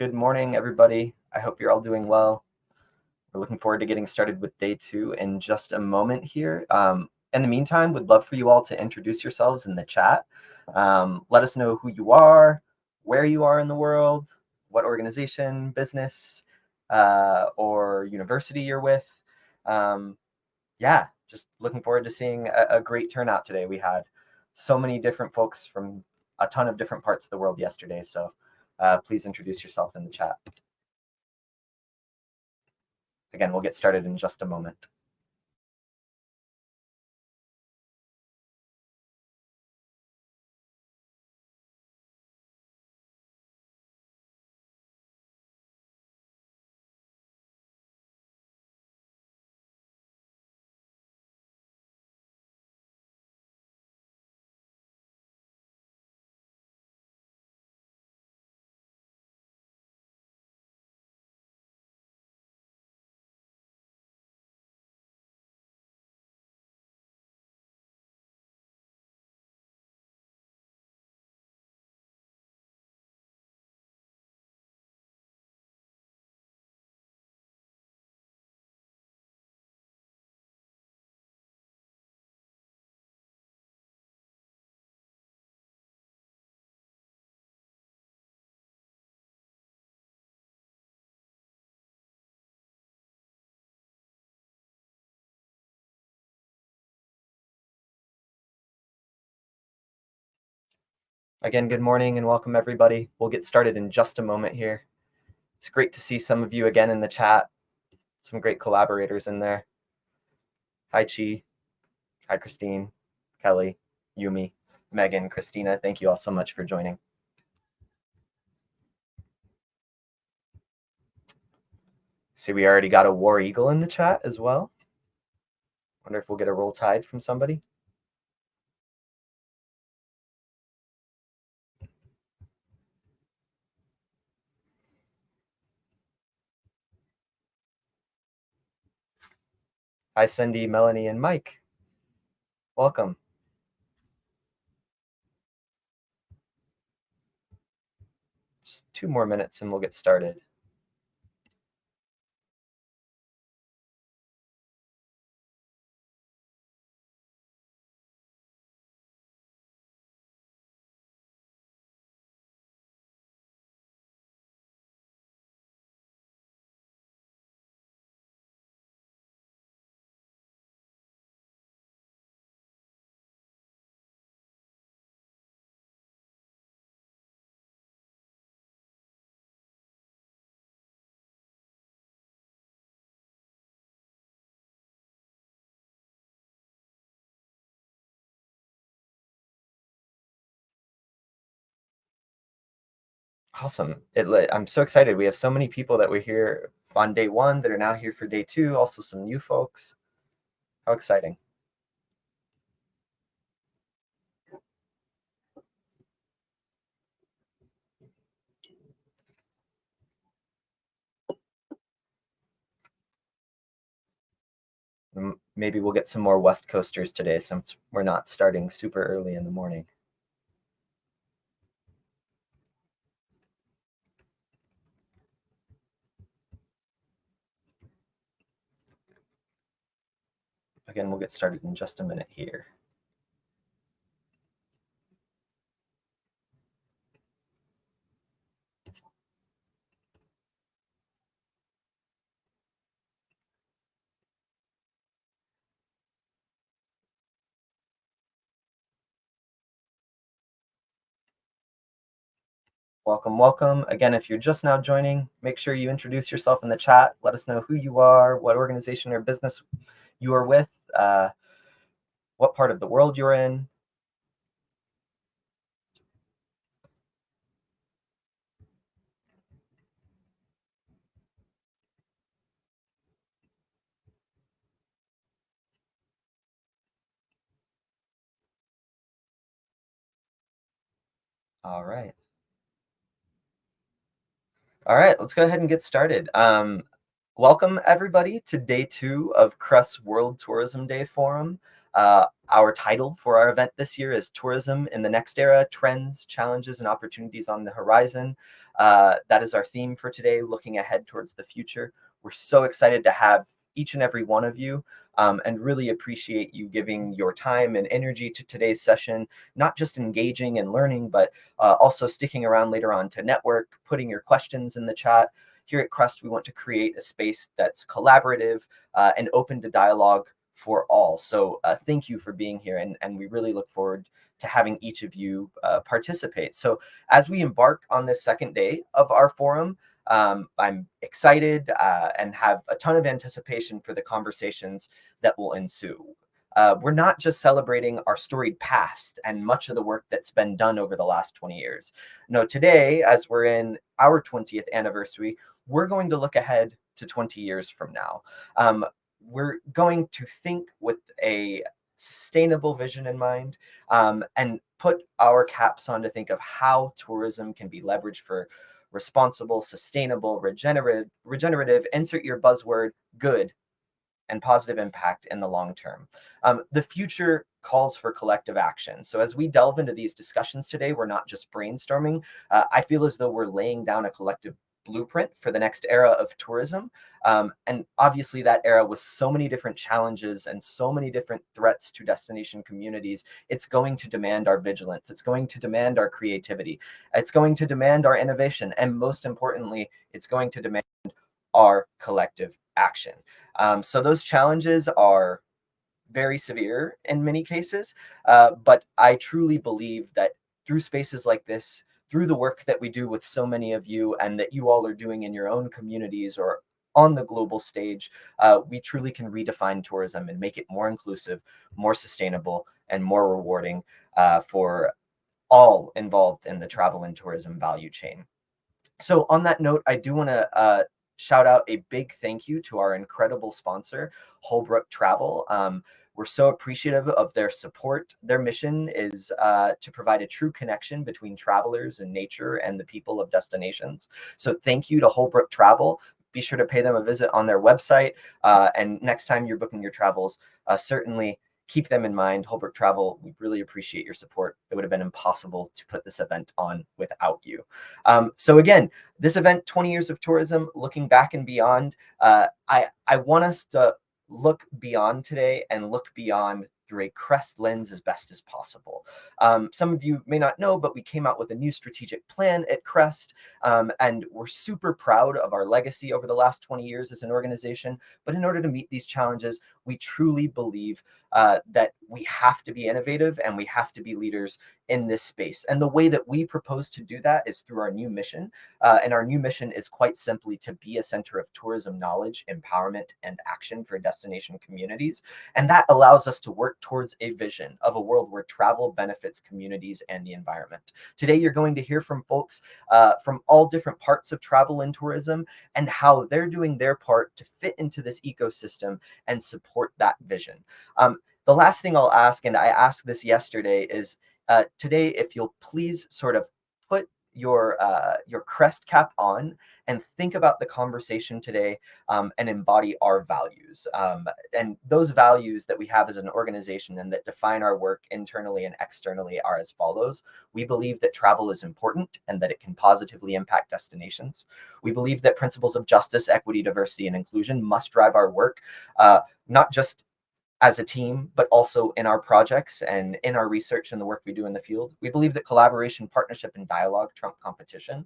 Good morning, everybody. I hope you're all doing well. We're looking forward to getting started with day 2 in just a moment here. In the meantime, would love for you all to introduce yourselves in the chat. Let us know who you are, where you are in the world, what organization, business, or university you're with. Yeah, just looking forward to seeing a great turnout today. We had so many different folks from a ton of different parts of the world yesterday, so please introduce yourself in the chat. Again, we'll get started in just a moment. Again, good morning and welcome everybody. We'll get started in just a moment here. It's great to see some of you again in the chat. Some great collaborators in there. Hi, Chi. Hi, Christine, Kelly, Yumi, Megan, Christina. Thank you all so much for joining. See, we already got a War Eagle in the chat as well. Wonder if we'll get a Roll Tide from somebody. Hi, Cindy, Melanie, and Mike. Welcome. Just 2 more minutes and we'll get started. Awesome. I'm so excited. We have so many people that were here on day 1 that are now here for day 2, also some new folks. How exciting. Maybe we'll get some more West Coasters today since we're not starting super early in the morning. Again, we'll get started in just a minute here. Welcome, welcome. Again, if you're just now joining, make sure you introduce yourself in the chat. Let us know who you are, what organization or business you are with, what part of the world you're in. All right. All right, let's go ahead and get started. Welcome, everybody, to day 2 of CREST World Tourism Day Forum. Our title for our event this year is Tourism in the Next Era, Trends, Challenges, and Opportunities on the Horizon. That is our theme for today, looking ahead towards the future. We're so excited to have each and every one of you and really appreciate you giving your time and energy to today's session, not just engaging and learning, but also sticking around later on to network, putting your questions in the chat. Here at CREST, we want to create a space that's collaborative and open to dialogue for all. So thank you for being here, and we really look forward to having each of you participate. So as we embark on this second day of our forum, I'm excited and have a ton of anticipation for the conversations that will ensue. We're not just celebrating our storied past and much of the work that's been done over the last 20 years. No, today, as we're in our 20th anniversary, we're going to look ahead to 20 years from now. We're going to think with a sustainable vision in mind and put our caps on to think of how tourism can be leveraged for responsible, sustainable, regenerative, insert your buzzword, good, and positive impact in the long term. The future calls for collective action. So as we delve into these discussions today, we're not just brainstorming. I feel as though we're laying down a collective blueprint for the next era of tourism. And obviously that era with so many different challenges and so many different threats to destination communities, it's going to demand our vigilance. It's going to demand our creativity. It's going to demand our innovation. And most importantly, it's going to demand our collective action. So those challenges are very severe in many cases, but I truly believe that through spaces like this, through the work that we do with so many of you and that you all are doing in your own communities or on the global stage, we truly can redefine tourism and make it more inclusive, more sustainable, and more rewarding for all involved in the travel and tourism value chain. So on that note, I do want to shout out a big thank you to our incredible sponsor, Holbrook Travel. We're so appreciative of their support. Their mission is to provide a true connection between travelers and nature and the people of destinations. So thank you to Holbrook Travel. Be sure to pay them a visit on their website. And next time you're booking your travels, certainly keep them in mind. Holbrook Travel, we really appreciate your support. It would have been impossible to put this event on without you. So again, this event, 20 Years of Tourism, looking back and beyond, I want us to look beyond today and look beyond through a CREST lens as best as possible. Some of you may not know, but we came out with a new strategic plan at CREST, and we're super proud of our legacy over the last 20 years as an organization. But in order to meet these challenges, we truly believe that we have to be innovative and we have to be leaders in this space. And the way that we propose to do that is through our new mission. And our new mission is quite simply to be a center of tourism knowledge, empowerment, and action for destination communities. And that allows us to work towards a vision of a world where travel benefits communities and the environment. Today, you're going to hear from folks from all different parts of travel and tourism and how they're doing their part to fit into this ecosystem and support that vision. The last thing I'll ask, and I asked this yesterday, is today, if you'll please sort of put your CREST cap on and think about the conversation today and embody our values. And those values that we have as an organization and that define our work internally and externally are as follows. We believe that travel is important and that it can positively impact destinations. We believe that principles of justice, equity, diversity, and inclusion must drive our work, not just as a team, but also in our projects and in our research and the work we do in the field. We believe that collaboration, partnership, and dialogue trump competition.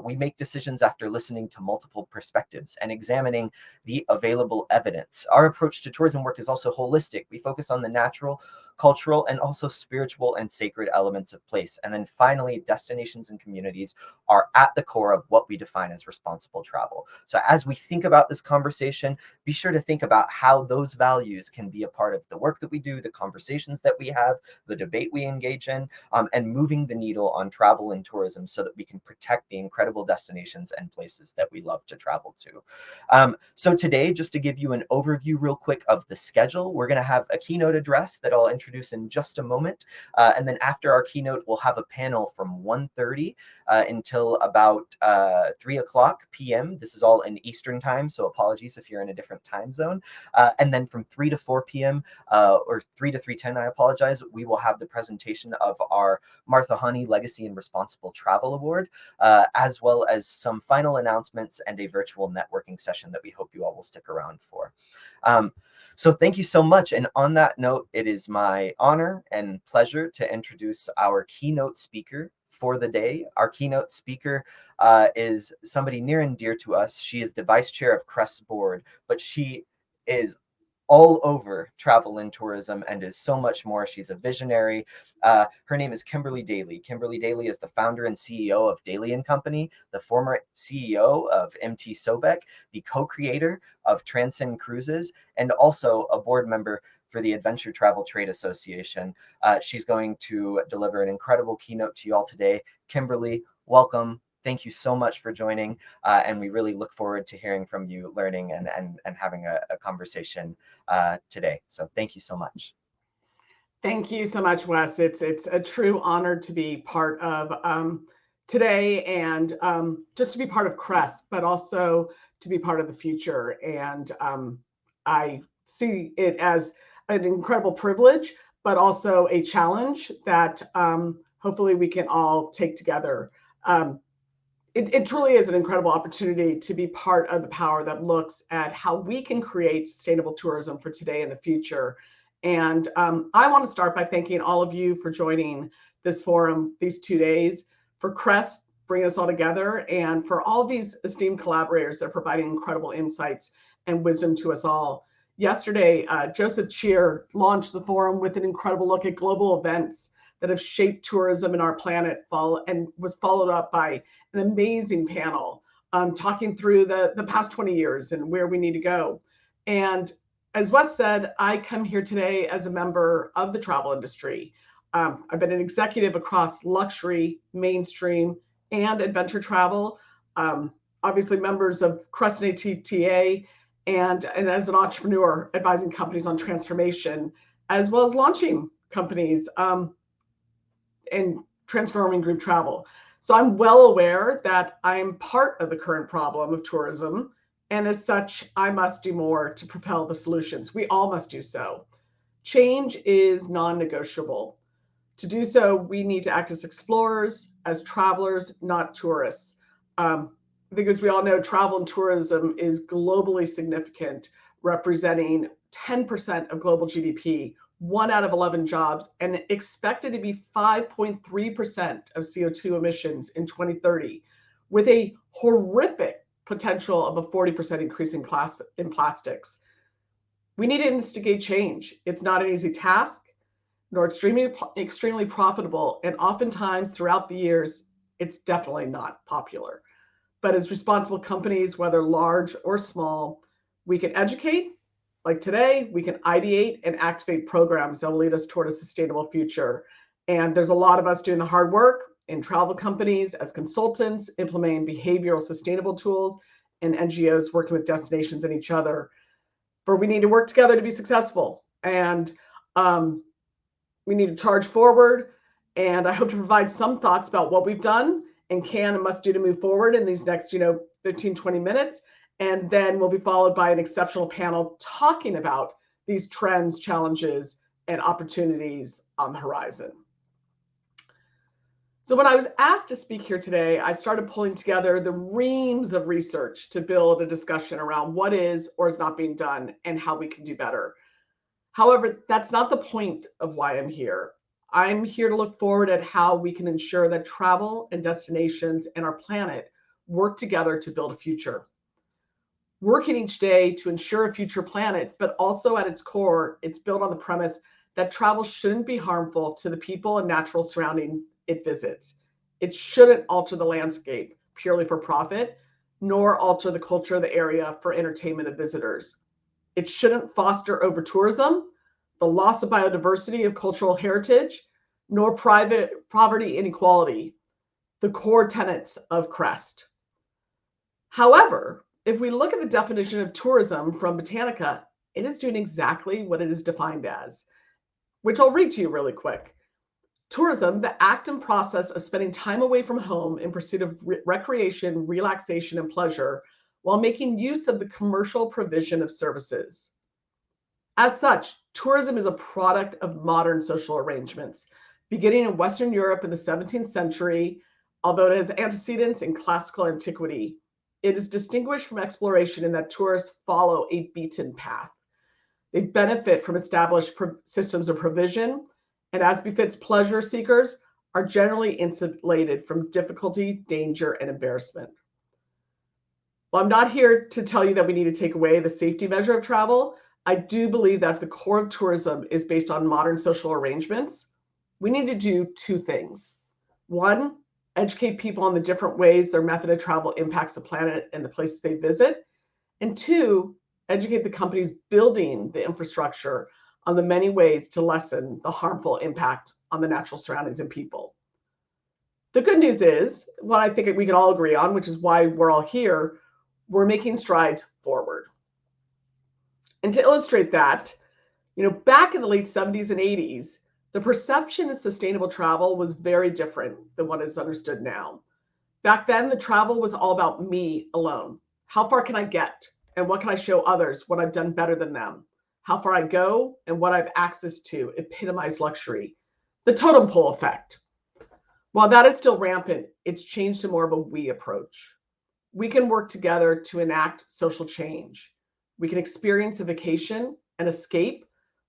We make decisions after listening to multiple perspectives and examining the available evidence. Our approach to tourism work is also holistic. We focus on the natural, cultural, and also spiritual and sacred elements of place. And then finally, destinations and communities are at the core of what we define as responsible travel. So as we think about this conversation, be sure to think about how those values can be a part of the work that we do, the conversations that we have, the debate we engage in, and moving the needle on travel and tourism so that we can protect the incredible destinations and places that we love to travel to. So today, just to give you an overview real quick of the schedule, we're going to have a keynote address that I'll introduce introduce in just a moment. And then after our keynote, we'll have a panel from 1:30 until about 3 o'clock p.m. This is all in Eastern time, so apologies if you're in a different time zone. And then from 3 to 4 p.m. Or 3 to 3:10, I apologize, we will have the presentation of our Martha Honey Legacy and Responsible Travel Award, as well as some final announcements and a virtual networking session that we hope you all will stick around for. So thank you so much. And on that note, it is my honor and pleasure to introduce our keynote speaker for the day. Our keynote speaker is somebody near and dear to us. She is the vice chair of CREST board, but she is all over travel and tourism and is so much more. She's a visionary. Her name is Kimberly Daley. Kimberly Daley is the founder and CEO of Daley & Company, the former CEO of MT Sobek, the co-creator of Transcend Cruises, and also a board member for the Adventure Travel Trade Association. She's going to deliver an incredible keynote to you all today. Kimberly, welcome. Thank you so much for joining, and we really look forward to hearing from you, learning, and having a conversation today. So thank you so much. Thank you so much, Wes. It's a true honor to be part of today and just to be part of CREST, but also to be part of the future. And I see it as an incredible privilege, but also a challenge that hopefully we can all take together. It truly is an incredible opportunity to be part of the power that looks at how we can create sustainable tourism for today and the future. And I want to start by thanking all of you for joining this forum these 2 days, for CREST bringing us all together, and for all these esteemed collaborators that are providing incredible insights and wisdom to us all. Yesterday, Joseph Cheer launched the forum with an incredible look at global events that have shaped tourism in our planet, and was followed up by an amazing panel talking through the past 20 years and where we need to go. And as Wes said, I come here today as a member of the travel industry. I've been an executive across luxury, mainstream, and adventure travel, obviously members of CREST and ATTA, and as an entrepreneur advising companies on transformation, as well as launching companies and transforming group travel. So I'm well aware that I am part of the current problem of tourism, and as such, I must do more to propel the solutions. We all must do so. Change is non-negotiable. To do so, we need to act as explorers, as travelers, not tourists. I think, as we all know, travel and tourism is globally significant, representing 10% of global GDP, 1 out of 11 jobs, and expected to be 5.3% of CO2 emissions in 2030, with a horrific potential of a 40% increase in plastics. We need to instigate change. It's not an easy task, nor extremely profitable, and oftentimes throughout the years, it's definitely not popular. But as responsible companies, whether large or small, we can educate. Like today, we can ideate and activate programs that will lead us toward a sustainable future. And there's a lot of us doing the hard work in travel companies as consultants, implementing behavioral sustainable tools, and NGOs working with destinations and each other. For we need to work together to be successful. And we need to charge forward. And I hope to provide some thoughts about what we've done and can and must do to move forward in these next 15, 20 minutes. And then we'll be followed by an exceptional panel talking about these trends, challenges, and opportunities on the horizon. So when I was asked to speak here today, I started pulling together the reams of research to build a discussion around what is or is not being done and how we can do better. However, that's not the point of why I'm here. I'm here to look forward at how we can ensure that travel and destinations and our planet work together to build a future. Working each day to ensure a future planet, but also at its core, it's built on the premise that travel shouldn't be harmful to the people and natural surrounding it visits. It shouldn't alter the landscape purely for profit, nor alter the culture of the area for entertainment of visitors. It shouldn't foster over-tourism, the loss of biodiversity of cultural heritage, nor poverty inequality, the core tenets of CREST. However, if we look at the definition of tourism from Britannica, it is doing exactly what it is defined as. which I'll read to you really quick. Tourism, the act and process of spending time away from home in pursuit of recreation, relaxation, and pleasure, while making use of the commercial provision of services. As such, tourism is a product of modern social arrangements, beginning in Western Europe in the 17th century, although it has antecedents in classical antiquity. It is distinguished from exploration in that tourists follow a beaten path. They benefit from established systems of provision, and as befits pleasure seekers, are generally insulated from difficulty, danger, and embarrassment. Well, I'm not here to tell you that we need to take away the safety measure of travel. I do believe that if the core of tourism is based on modern social arrangements, we need to do two things. One, educate people on the different ways their method of travel impacts the planet and the places they visit. And two, educate the companies building the infrastructure on the many ways to lessen the harmful impact on the natural surroundings and people. The good news is, what I think we can all agree on, which is why we're all here, we're making strides forward. And to illustrate that, back in the late 70s and 80s, the perception of sustainable travel was very different than what is understood now. Back then, the travel was all about me alone. How far can I get? And what can I show others what I've done better than them? How far I go and what I have access to epitomized luxury. The totem pole effect. While that is still rampant, it's changed to more of a we approach. We can work together to enact social change. We can experience a vacation and escape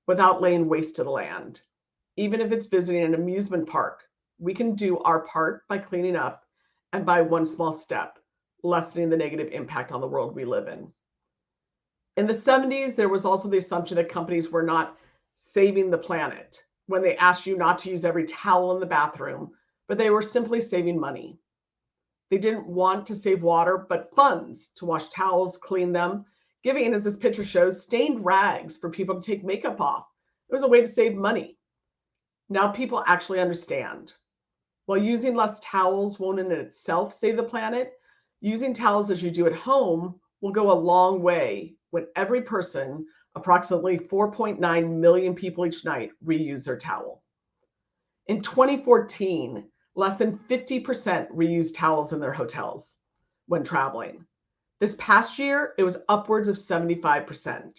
without laying waste to the land. Even if it's visiting an amusement park, we can do our part by cleaning up and by one small step, lessening the negative impact on the world we live in. In the 70s, there was also the assumption that companies were not saving the planet when they asked you not to use every towel in the bathroom, but they were simply saving money. They didn't want to save water, but funds to wash towels, clean them, giving, as this picture shows, stained rags for people to take makeup off. It was a way to save money. Now people actually understand. While using less towels won't in itself save the planet, using towels as you do at home will go a long way when every person, approximately 4.9 million people each night, reuse their towel. In 2014, less than 50% reused towels in their hotels when traveling. This past year, it was upwards of 75%.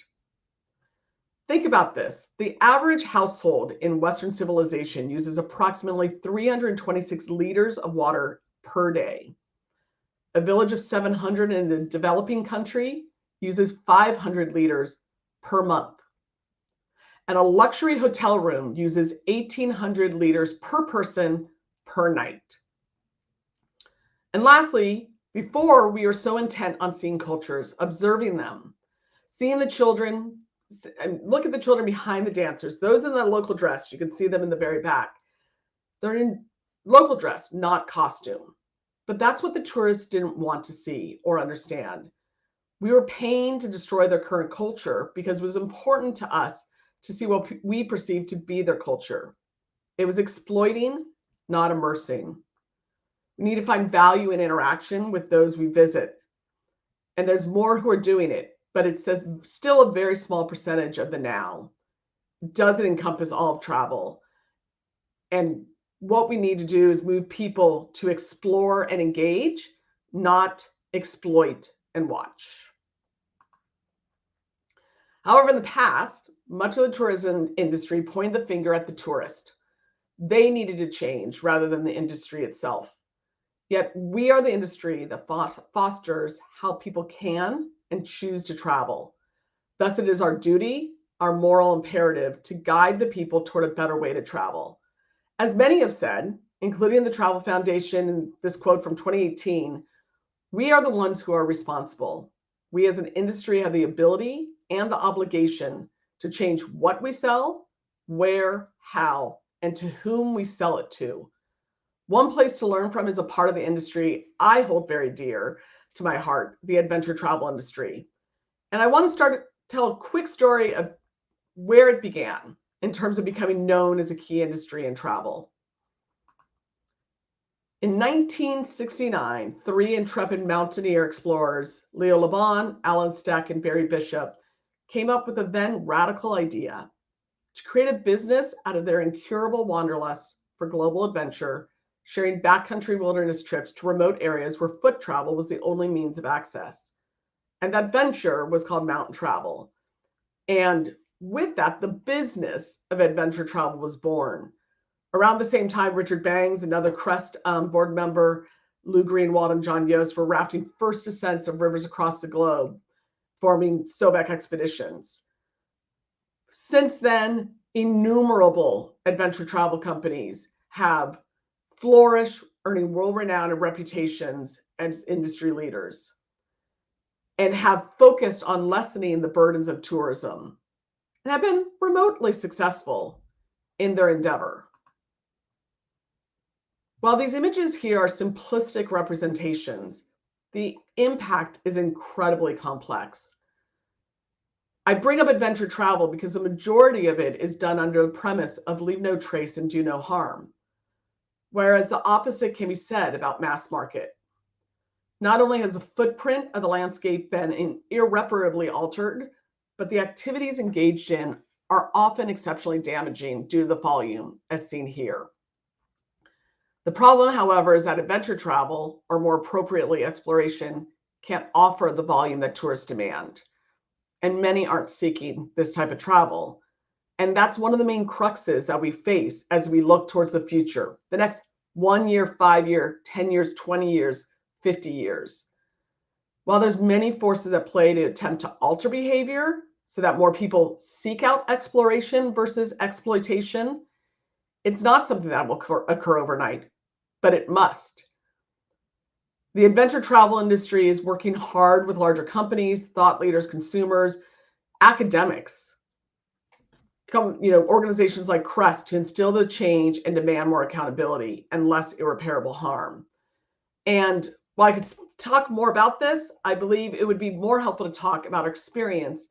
Think about this. The average household in Western civilization uses approximately 326 liters of water per day. A village of 700 in a developing country uses 500 liters per month. And a luxury hotel room uses 1,800 liters per person per night. And lastly, before we were so intent on seeing cultures, observing them, seeing the children, and look at the children behind the dancers, those in the local dress, you can see them in the very back. They're in local dress, not costume. But that's what the tourists didn't want to see or understand. We were paying to destroy their current culture because it was important to us to see what we perceived to be their culture. It was exploiting, not immersing. We need to find value in interaction with those we visit. And there's more who are doing it, but it's still a very small percentage of the now. Does it encompass all of travel? And what we need to do is move people to explore and engage, not exploit and watch. However, in the past, much of the tourism industry pointed the finger at the tourist. They needed to change rather than the industry itself. Yet we are the industry that fosters how people can and choose to travel. Thus, it is our duty, our moral imperative to guide the people toward a better way to travel. As many have said, including the Travel Foundation and this quote from 2018, we are the ones who are responsible. We as an industry have the ability and the obligation to change what we sell, where, how, and to whom we sell it to. One place to learn from is a part of the industry I hold very dear to my heart, the adventure travel industry. And I want to tell a quick story of where it began in terms of becoming known as a key industry in travel. In 1969, three intrepid mountaineer explorers, Leo Le Bon, Alan Steck, and Barry Bishop, came up with a then radical idea. to create a business out of their incurable wanderlust for global adventure, sharing backcountry wilderness trips to remote areas where foot travel was the only means of access. And that venture was called Mountain Travel. And with that, the business of adventure travel was born. Around the same time, Richard Bangs, another CREST board member, Lou Greenwald, and John Yost were rafting first ascents of rivers across the globe, forming Sobek expeditions. Since then, innumerable adventure travel companies have flourished, earning world renown and reputations as industry leaders, and have focused on lessening the burdens of tourism, and have been remotely successful in their endeavor. While these images here are simplistic representations, the impact is incredibly complex. I bring up adventure travel because the majority of it is done under the premise of leave no trace and do no harm, whereas the opposite can be said about mass market. Not only has the footprint of the landscape been irreparably altered, but the activities engaged in are often exceptionally damaging due to the volume, as seen here. The problem, however, is that adventure travel, or more appropriately exploration, can't offer the volume that tourists demand. And many aren't seeking this type of travel. And that's one of the main cruxes that we face as we look towards the future, the next 1 year, 5 year, 10 years, 20 years, 50 years. While there's many forces at play to attempt to alter behavior so that more people seek out exploration versus exploitation, it's not something that will occur overnight, but it must. The adventure travel industry is working hard with larger companies, thought leaders, consumers, academics, organizations like CREST to instill the change and demand more accountability and less irreparable harm. And while I could talk more about this, I believe it would be more helpful to talk about our experience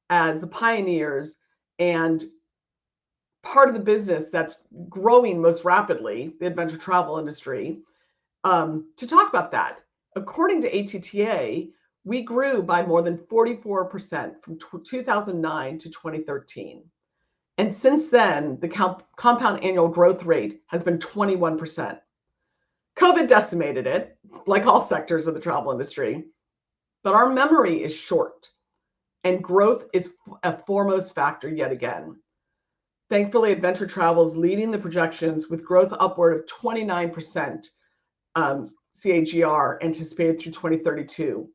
as the pioneers and part of the business that's growing most rapidly, the adventure travel industry, to talk about that. According to ATTA, we grew by more than 44% from 2009 to 2013. And since then, the compound annual growth rate has been 21%. COVID decimated it, like all sectors of the travel industry, but our memory is short, and growth is a foremost factor yet again. Thankfully, adventure travel is leading the projections with growth upward of 29% CAGR anticipated through 2032,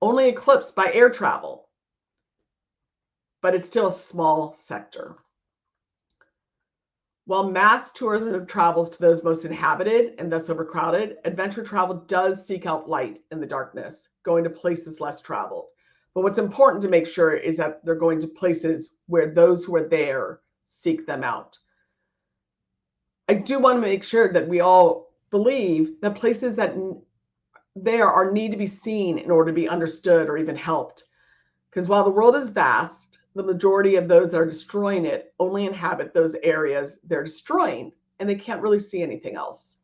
only eclipsed by air travel, but it's still a small sector. While mass tourism travels to those most inhabited and thus overcrowded, adventure travel does seek out light in the darkness, going to places less traveled. But what's important to make sure is that they're going to places where those who are there seek them out. I do want to make sure that we all believe that places that there are need to be seen in order to be understood or even helped. Because while the world is vast, the majority of those that are destroying it only inhabit those areas they're destroying, and they can't really see anything else.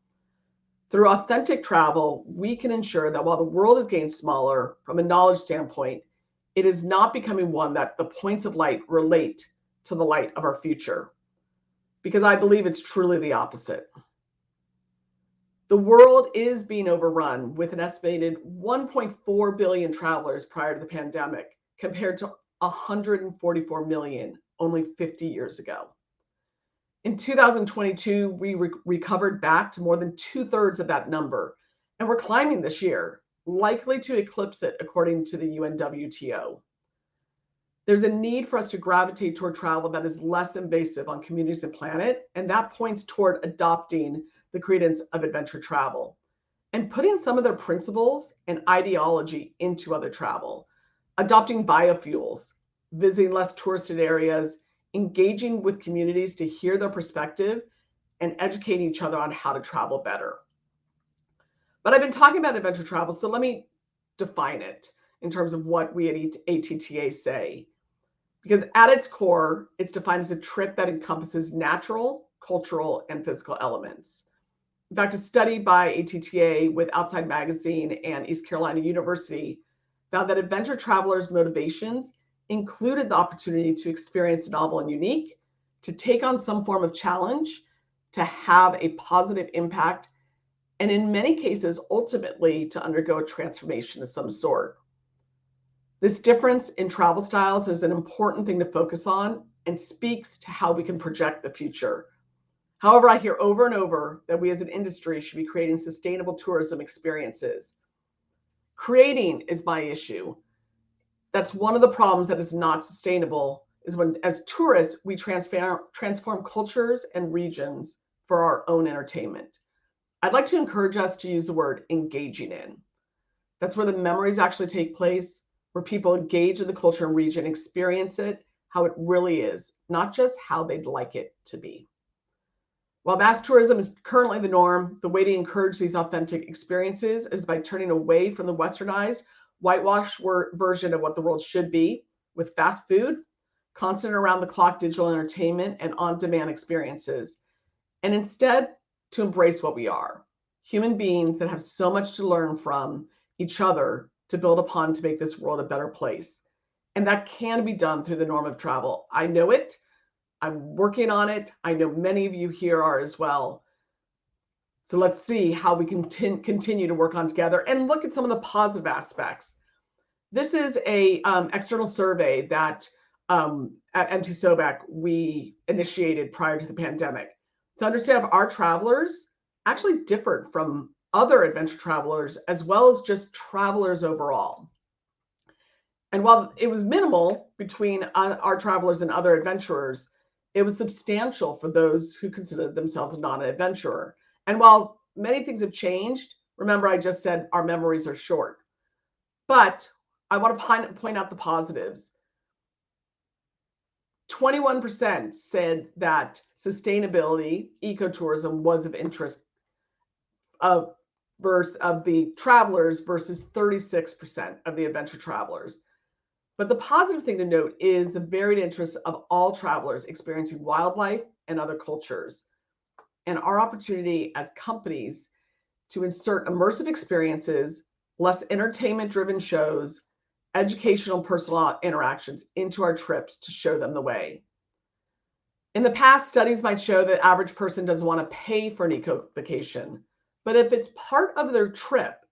Through authentic travel, we can ensure that while the world is getting smaller from a knowledge standpoint, it is not becoming one that the points of light relate to the light of our future. Because I believe it's truly the opposite. The world is being overrun with an estimated 1.4 billion travelers prior to the pandemic, compared to 144 million only 50 years ago. In 2022, we recovered back to more than 2/3 of that number, and we're climbing this year, likely to eclipse it according to the UNWTO. There's a need for us to gravitate toward travel that is less invasive on communities and planet, and that points toward adopting the credence of adventure travel and putting some of their principles and ideology into other travel, adopting biofuels, visiting less touristed areas, engaging with communities to hear their perspective, and educating each other on how to travel better. But I've been talking about adventure travel, so let me define it in terms of what we at ATTA say. Because at its core, it's defined as a trip that encompasses natural, cultural, and physical elements. In fact, a study by ATTA with Outside Magazine and East Carolina University found that adventure travelers' motivations included the opportunity to experience novel and unique, to take on some form of challenge, to have a positive impact, and in many cases, ultimately to undergo a transformation of some sort. This difference in travel styles is an important thing to focus on and speaks to how we can project the future. However, I hear over and over that we as an industry should be creating sustainable tourism experiences. Creating is my issue. That's one of the problems that is not sustainable, is when, as tourists, we transform cultures and regions for our own entertainment. I'd like to encourage us to use the word engaging in. That's where the memories actually take place, where people engage in the culture and region, experience it, how it really is, not just how they'd like it to be. While mass tourism is currently the norm, the way to encourage these authentic experiences is by turning away from the westernized, whitewashed version of what the world should be, with fast food, constant around-the-clock digital entertainment, and on-demand experiences, and instead to embrace what we are, human beings that have so much to learn from each other to build upon to make this world a better place. And that can be done through the norm of travel. I know it. I'm working on it. I know many of you here are as well. So let's see how we can continue to work on together and look at some of the positive aspects. This is a external survey that at MT Sobek we initiated prior to the pandemic to understand if our travelers actually differed from other adventure travelers as well as just travelers overall. And while it was minimal between our travelers and other adventurers, it was substantial for those who considered themselves not an adventurer. And while many things have changed, remember I just said our memories are short. But I want to point out the positives. 21% said that sustainability, ecotourism was of interest of the travelers versus 36% of the adventure travelers. But the positive thing to note is the varied interests of all travelers experiencing wildlife and other cultures, and our opportunity as companies to insert immersive experiences, less entertainment-driven shows, educational personal interactions into our trips to show them the way. In the past, studies might show that the average person doesn't want to pay for an eco vacation, but if it's part of their trip,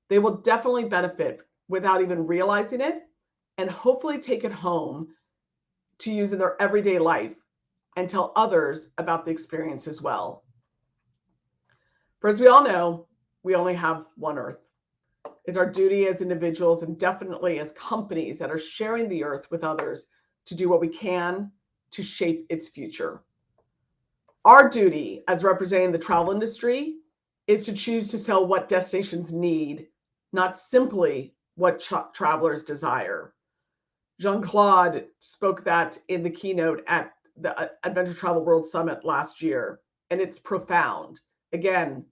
they will definitely benefit without even realizing it, and hopefully take it home to use in their everyday life and tell others about the experience as well. For as we all know, we only have one Earth. It's our duty as individuals and definitely as companies that are sharing the Earth with others to do what we can to shape its future. Our duty as representing the travel industry is to choose to sell what destinations need, not simply what travelers desire. Jean-Claude spoke that in the keynote at the Adventure Travel World Summit last year, and it's profound. Again,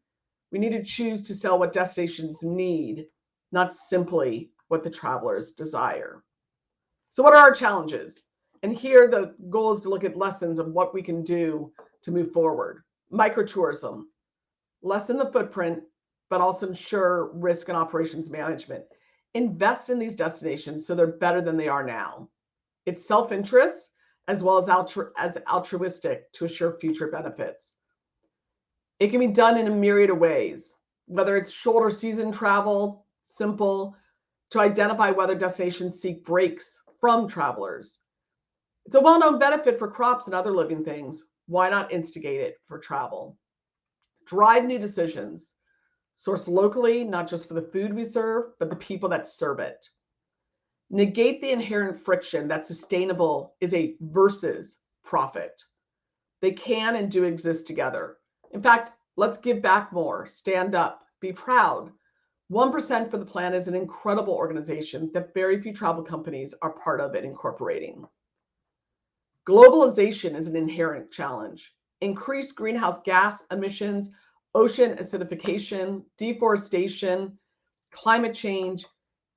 we need to choose to sell what destinations need, not simply what the travelers desire. So what are our challenges? And here the goal is to look at lessons of what we can do to move forward. Microtourism, lessen the footprint, but also ensure risk and operations management. Invest in these destinations so they're better than they are now. It's self-interest as well as altruistic to assure future benefits. It can be done in a myriad of ways, whether it's shoulder season travel, simple, to identify whether destinations seek breaks from travelers. It's a well-known benefit for crops and other living things. Why not instigate it for travel? Drive new decisions. Source locally, not just for the food we serve, but the people that serve it. Negate the inherent friction that sustainable is a versus profit. They can and do exist together. In fact, let's give back more, stand up, be proud. 1% for the Planet is an incredible organization that very few travel companies are part of and incorporating. Globalization is an inherent challenge. Increased greenhouse gas emissions, ocean acidification, deforestation, climate change,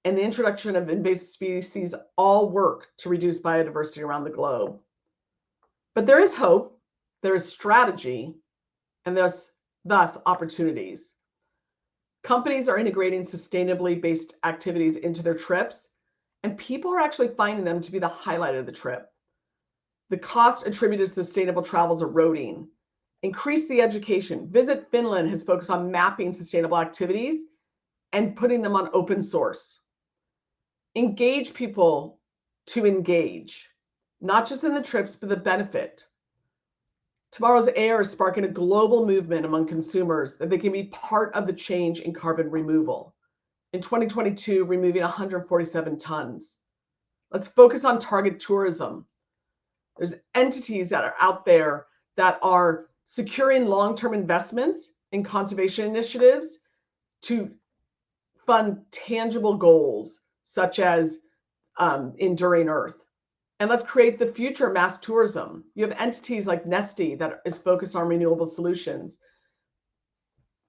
and the introduction of invasive species all work to reduce biodiversity around the globe. But there is hope, there is strategy, and there's thus opportunities. Companies are integrating sustainably based activities into their trips, and people are actually finding them to be the highlight of the trip. The cost attributed to sustainable travel is eroding. Increase the education. Visit Finland has focused on mapping sustainable activities and putting them on open source. Engage people to engage, not just in the trips, but the benefit. Tomorrow's Air is sparking a global movement among consumers that they can be part of the change in carbon removal. In 2022, removing 147 tons. Let's focus on target tourism. There's entities that are out there that are securing long-term investments in conservation initiatives to fund tangible goals, such as enduring Earth. And let's create the future of mass tourism. You have entities like Neste that is focused on renewable solutions,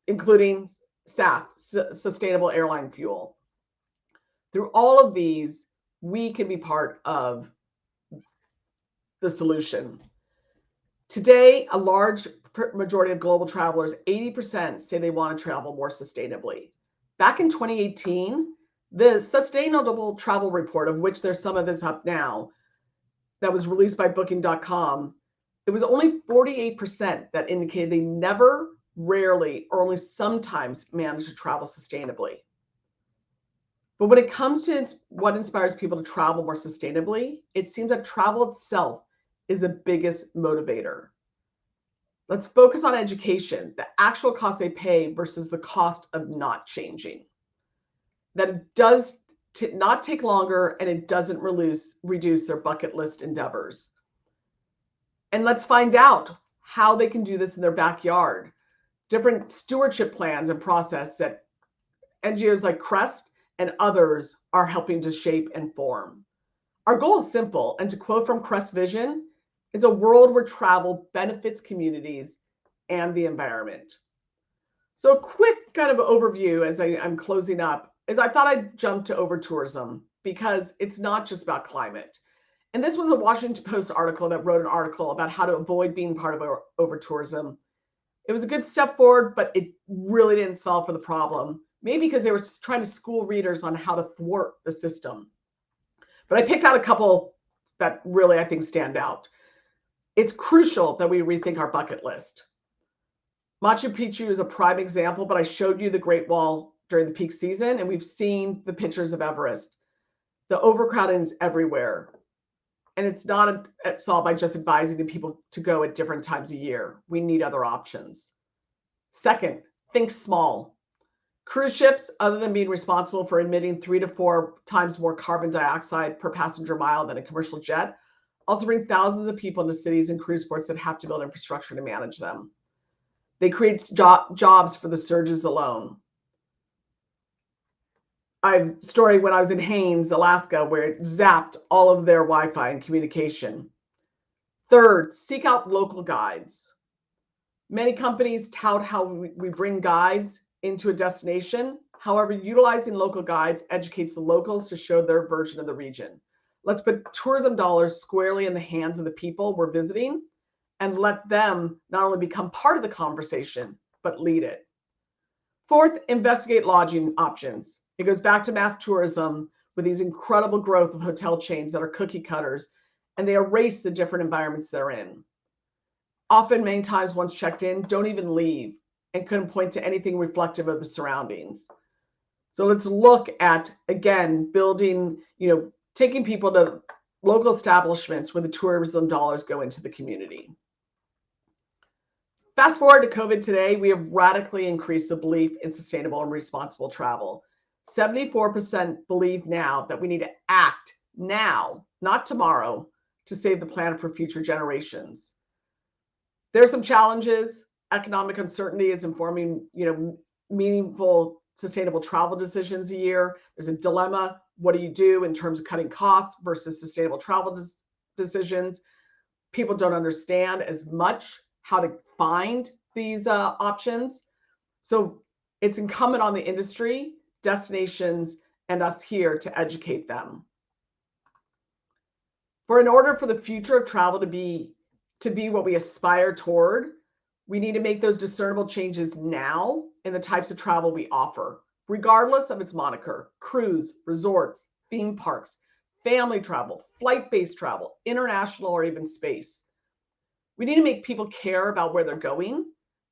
including SAF, sustainable airline fuel. Through all of these, we can be part of the solution. Today, a large majority of global travelers, 80%, say they want to travel more sustainably. Back in 2018, the Sustainable Travel Report, of which there's some of this up now, that was released by Booking.com, it was only 48% that indicated they never, rarely, or only sometimes managed to travel sustainably. But when it comes to what inspires people to travel more sustainably, it seems that travel itself is the biggest motivator. Let's focus on education, the actual cost they pay versus the cost of not changing. That it does not take longer and it doesn't reduce their bucket list endeavors. And let's find out how they can do this in their backyard. Different stewardship plans and process that NGOs like CREST and others are helping to shape and form. Our goal is simple, and to quote from CREST Vision, it's a world where travel benefits communities and the environment. So a quick kind of overview as I'm closing up is I thought I'd jump to over-tourism because it's not just about climate. And this was a Washington Post article that wrote an article about how to avoid being part of over-tourism. It was a good step forward, but it really didn't solve for the problem. Maybe because they were trying to school readers on how to thwart the system. But I picked out a couple that really, I think, stand out. It's crucial that we rethink our bucket list. Machu Picchu is a prime example, but I showed you the Great Wall during the peak season, and we've seen the pictures of Everest. The overcrowding is everywhere. And it's not solved by just advising the people to go at different times a year. We need other options. Second, think small. Cruise ships, other than being responsible for emitting 3 to 4 times more carbon dioxide per passenger mile than a commercial jet, also bring thousands of people into cities and cruise ports that have to build infrastructure to manage them. They create jobs for the surges alone. I have a story when I was in Haines, Alaska, where it zapped all of their Wi-Fi and communication. Third, seek out local guides. Many companies tout how we bring guides into a destination. However, utilizing local guides educates the locals to show their version of the region. Let's put tourism dollars squarely in the hands of the people we're visiting and let them not only become part of the conversation, but lead it. Fourth, investigate lodging options. It goes back to mass tourism with these incredible growth of hotel chains that are cookie cutters, and they erase the different environments they're in. Often, many times, once checked in, don't even leave and couldn't point to anything reflective of the surroundings. So let's look at, again, building, taking people to local establishments where the tourism dollars go into the community. Fast forward to COVID today, we have radically increased the belief in sustainable and responsible travel. 74% believe now that we need to act now, not tomorrow, to save the planet for future generations. There are some challenges. Economic uncertainty is informing, meaningful sustainable travel decisions a year. There's a dilemma. What do you do in terms of cutting costs versus sustainable travel decisions? People don't understand as much how to find these options. So it's incumbent on the industry, destinations, and us here to educate them. In order for the future of travel to be what we aspire toward, we need to make those discernible changes now in the types of travel we offer, regardless of its moniker: cruise, resorts, theme parks. family travel, flight-based travel, international, or even space. We need to make people care about where they're going.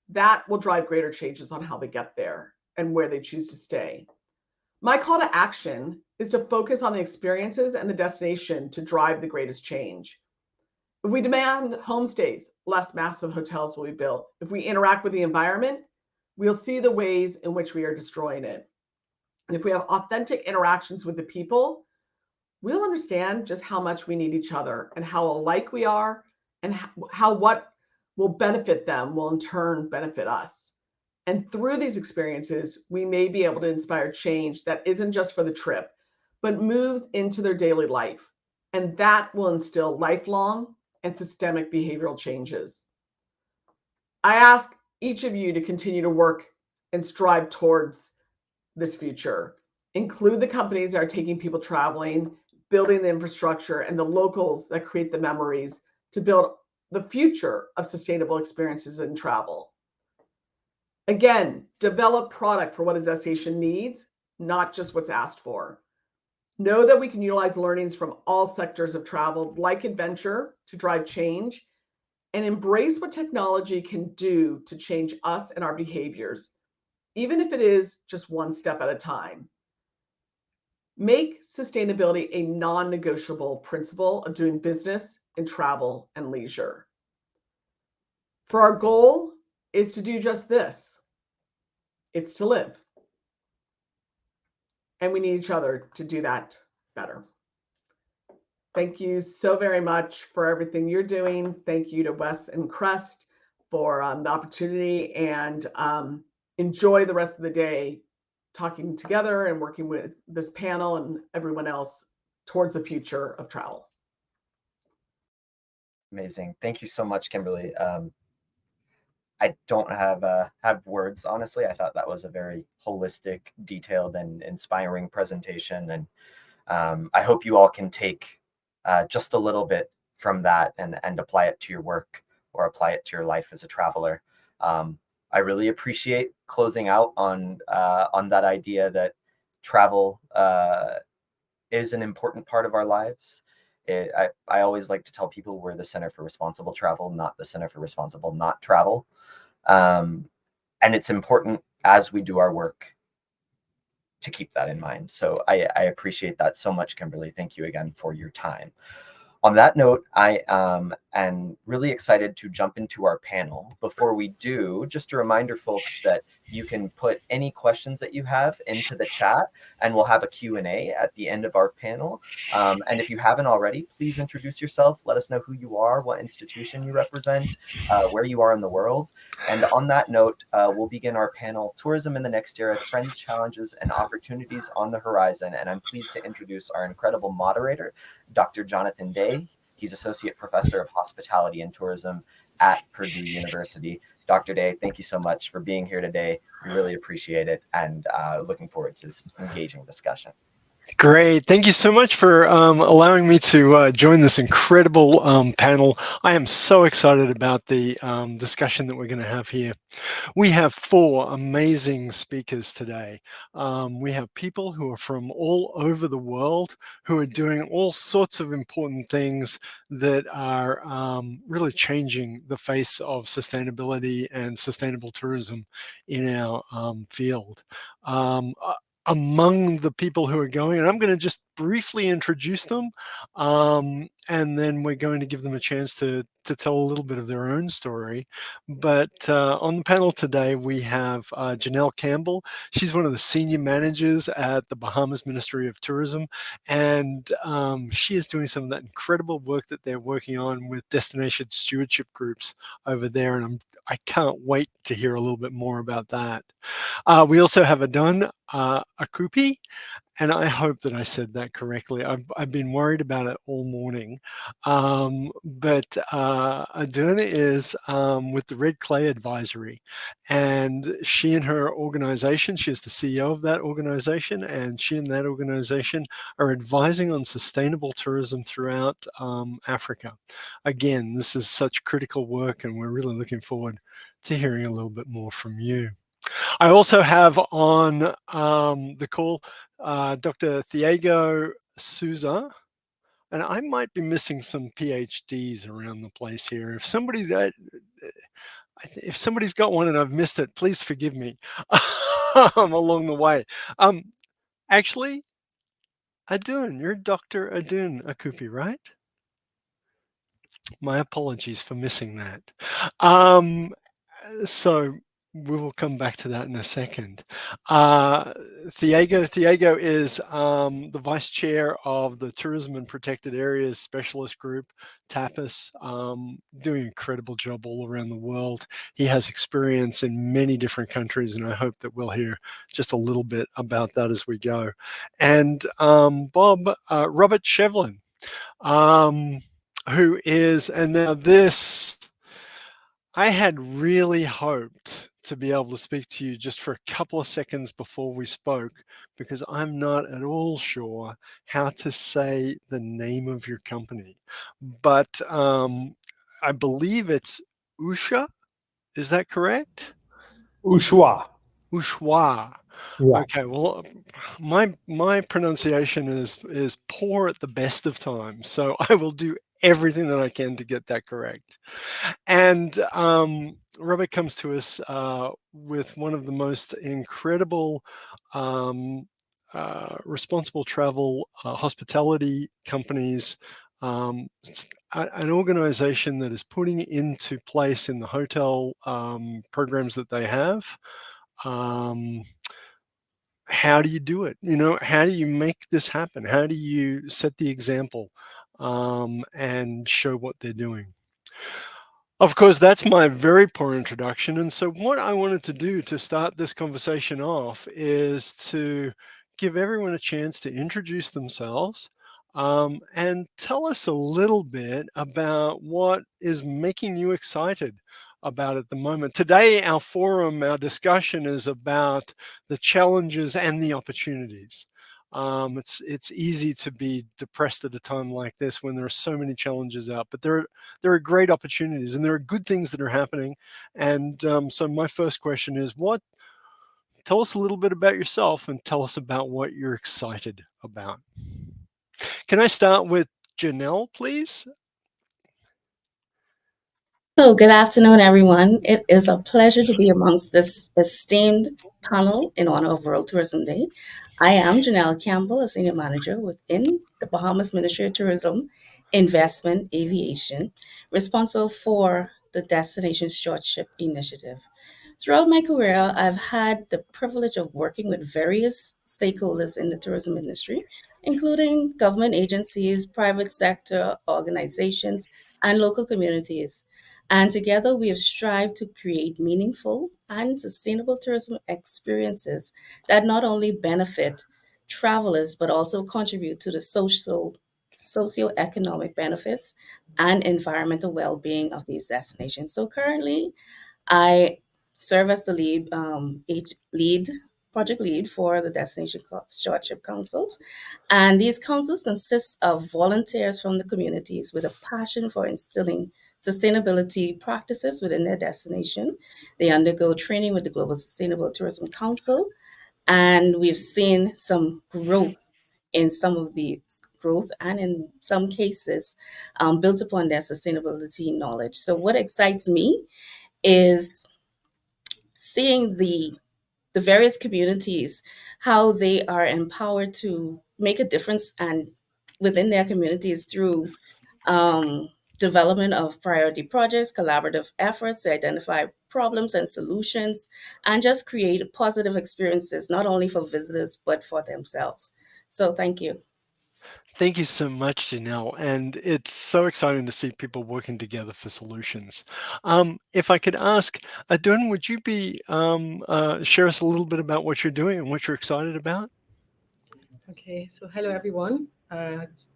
That will drive greater changes on how they get there and where they choose to stay. My call to action is to focus on the experiences and the destination to drive the greatest change. If we demand homestays, less massive hotels will be built. If we interact with the environment, we'll see the ways in which we are destroying it. And if we have authentic interactions with the people, we'll understand just how much we need each other and how alike we are, and how what will benefit them will in turn benefit us. And through these experiences, we may be able to inspire change that isn't just for the trip, but moves into their daily life. And that will instill lifelong and systemic behavioral changes. I ask each of you to continue to work and strive towards this future. Include the companies that are taking people traveling, building the infrastructure, and the locals that create the memories to build the future of sustainable experiences in travel. Again, develop product for what a destination needs, not just what's asked for. Know that we can utilize learnings from all sectors of travel, like adventure, to drive change, and embrace what technology can do to change us and our behaviors, even if it is just one step at a time. Make sustainability a non-negotiable principle of doing business in travel and leisure. For our goal is to do just this. It's to live. And we need each other to do that better. Thank you so very much for everything you're doing. Thank you to Wes and CREST for the opportunity, and enjoy the rest of the day talking together and working with this panel and everyone else towards the future of travel. Amazing. Thank you so much, Kimberly. I don't have words, honestly. I thought that was a very holistic, detailed, and inspiring presentation. And I hope you all can take just a little bit from that and apply it to your work or apply it to your life as a traveler. I really appreciate closing out on that idea that travel is an important part of our lives. I always like to tell people we're the Center for Responsible Travel, not the Center for Responsible Not Travel. And it's important as we do our work to keep that in mind. So I appreciate that so much, Kimberly. Thank you again for your time. On that note, I am really excited to jump into our panel. Before we do, just a reminder, folks, that you can put any questions that you have into the chat, and we'll have a Q&A at the end of our panel. And if you haven't already, please introduce yourself. Let us know who you are, what institution you represent, where you are in the world. And on that note, we'll begin our panel, Tourism in the Next Era, Trends, Challenges, and Opportunities on the Horizon. And I'm pleased to introduce our incredible moderator, Dr. Jonathan Day. He's Associate Professor of Hospitality and Tourism at Purdue University. Dr. Day, thank you so much for being here today. We really appreciate it, and looking forward to this engaging discussion. Great. Thank you so much for allowing me to join this incredible panel. I am so excited about the discussion that we're going to have here. We have 4 amazing speakers today. We have people who are from all over the world who are doing all sorts of important things that are really changing the face of sustainability and sustainable tourism in our field. Among the people who are going, and I'm going to just briefly introduce them, and then we're going to give them a chance to tell a little bit of their own story. But on the panel today, we have Janelle Campbell. She's one of the senior managers at the Bahamas Ministry of Tourism, and she is doing some of that incredible work that they're working on with destination stewardship groups over there, and I can't wait to hear a little bit more about that. We also have Adon Akupi, and I hope that I said that correctly. I've been worried about it all morning. But Adon is with the Red Clay Advisory, and she and her organization, she is the CEO of that organization, and she and that organization are advising on sustainable tourism throughout Africa. Again, this is such critical work, and we're really looking forward to hearing a little bit more from you. I also have on the call Dr. Thiago Souza. and I might be missing some PhDs around the place here. If somebody's got one and I've missed it, please forgive me along the way. Actually, Adun, you're Dr. Adun Akupi, right? My apologies for missing that. So we will come back to that in a second. Thiago is the vice chair of the Tourism and Protected Areas Specialist Group, TAPAS, doing an incredible job all around the world. He has experience in many different countries, and I hope that we'll hear just a little bit about that as we go. And Robert Shevlin, who is, and now this, I had really hoped to be able to speak to you just for a couple of seconds before we spoke, because I'm not at all sure how to say the name of your company. But I believe it's Usha. Is that correct? Ushwa. Ushwa. Yeah. Okay, well, my pronunciation is poor at the best of times, so I will do everything that I can to get that correct. And Robert comes to us with one of the most incredible responsible travel hospitality companies, an organization that is putting into place in the hotel programs that they have. How do you do it? How do you make this happen? How do you set the example and show what they're doing? Of course, that's my very poor introduction. And so what I wanted to do to start this conversation off is to give everyone a chance to introduce themselves and tell us a little bit about what is making you excited about at the moment. Today, our forum, our discussion is about the challenges and the opportunities. It's easy to be depressed at a time like this when there are so many challenges out, but there are great opportunities and there are good things that are happening. And so my first question is, tell us a little bit about yourself and tell us about what you're excited about. Can I start with Janelle, please? So, good afternoon, everyone. It is a pleasure to be amongst this esteemed panel in honor of World Tourism Day. I am Janelle Campbell, a senior manager within the Bahamas Ministry of Tourism, Investment, Aviation, responsible for the Destination Stewardship Initiative. Throughout my career, I've had the privilege of working with various stakeholders in the tourism industry, including government agencies, private sector organizations, and local communities. And together we have strived to create meaningful and sustainable tourism experiences that not only benefit travelers, but also contribute to the socioeconomic benefits and environmental well-being of these destinations. So currently, I serve as the project lead for the Destination Stewardship Councils. And these councils consist of volunteers from the communities with a passion for instilling sustainability practices within their destination. They undergo training with the Global Sustainable Tourism Council, and we've seen some growth in some of the growth and in some cases built upon their sustainability knowledge. So what excites me is seeing the various communities, how they are empowered to make a difference and within their communities through development of priority projects, collaborative efforts to identify problems and solutions, and just create positive experiences, not only for visitors, but for themselves. So thank you. Thank you so much, Janelle. And it's so exciting to see people working together for solutions. If I could ask, Adun, would you share us a little bit about what you're doing and what you're excited about? Okay, so hello everyone.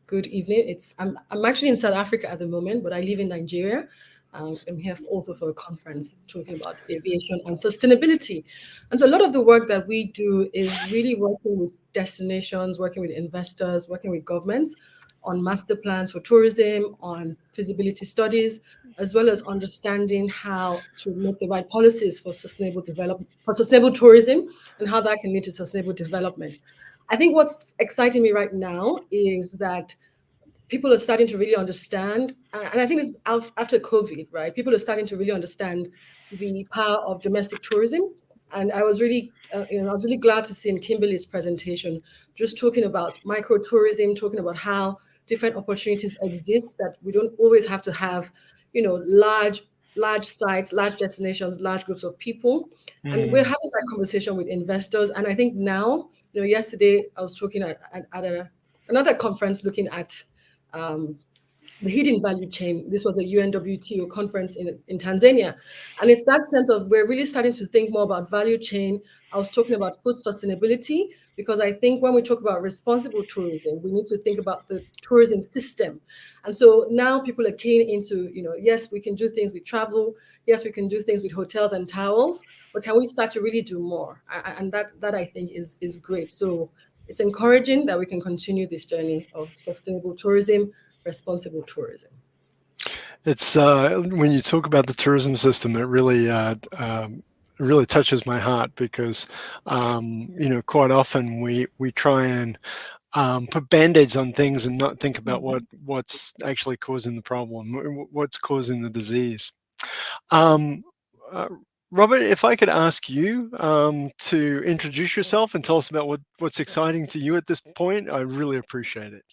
Good evening. I'm actually in South Africa at the moment, but I live in Nigeria. I'm here also for a conference talking about aviation and sustainability. And so a lot of the work that we do is really working with destinations, working with investors, working with governments on master plans for tourism, on feasibility studies, as well as understanding how to make the right policies for sustainable development, for sustainable tourism, and how that can lead to sustainable development. I think what's exciting me right now is that people are starting to really understand, and I think it's after COVID, right? People are starting to really understand the power of domestic tourism. And I was really, I was really glad to see in Kimberly's presentation, just talking about micro tourism, talking about how different opportunities exist, that we don't always have to have, large sites, large destinations, large groups of people. And we're having that conversation with investors. And I think now, yesterday I was talking at another conference looking at the hidden value chain. This was a UNWTO conference in Tanzania. And it's that sense of we're really starting to think more about value chain. I was talking about food sustainability, because I think when we talk about responsible tourism, we need to think about the tourism system. And so now people are keen into, yes, we can do things with travel. Yes, we can do things with hotels and towels, but can we start to really do more? And that I think is great. So it's encouraging that we can continue this journey of sustainable tourism, responsible tourism. It's when you talk about the tourism system, it really touches my heart, because quite often we try and put band-aids on things and not think about what's actually causing the problem, what's causing the disease. Robert, if I could ask you to introduce yourself and tell us about what's exciting to you at this point, I really appreciate it.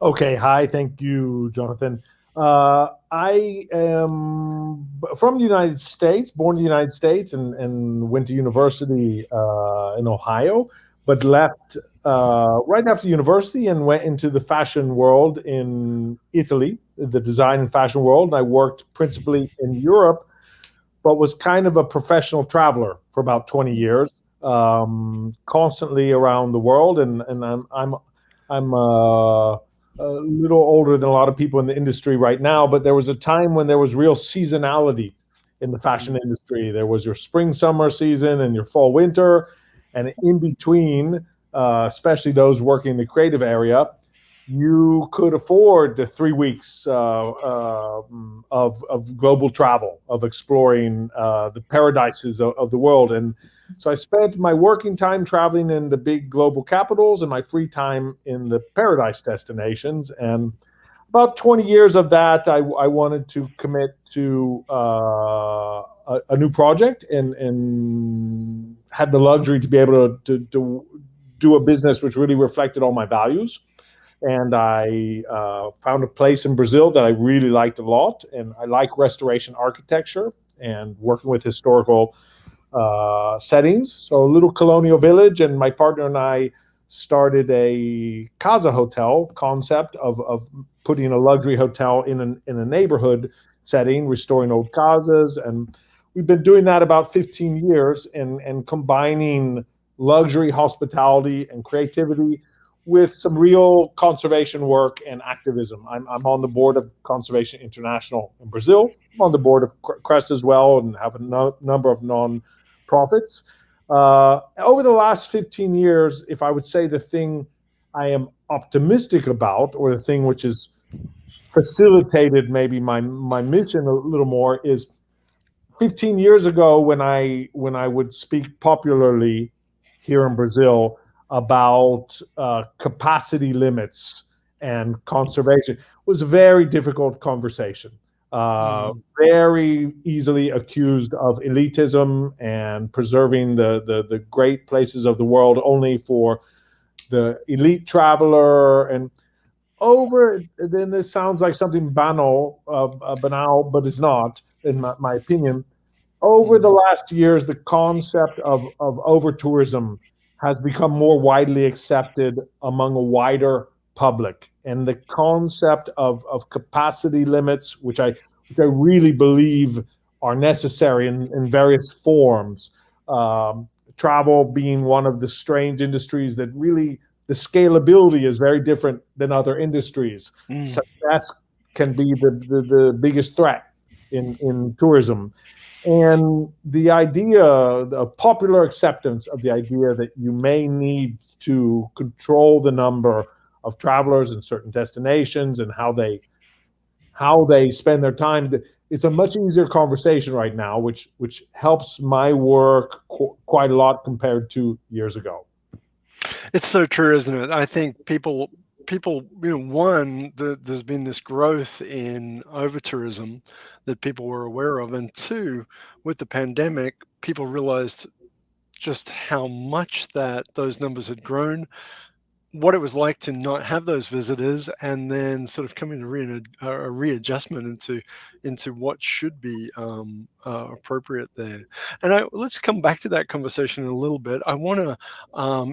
Okay, hi, thank you, Jonathan. I am from the United States, born in the United States, and went to university in Ohio, but left right after university and went into the fashion world in Italy, the design and fashion world. And I worked principally in Europe, but was kind of a professional traveler for about 20 years, constantly around the world. And I'm a little older than a lot of people in the industry right now, but there was a time when there was real seasonality in the fashion industry. There was your spring, summer season and your fall, winter, and in between, especially those working in the creative area, you could afford the 3 weeks of global travel, of exploring the paradises of the world. And so I spent my working time traveling in the big global capitals and my free time in the paradise destinations. And about 20 years of that, I wanted to commit to a new project, and had the luxury to be able to do a business which really reflected all my values. And I found a place in Brazil that I really liked a lot. And I like restoration architecture and working with historical settings. So a little colonial village, and my partner and I started a casa hotel concept of putting a luxury hotel in a neighborhood setting, restoring old casas. And we've been doing that about 15 years and combining luxury, hospitality, and creativity with some real conservation work and activism. I'm on the board of Conservation International in Brazil. I'm on the board of CREST as well, and have a number of non-profits. Over the last 15 years, if I would say the thing I am optimistic about, or the thing which has facilitated maybe my mission a little more, is 15 years ago when I would speak popularly here in Brazil about capacity limits and conservation, was a very difficult conversation. Very easily accused of elitism and preserving the great places of the world only for the elite traveler. And then this sounds like something banal, but it's not, in my opinion. Over the last years, the concept of over-tourism has become more widely accepted among a wider public. And the concept of capacity limits, which I really believe are necessary in various forms, travel being one of the strange industries that really, the scalability is very different than other industries. Success can be the biggest threat in tourism. And the idea, the popular acceptance of the idea that you may need to control the number of travelers in certain destinations and how they spend their time, it's a much easier conversation right now, which helps my work quite a lot compared to years ago. It's so true, isn't it? I think people people, one, there's been this growth in over-tourism that people were aware of, and two, with the pandemic, people realized just how much that those numbers had grown, what it was like to not have those visitors, and then sort of coming to a readjustment into what should be appropriate there. And let's come back to that conversation in a little bit. I want to,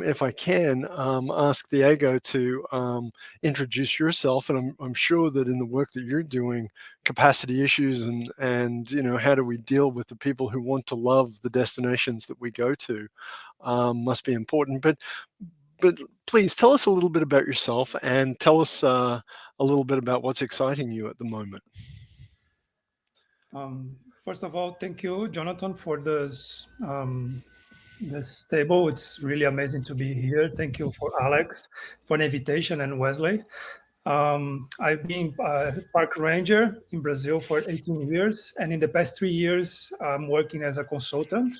if I can, ask Diego to introduce yourself, and I'm sure that in the work that you're doing, capacity issues and how do we deal with the people who want to love the destinations that we go to must be important. But please tell us a little bit about yourself and tell us a little bit about what's exciting you at the moment. First of all, thank you, Jonathan, for this table. It's really amazing to be here. Thank you for Alex for the invitation, and Wesley. I've been a park ranger in Brazil for 18 years, and in the past 3 years, I'm working as a consultant.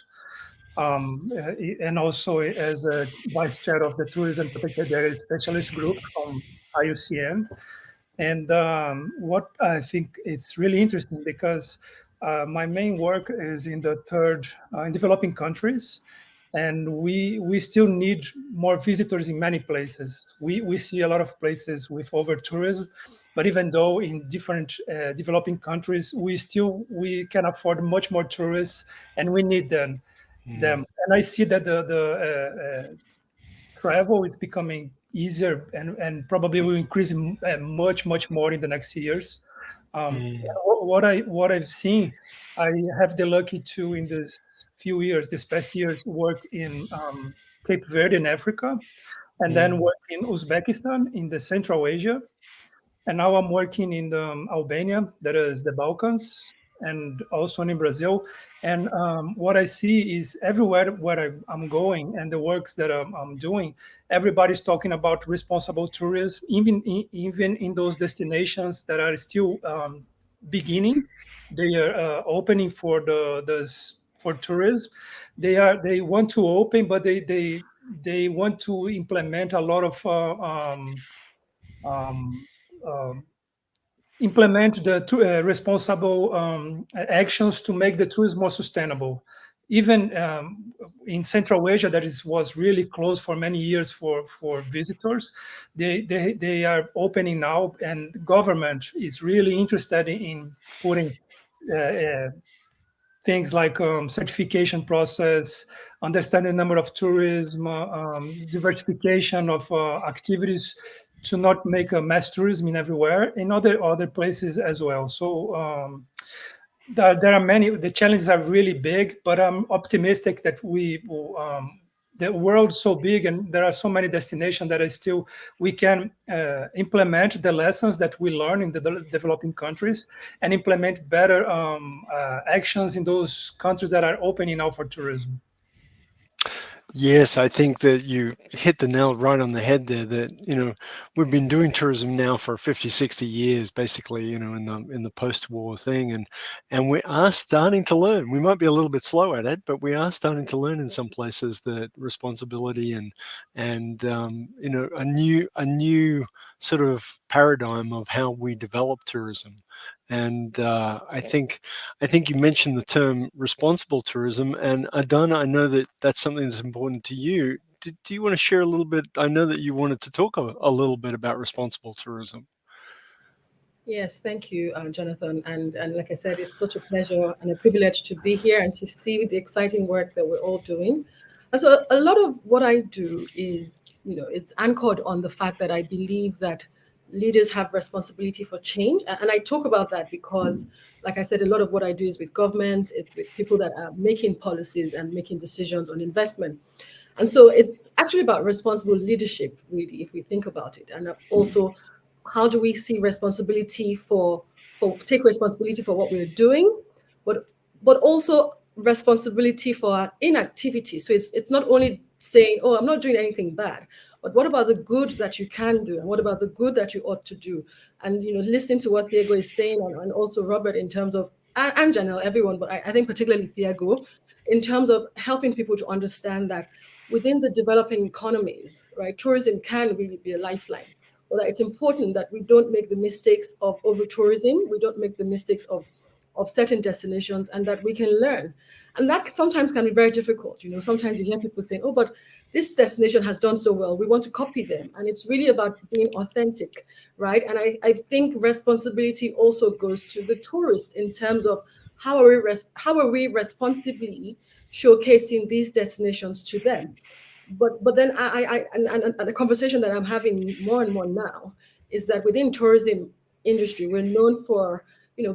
And also as a vice chair of the Tourism Protected Area Specialist Group from IUCN. And what I think it's really interesting because my main work is in in developing countries, and we still need more visitors in many places. We see a lot of places with over tourism, but even though in different developing countries, we can afford much more tourists, and we need them. And I see that the travel is becoming easier and probably will increase much more in the next years. What I've seen, I have the lucky to in this past years, work in Cape Verde in Africa, and then work in Uzbekistan in the Central Asia, and now I'm working in Albania, that is the Balkans, and also in Brazil. And what I see is everywhere where I'm going and the works that I'm doing, everybody's talking about responsible tourism, even in those destinations that are still beginning. They are opening for for tourism. They want to open, but they want to implement a lot of implement the responsible actions to make the tourism more sustainable. Even in Central Asia, that was really closed for many years for visitors, they are opening now, and the government is really interested in putting things like certification process, understand the number of tourism, diversification of activities to not make a mass tourism in everywhere, in other places as well. So there are many, the challenges are really big, but I'm optimistic that the world's so big and there are so many destinations that we can implement the lessons that we learn in the developing countries and implement better actions in those countries that are opening now for tourism. Yes, I think that you hit the nail right on the head there, that, we've been doing tourism now for 50, 60 years, basically, in the post-war thing. And we are starting to learn. We might be a little bit slow at it, but we are starting to learn in some places that responsibility and a new sort of paradigm of how we develop tourism. And I think you mentioned the term responsible tourism, and Adana, I know that that's something that's important to you. Do you want to share a little bit? I know that you wanted to talk a little bit about responsible tourism. Yes, thank you, Jonathan. And like I said, it's such a pleasure and a privilege to be here and to see the exciting work that we're all doing. And so a lot of what I do is, it's anchored on the fact that I believe that leaders have responsibility for change. And I talk about that because, like I said, a lot of what I do is with governments, it's with people that are making policies and making decisions on investment. And so it's actually about responsible leadership, really, if we think about it. And also, how do we see responsibility take responsibility for what we're doing, but also responsibility for our inactivity. So it's not only saying, oh, I'm not doing anything bad, but what about the good that you can do? And what about the good that you ought to do? And, listening to what Diego is saying, and also Robert, in terms of, and Janelle, everyone, but I think particularly Diego, in terms of helping people to understand that within the developing economies, right, tourism can really be a lifeline. or that it's important that we don't make the mistakes of over tourism, we don't make the mistakes of certain destinations, and that we can learn. And that sometimes can be very difficult. Sometimes you hear people saying, oh, but this destination has done so well, we want to copy them. And it's really about being authentic, right? And I think responsibility also goes to the tourist in terms of how are we responsibly showcasing these destinations to them. But then and the conversation that I'm having more and more now is that within tourism industry, we're known for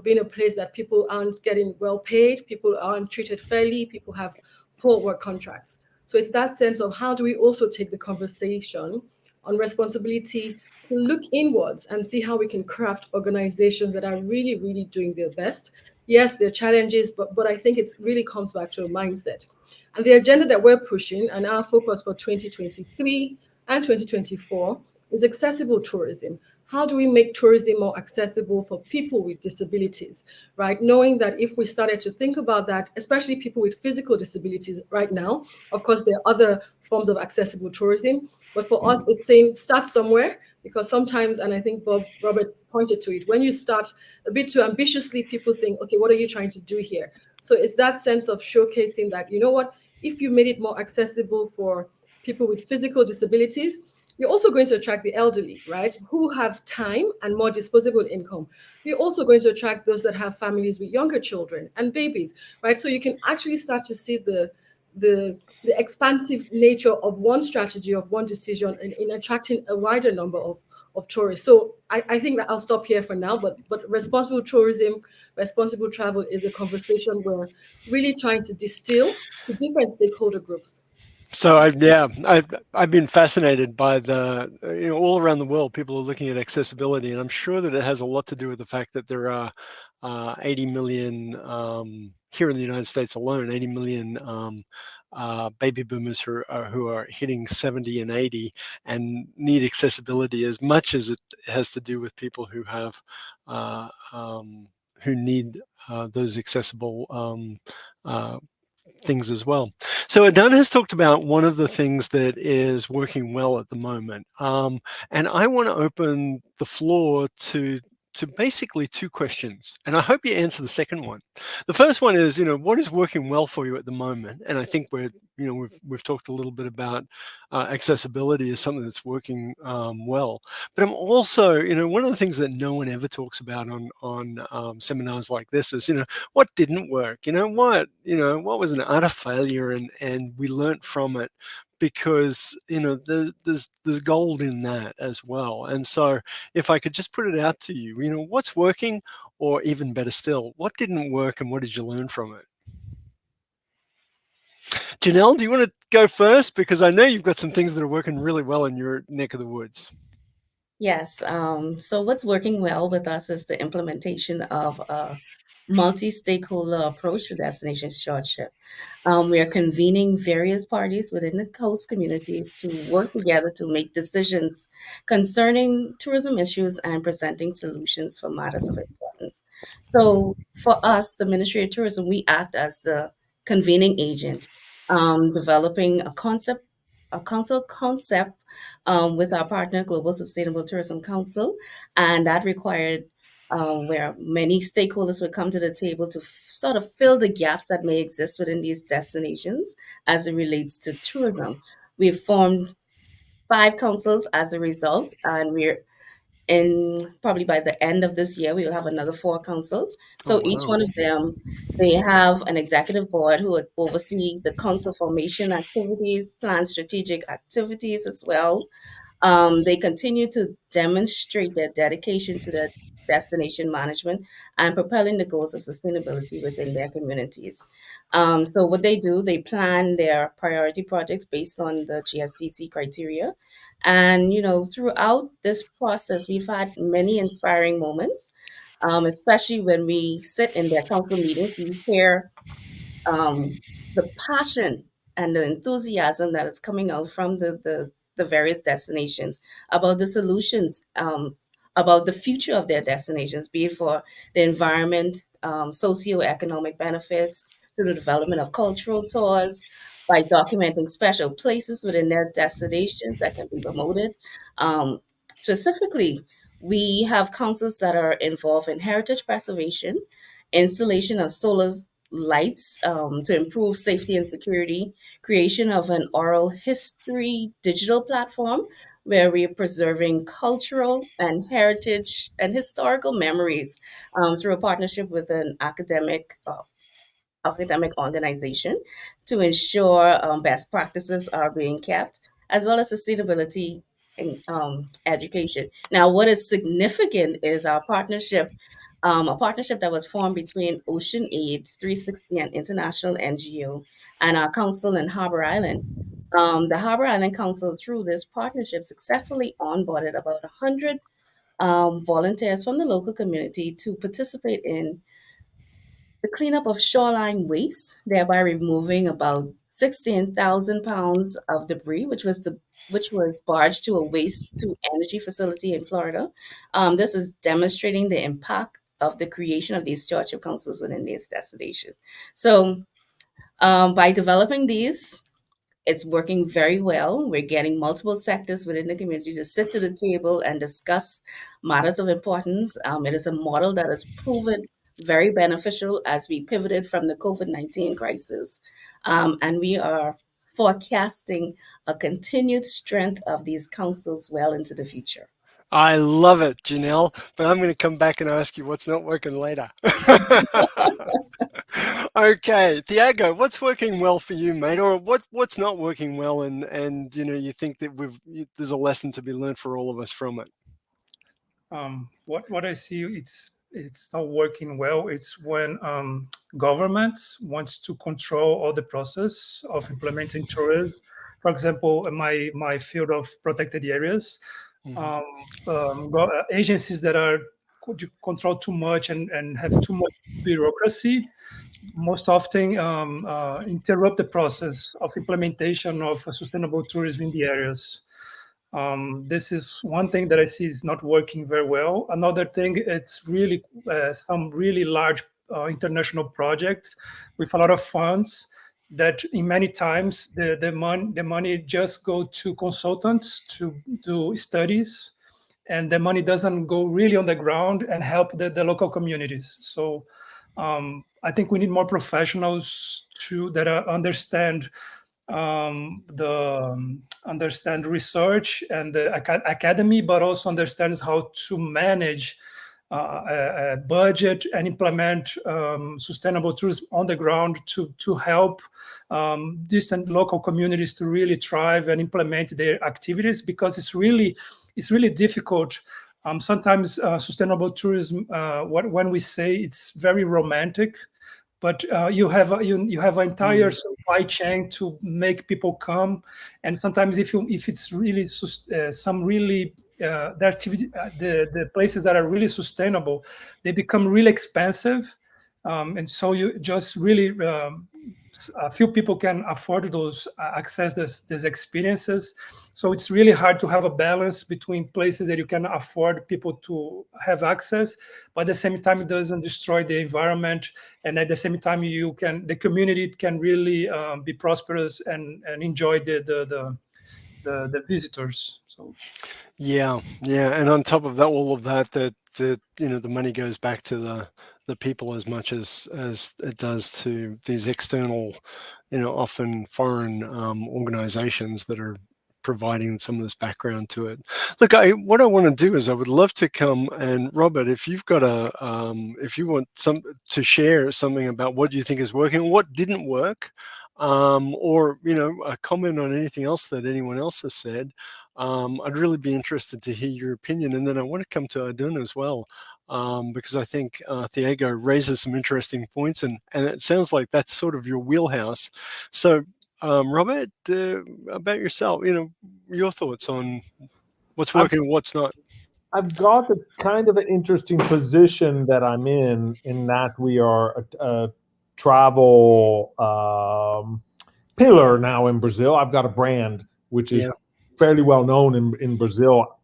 being a place that people aren't getting well paid, people aren't treated fairly, people have poor work contracts. So it's that sense of how do we also take the conversation on responsibility to look inwards and see how we can craft organizations that are really, really doing their best. Yes, there are challenges, but I think it really comes back to a mindset. And the agenda that we're pushing and our focus for 2023 and 2024 is accessible tourism. How do we make tourism more accessible for people with disabilities, right? Knowing that if we started to think about that, especially people with physical disabilities right now, of course, there are other forms of accessible tourism, but for us, it's saying start somewhere, because sometimes, and I think Robert pointed to it, when you start a bit too ambitiously, people think, okay, what are you trying to do here? So it's that sense of showcasing that, you know what, if you made it more accessible for people with physical disabilities, you're also going to attract the elderly, right, who have time and more disposable income. You're also going to attract those that have families with younger children and babies, right? So you can actually start to see the expansive nature of one strategy, of one decision in attracting a wider number of tourists. So I think that I'll stop here for now, but responsible tourism, responsible travel is a conversation we're really trying to distill to different stakeholder groups. So I've been fascinated by the all around the world people are looking at accessibility, and I'm sure that it has a lot to do with the fact that there are 80 million here in the United States alone, 80 million baby boomers who are hitting 70 and 80 and need accessibility as much as it has to do with people who have who need those accessible things as well. So Adana has talked about one of the things that is working well at the moment. And I want to open the floor to basically two questions. And I hope you answer the second one. The first one is, what is working well for you at the moment? And I think we've talked a little bit about accessibility as something that's working well. But I'm also, one of the things that no one ever talks about on seminars like this is, what didn't work? What was an utter failure, and we learned from it, because there's gold in that as well. And so if I could just put it out to you, what's working, or even better still, what didn't work and what did you learn from it? Janelle, do you want to go first? Because I know you've got some things that are working really well in your neck of the woods. Yes. So what's working well with us is the implementation of a multi-stakeholder approach to destination stewardship. We are convening various parties within the host communities to work together to make decisions concerning tourism issues and presenting solutions for matters of importance. So for us, the Ministry of Tourism, we act as the convening agent, developing a council concept with our partner, Global Sustainable Tourism Council, and that required where many stakeholders would come to the table to sort of fill the gaps that may exist within these destinations as it relates to tourism. We've formed 5 councils as a result, and we're in probably by the end of this year, we will have another 4 councils. So each one of them, they have an executive board who would oversee the council formation activities, plan strategic activities as well. They continue to demonstrate their dedication to the destination management and propelling the goals of sustainability within their communities. So what they do, they plan their priority projects based on the GSTC criteria. And, throughout this process, we've had many inspiring moments, especially when we sit in their council meetings, we hear the passion and the enthusiasm that is coming out from the various destinations about the solutions, about the future of their destinations, be it for the environment, socioeconomic benefits, through the development of cultural tours, by documenting special places within their destinations that can be promoted, um, Specifically, we have councils that are involved in heritage preservation, installation of solar lights to improve safety and security, creation of an oral history digital platform where we are preserving cultural and heritage and historical memories through a partnership with an academic organization to ensure best practices are being kept, as well as sustainability in education. Now, what is significant is our partnership, a partnership that was formed between Ocean Aid 360, an international NGO, and our council in Harbor Island. The Harbor Island Council, through this partnership, successfully onboarded about 100 volunteers from the local community to participate in the cleanup of shoreline waste, thereby removing about 16,000 pounds of debris, which was barged to a waste to energy facility in Florida. This is demonstrating the impact of the creation of these stewardship councils within these destinations. So, by developing these, it's working very well. We're getting multiple sectors within the community to sit to the table and discuss matters of importance. It is a model that has proven very beneficial as we pivoted from the COVID-19 crisis. And we are forecasting a continued strength of these councils well into the future. I love it, Janelle, but I'm going to come back and ask you what's not working later. Okay, Thiago, what's working well for you, mate, or what's not working well, and you think that there's a lesson to be learned for all of us from it? What I see, it's not working well. It's when governments wants to control all the process of implementing tourism. For example, in my field of protected areas, agencies that are control too much and have too much bureaucracy most often interrupt the process of implementation of sustainable tourism in the areas. This is one thing that I see is not working very well. Another thing, it's really some really large international projects with a lot of funds that in many times the money just go to consultants to do studies, and the money doesn't go really on the ground and help the local communities. So I think we need more professionals that understand understand research and the academy, but also understands how to manage a budget and implement sustainable tourism on the ground to help distant local communities to really thrive and implement their activities, because it's really difficult. Sometimes sustainable tourism, when we say, it's very romantic, but you have an entire supply chain to make people come, and sometimes if it's really some really the activity, the places that are really sustainable, they become really expensive, and so you just really a few people can afford those access these experiences. So it's really hard to have a balance between places that you can afford people to have access, but at the same time it doesn't destroy the environment, and at the same time the community can really be prosperous and enjoy the visitors. So yeah, and on top of that, all of that the money goes back to the people as much as it does to these external, often foreign organizations that are providing some of this background to it. Look, what I want to do is I would love to come and, Robert, if you've got if you want to share something about what you think is working, what didn't work, or a comment on anything else that anyone else has said, I'd really be interested to hear your opinion. And then I want to come to Adun as well, because I think Thiago raises some interesting points, and it sounds like that's sort of your wheelhouse. So, Robert, about yourself, your thoughts on what's working and what's not. I've got a kind of an interesting position that I'm in that we are a travel pillar now in Brazil. I've got a brand which is fairly well known in Brazil.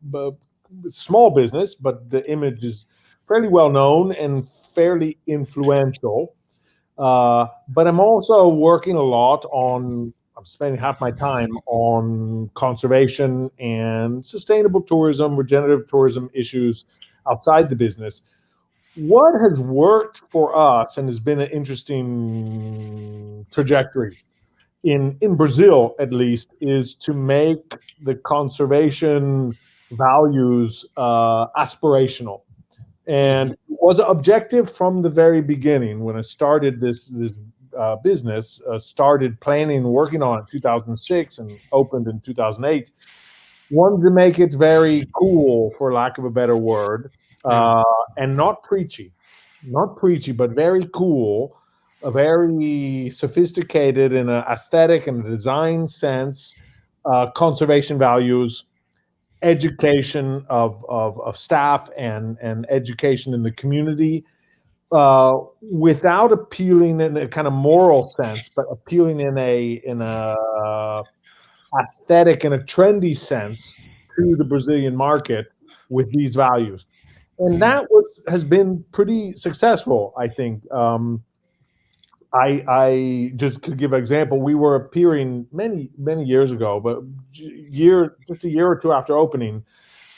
Small business, but the image is fairly well known and fairly influential. But I'm also working a lot on I'm spending half my time on conservation and sustainable tourism, regenerative tourism issues outside the business. What has worked for us and has been an interesting trajectory in Brazil, at least, is to make the conservation values aspirational. And it was an objective from the very beginning when I started this business, started planning and working on it in 2006 and opened in 2008. Wanted to make it very cool, for lack of a better word, and not preachy, but very cool, very sophisticated in an aesthetic and design sense, conservation values, education of staff and education in the community, without appealing in a kind of moral sense, but appealing in a aesthetic and a trendy sense to the Brazilian market with these values. And that has been pretty successful, I think. I just could give an example. We were appearing many years ago, but just a year or two after opening,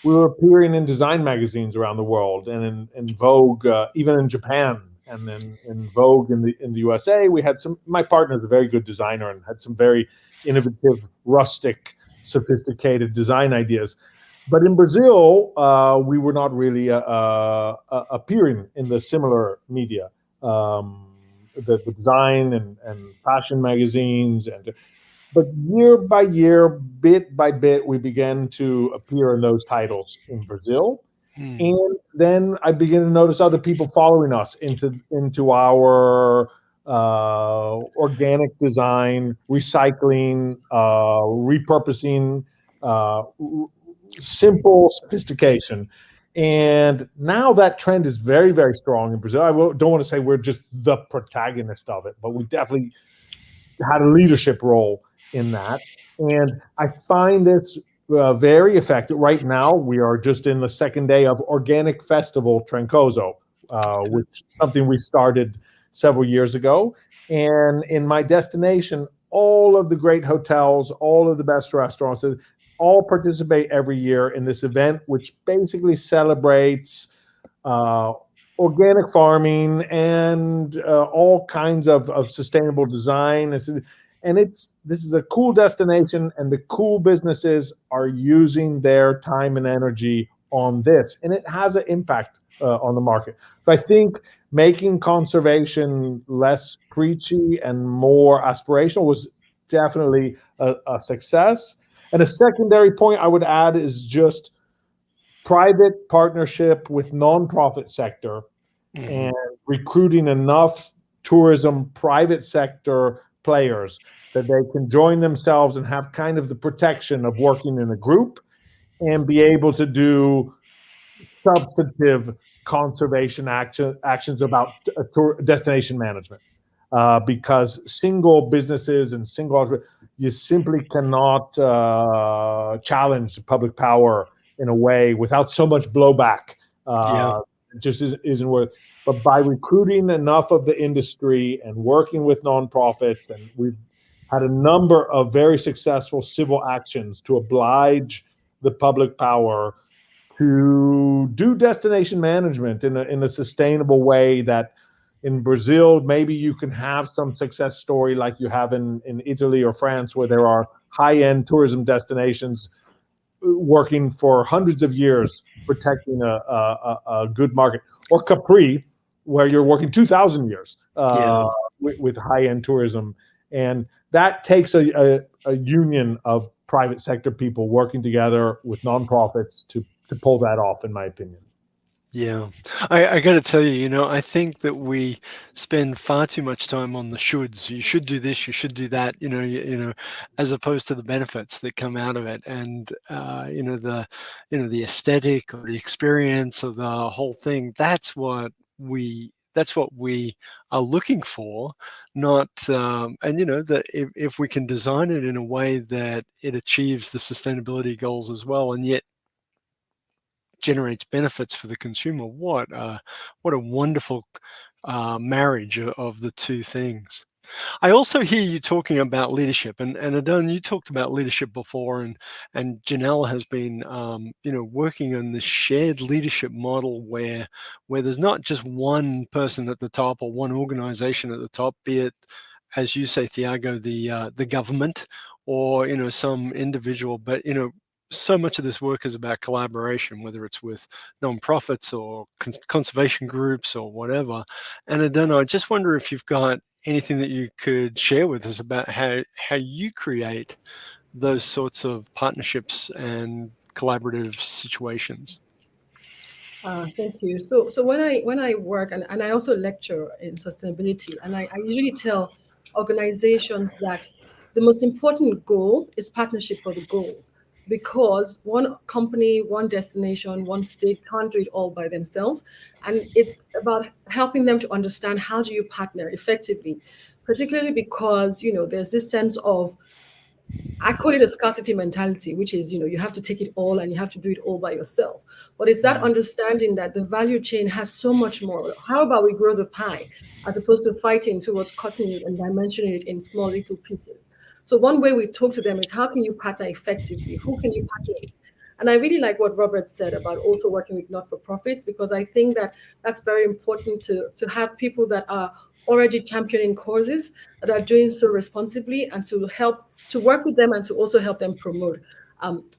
we were appearing in design magazines around the world and in Vogue, even in Japan, and then in Vogue in the USA. We had my partner is a very good designer and had some very innovative, rustic, sophisticated design ideas. But in Brazil, we were not really appearing in the similar media, the design and fashion magazines. But year by year, bit by bit, we began to appear in those titles in Brazil. And then I began to notice other people following us into our organic design, recycling, repurposing, simple sophistication. And now that trend is very, very strong in Brazil. Don't want to say we're just the protagonist of it, but we definitely had a leadership role in that. And I find this very effective. Right now, we are just in the second day of Organic Festival Trancoso, which is something we started several years ago. And in my destination, all of the great hotels, all of the best restaurants, all participate every year in this event, which basically celebrates organic farming and all kinds of sustainable design. And this is a cool destination, and the cool businesses are using their time and energy on this, and it has an impact on the market. So I think making conservation less preachy and more aspirational was definitely a success. And a secondary point I would add is just private partnership with nonprofit sector and recruiting enough tourism private sector players that they can join themselves and have kind of the protection of working in a group and be able to do substantive conservation actions about destination management. Because single businesses and you simply cannot challenge public power in a way without so much blowback. It just isn't worth. But by recruiting enough of the industry and working with nonprofits, and we've had a number of very successful civil actions to oblige the public power to do destination management in a sustainable way. That in Brazil, maybe you can have some success story like you have in Italy or France, where there are high-end tourism destinations working for hundreds of years protecting a good market, or Capri, where you're working 2,000 years with high-end tourism. And that takes a union of private sector people working together with nonprofits to pull that off, in my opinion. Yeah, I got to tell you, I think that we spend far too much time on the shoulds. You should do this, you should do that, as opposed to the benefits that come out of it, and the aesthetic or the experience of the whole thing. That's what we are looking for, not that if we can design it in a way that it achieves the sustainability goals as well, and yet generates benefits for the consumer. What a wonderful marriage of the two things. I also hear you talking about leadership, and Adon, you talked about leadership before, and Janelle has been, working on this shared leadership model where there's not just one person at the top or one organization at the top, be it, as you say, Thiago, the government or some individual, but so much of this work is about collaboration, whether it's with nonprofits or conservation groups or whatever. And I just wonder if you've got anything that you could share with us about how you create those sorts of partnerships and collaborative situations. Thank you. So when I work and I also lecture in sustainability, and I usually tell organizations that the most important goal is partnership for the goals, because one company, one destination, one state can't do it all by themselves. And it's about helping them to understand how do you partner effectively, particularly because, there's this sense of, I call it a scarcity mentality, which is, you have to take it all and you have to do it all by yourself. But it's that understanding that the value chain has so much more. How about we grow the pie as opposed to fighting towards cutting it and dimensioning it in small little pieces? So one way we talk to them is, how can you partner effectively? Who can you partner with? And I really like what Robert said about also working with not-for-profits, because I think that that's very important to have people that are already championing causes, that are doing so responsibly, and to help to work with them and to also help them promote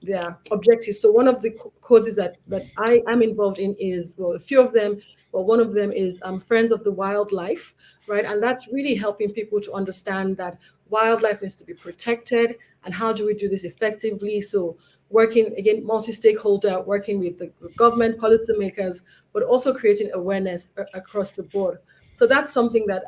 their objectives. So one of the causes that I am involved in is, well, a few of them, well, one of them is Friends of the Wildlife, right? And that's really helping people to understand that wildlife needs to be protected, and how do we do this effectively? So working, again, multi-stakeholder, working with the government policymakers, but also creating awareness across the board. So that's something that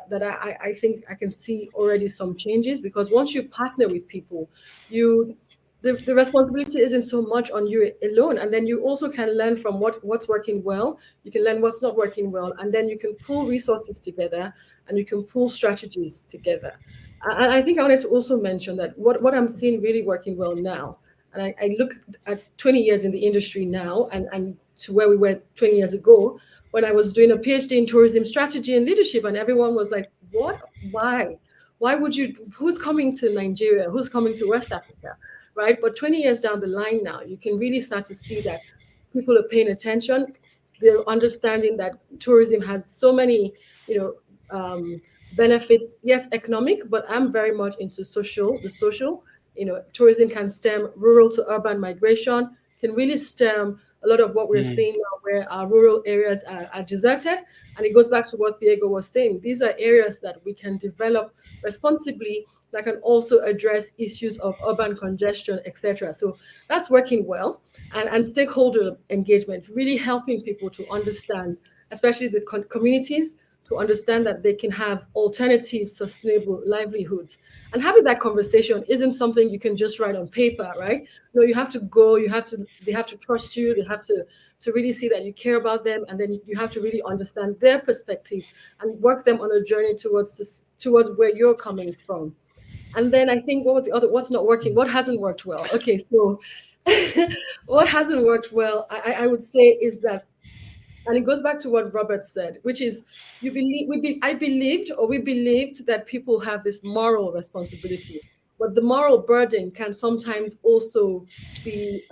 I think I can see already some changes, because once you partner with people, the responsibility isn't so much on you alone. And then you also can learn from what's working well. You can learn what's not working well. And then you can pull resources together and you can pull strategies together. And I think I wanted to also mention that what I'm seeing really working well now, and I look at 20 years in the industry now and to where we were 20 years ago, when I was doing a PhD in tourism strategy and leadership, and everyone was like, what? Why? Why would you, who's coming to Nigeria? Who's coming to West Africa? Right? But 20 years down the line now, you can really start to see that people are paying attention. They're understanding that tourism has so many, benefits. Yes, economic, but I'm very much into the social. Tourism can stem rural to urban migration, can really stem a lot of what we're seeing now, where our rural areas are deserted. And it goes back to what Diego was saying. These are areas that we can develop responsibly, that can also address issues of urban congestion, etc. So that's working well. And stakeholder engagement, really helping people to understand, especially the communities, to understand that they can have alternative, sustainable livelihoods. And having that conversation isn't something you can just write on paper, right? No, you have to go, they have to trust you, they have to really see that you care about them, and then you have to really understand their perspective and work them on a journey towards where you're coming from. And then I think, what was the other, what's not working? What hasn't worked well? Okay, so what hasn't worked well, I would say, is that, and it goes back to what Robert said, which is we believed that people have this moral responsibility, but the moral burden can sometimes also be,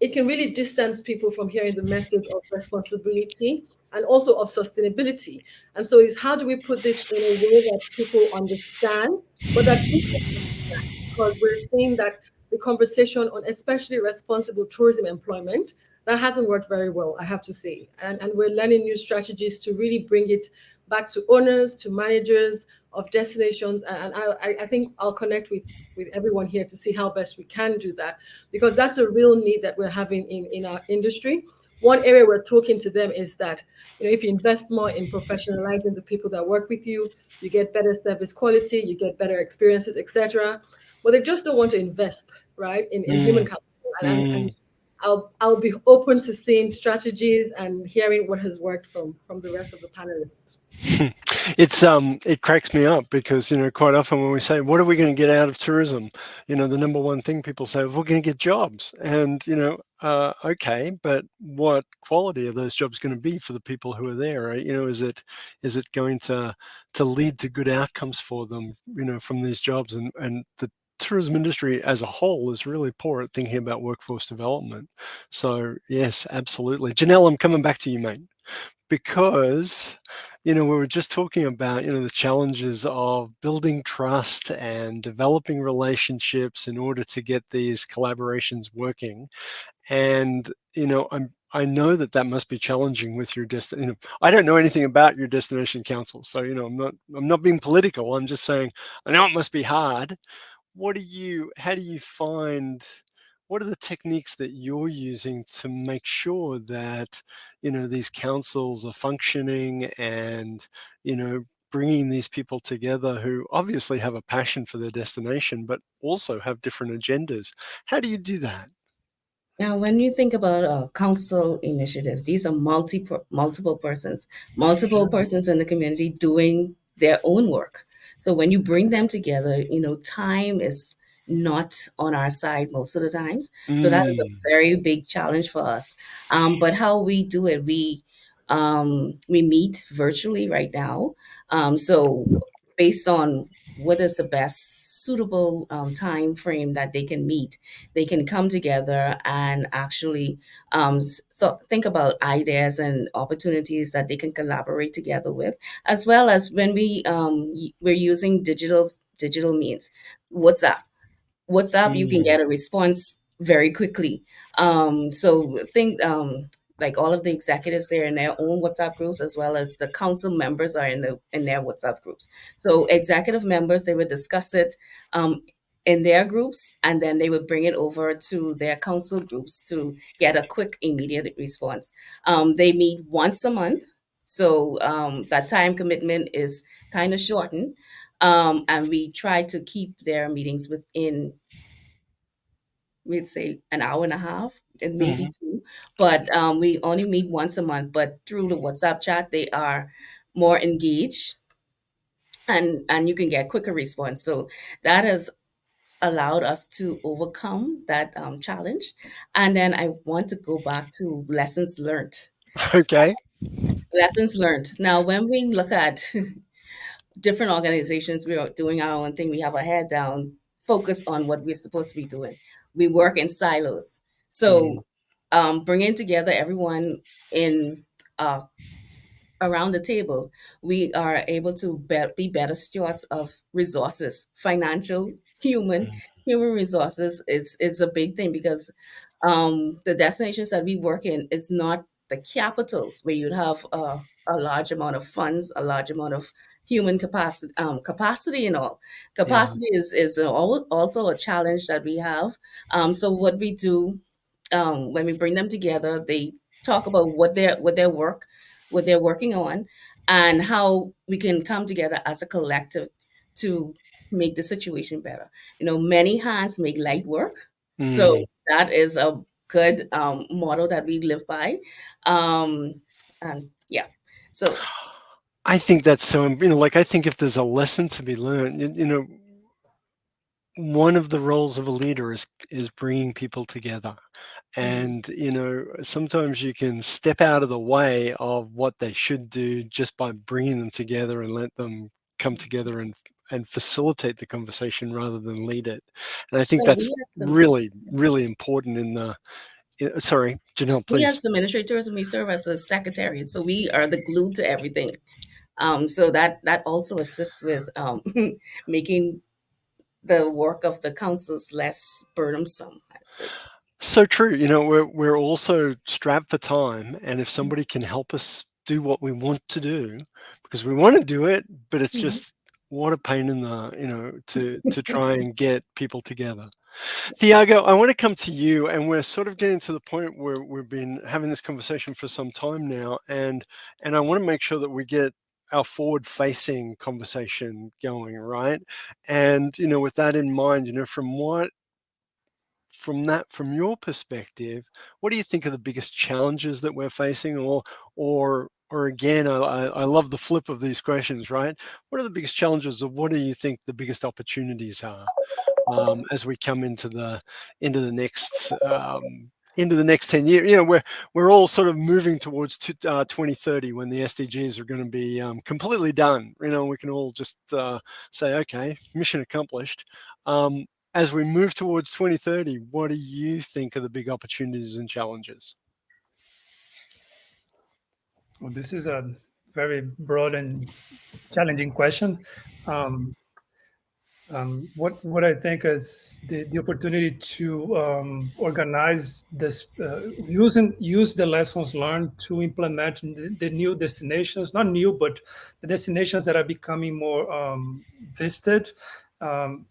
it can really distance people from hearing the message of responsibility and also of sustainability. And so how do we put this in a way that people understand, but that people understand? Because we're seeing that the conversation on especially responsible tourism employment, that hasn't worked very well, I have to say. And we're learning new strategies to really bring it back to owners, to managers of destinations. And I think I'll connect with everyone here to see how best we can do that, because that's a real need that we're having in our industry. One area we're talking to them is that, if you invest more in professionalizing the people that work with you, you get better service quality, you get better experiences, etc. But they just don't want to invest, right, in human capital. And I'll be open to seeing strategies and hearing what has worked from the rest of the panelists. It cracks me up because, quite often when we say, what are we going to get out of tourism? The number one thing people say, we're going to get jobs. And, okay, but what quality are those jobs going to be for the people who are there? Right? Is it going to lead to good outcomes for them, from these jobs? And the tourism industry as a whole is really poor at thinking about workforce development. So yes, absolutely. Janelle, I'm coming back to you, mate, because we were just talking about the challenges of building trust and developing relationships in order to get these collaborations working. And I know that must be challenging with your I don't know anything about your destination council, so I'm not being political. I'm just saying I know it must be hard. How do you find, what are the techniques that you're using to make sure that, these councils are functioning and, bringing these people together who obviously have a passion for their destination, but also have different agendas? How do you do that? Now, when you think about a council initiative, these are multiple persons in the community doing their own work. So when you bring them together, time is not on our side most of the times. So that is a very big challenge for us. But how we do it, we meet virtually right now. So based on what is the best suitable time frame that they can meet, they can come together and actually think about ideas and opportunities that they can collaborate together with, as well as when we're using digital means. WhatsApp, you can get a response very quickly. So think like all of the executives, they're in their own WhatsApp groups, as well as the council members are in their WhatsApp groups. So executive members, they would discuss it in their groups, and then they would bring it over to their council groups to get a quick, immediate response. They meet once a month, so that time commitment is kind of shortened. And we try to keep their meetings within, we'd say, an hour and a half and maybe two. But we only meet once a month. But through the WhatsApp chat, they are more engaged, and you can get quicker response. So that has allowed us to overcome that challenge. And then I want to go back to lessons learned. Okay. Lessons learned. Now, when we look at different organizations, we are doing our own thing. We have our head down, focus on what we're supposed to be doing. We work in silos. So bringing together everyone in around the table, we are able to be better stewards of resources, financial, human resources. It's a big thing because the destinations that we work in is not the capital where you'd have a large amount of funds, a large amount of human capacity and all. Capacity is also a challenge that we have. So what we do when we bring them together, they talk about what they're working on, and how we can come together as a collective to make the situation better. Many hands make light work, so that is a good motto that we live by. And yeah, so I think that's so, I think if there's a lesson to be learned, one of the roles of a leader is bringing people together. And, sometimes you can step out of the way of what they should do just by bringing them together and let them come together and facilitate the conversation rather than lead it. And I think so that's really, really important sorry, Janelle, we please. as the Ministry of Tourism, we serve as a secretariat, so we are the glue to everything. So that also assists with making the work of the councils less burdensome, I'd say. So true. We're also strapped for time, and if somebody can help us do what we want to do, because we want to do it, but it's just what a pain in the to try and get people together. Thiago, I want to come to you, and we're sort of getting to the point where we've been having this conversation for some time now, and I want to make sure that we get our forward-facing conversation going, right? And with that in mind, from your perspective, what do you think are the biggest challenges that we're facing, or again, I love the flip of these questions, right? What are the biggest challenges, or what do you think the biggest opportunities are as we come into the next into the next 10 years? You know, we're all sort of moving towards 2030, when the SDGs are going to be completely done. You know, we can all just say, okay, mission accomplished. As we move towards 2030, what do you think are the big opportunities and challenges? Well, this is a very broad and challenging question. What I think is the opportunity to organize this, use the lessons learned to implement the new destinations, not new, but the destinations that are becoming more visited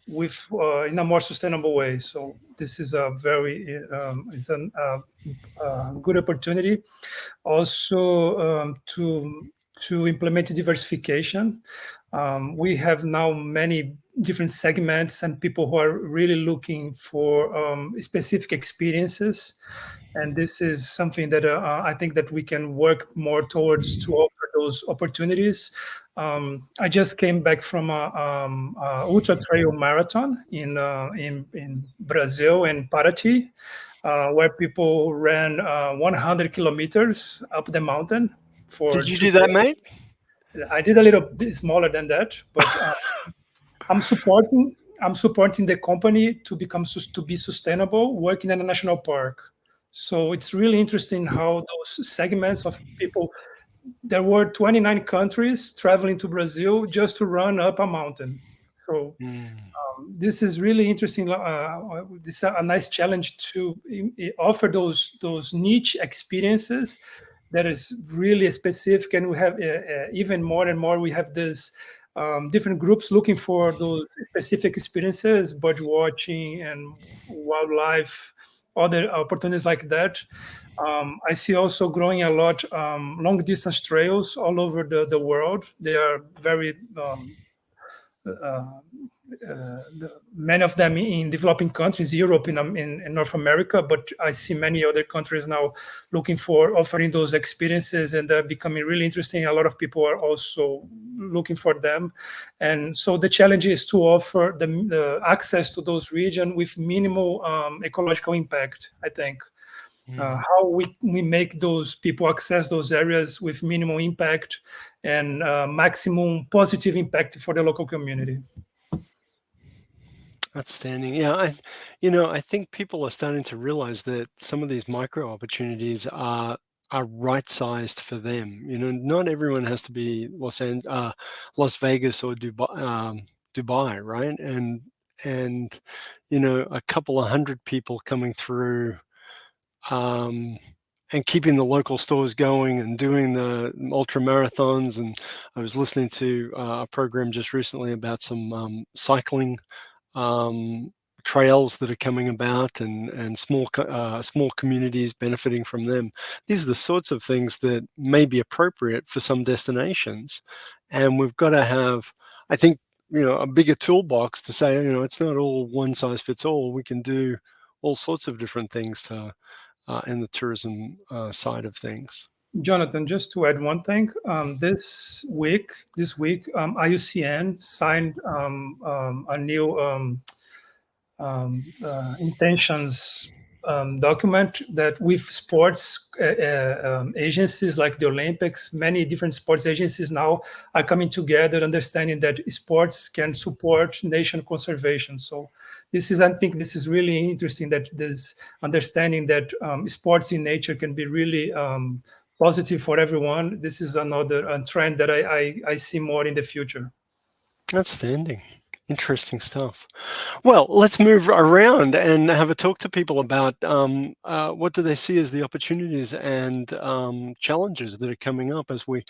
with in a more sustainable way. So this is a very it's a good opportunity also to implement diversification. We have now many different segments and people who are really looking for specific experiences. And this is something that I think that we can work more towards to offer those opportunities. I just came back from a ultra trail marathon in Brazil, in Paraty, where people ran 100 kilometers up the mountain. Did you do that, mate? I did a little bit smaller than that, but I'm supporting the company to be sustainable, working in a national park. So it's really interesting how those segments of people. There were 29 countries traveling to Brazil just to run up a mountain. So this is really interesting. This is a nice challenge to offer those niche experiences that is really specific, and we have even more and more. We have this different groups looking for those specific experiences, bird watching and wildlife, other opportunities like that. I see also growing a lot long distance trails all over the world. They are very many of them in developing countries, Europe, in North America, but I see many other countries now looking for offering those experiences, and they're becoming really interesting. A lot of people are also looking for them. And so the challenge is to offer the access to those regions with minimal ecological impact, I think. How we make those people access those areas with minimal impact and maximum positive impact for the local community. Outstanding. Yeah, I think people are starting to realize that some of these micro opportunities are right-sized for them. You know, not everyone has to be Las Vegas or Dubai, right? And you know, a couple of hundred people coming through and keeping the local stores going and doing the ultra marathons. And I was listening to a program just recently about some cycling trails that are coming about, and small communities benefiting from them. These are the sorts of things that may be appropriate for some destinations, and we've got to have, I think, you know, a bigger toolbox to say, you know, it's not all one size fits all. We can do all sorts of different things to in the tourism side of things. Jonathan, just to add one thing, this week, IUCN signed a new intentions document that with sports agencies like the Olympics, many different sports agencies now are coming together, understanding that sports can support nation conservation. So I think this is really interesting, that this understanding that sports in nature can be really positive for everyone. This is another trend that I see more in the future. Outstanding. Interesting stuff. Well, let's move around and have a talk to people about what do they see as the opportunities and challenges that are coming up as we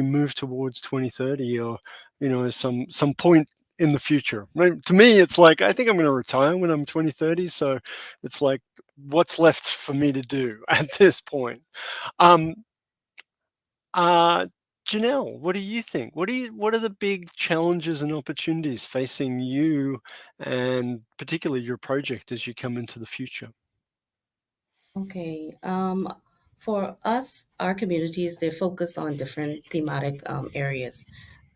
move towards 2030, or you know, some point in the future. Right? To me, it's like, I think I'm going to retire when I'm 2030. So it's like, what's left for me to do at this point? Janelle, what do you think? What are the big challenges and opportunities facing you, and particularly your project, as you come into the future? Okay. For us, our communities, they focus on different thematic areas.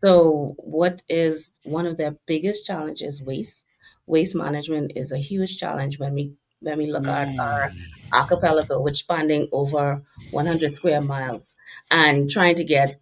So, what is one of their biggest challenges? Waste. Waste management is a huge challenge when we look at our archipelago, which spanning over 100 square miles, and trying to get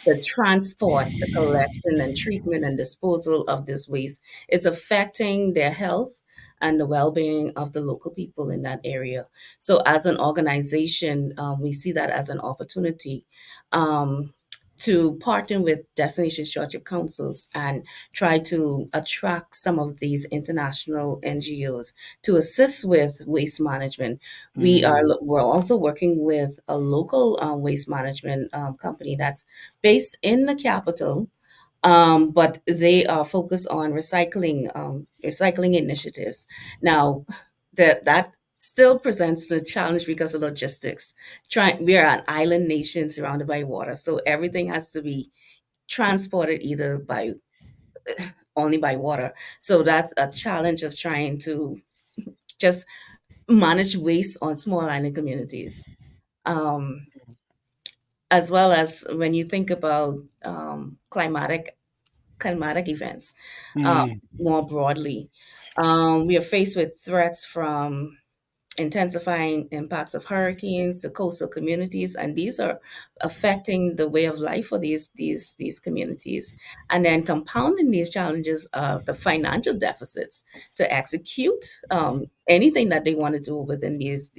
the transport, the collection and treatment and disposal of this waste is affecting their health and the well-being of the local people in that area. So, as an organization, we see that as an opportunity um, to partner with destination stewardship councils and try to attract some of these international NGOs to assist with waste management. We're also working with a local waste management company that's based in the capital, but they are focused on recycling initiatives. Now, that still presents the challenge because of logistics. We are an island nation surrounded by water, so everything has to be transported either by only by water. So that's a challenge of trying to just manage waste on small island communities. Um, as well as when you think about climatic events more broadly. We are faced with threats from intensifying impacts of hurricanes to coastal communities, and these are affecting the way of life for these communities. And then compounding these challenges are the financial deficits to execute anything that they want to do within these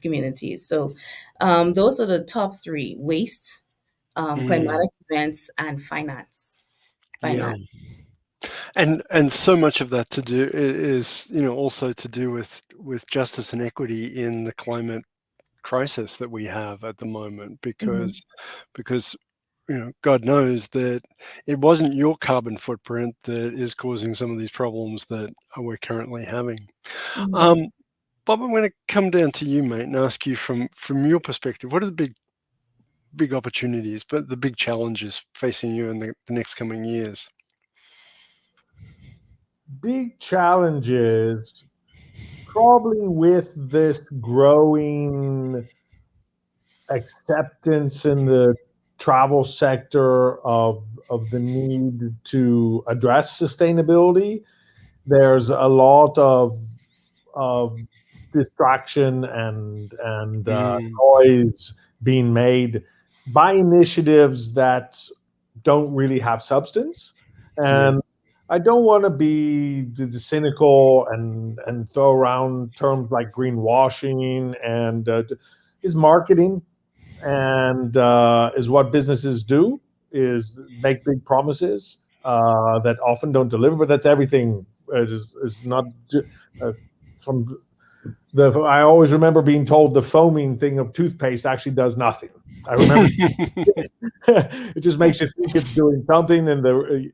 communities. So those are the top three: waste, climatic events, and finance. Yeah. Finance. And so much of that to do is also to do with justice and equity in the climate crisis that we have at the moment, Mhm. because God knows that it wasn't your carbon footprint that is causing some of these problems that we're currently having. Mhm. Bob, I'm going to come down to you, mate, and ask you from your perspective, what are the big opportunities, but the big challenges facing you in the next coming years? Big challenges, probably with this growing acceptance in the travel sector of the need to address sustainability. There's a lot of distraction and Mm, noise being made by initiatives that don't really have substance. yeah, And I don't want to be the cynical and throw around terms like greenwashing and is marketing and is what businesses do, is make big promises that often don't deliver. But that's everything. It is not from the. I always remember being told the foaming thing of toothpaste actually does nothing. I remember it just makes you think it's doing something, and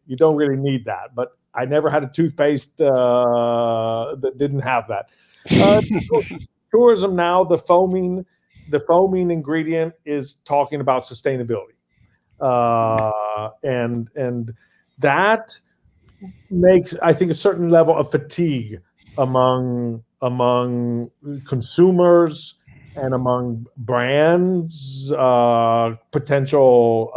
you don't really need that. But I never had a toothpaste that didn't have that. Uh, tourism now, the foaming ingredient is talking about sustainability, and that makes, I think, a certain level of fatigue among consumers and among brands, potential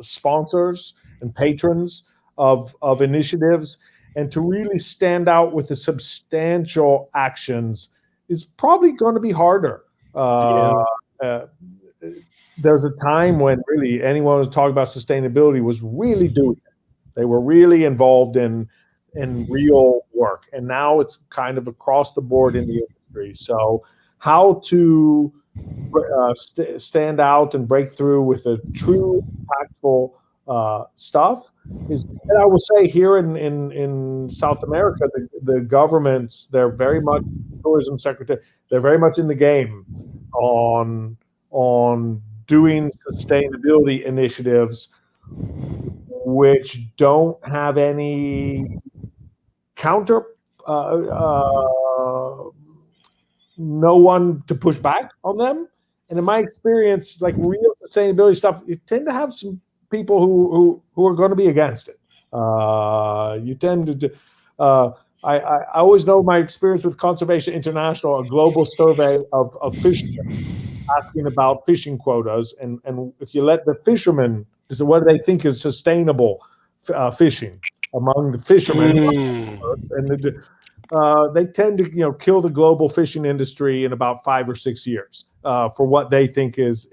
sponsors and patrons of initiatives, and to really stand out with the substantial actions is probably going to be harder. yeah, Uh, there's a time when really anyone who was talking about sustainability was really doing it. They were really involved in real work, and now it's kind of across the board in the industry. So, how to stand out and break through with a true impactful stuff is, and I will say here in South America, the governments, they're very much, tourism secretary, they're very much in the game on doing sustainability initiatives which don't have any counter, no one to push back on them. And in my experience, like real sustainability stuff, you tend to have some people who are going to be against it. You tend to. I always know my experience with Conservation International, a global survey of fishermen. asking about fishing quotas, and if you let the fishermen, so what do they think is sustainable fishing among the fishermen, and they tend to kill the global fishing industry in about 5 or 6 years for what they think is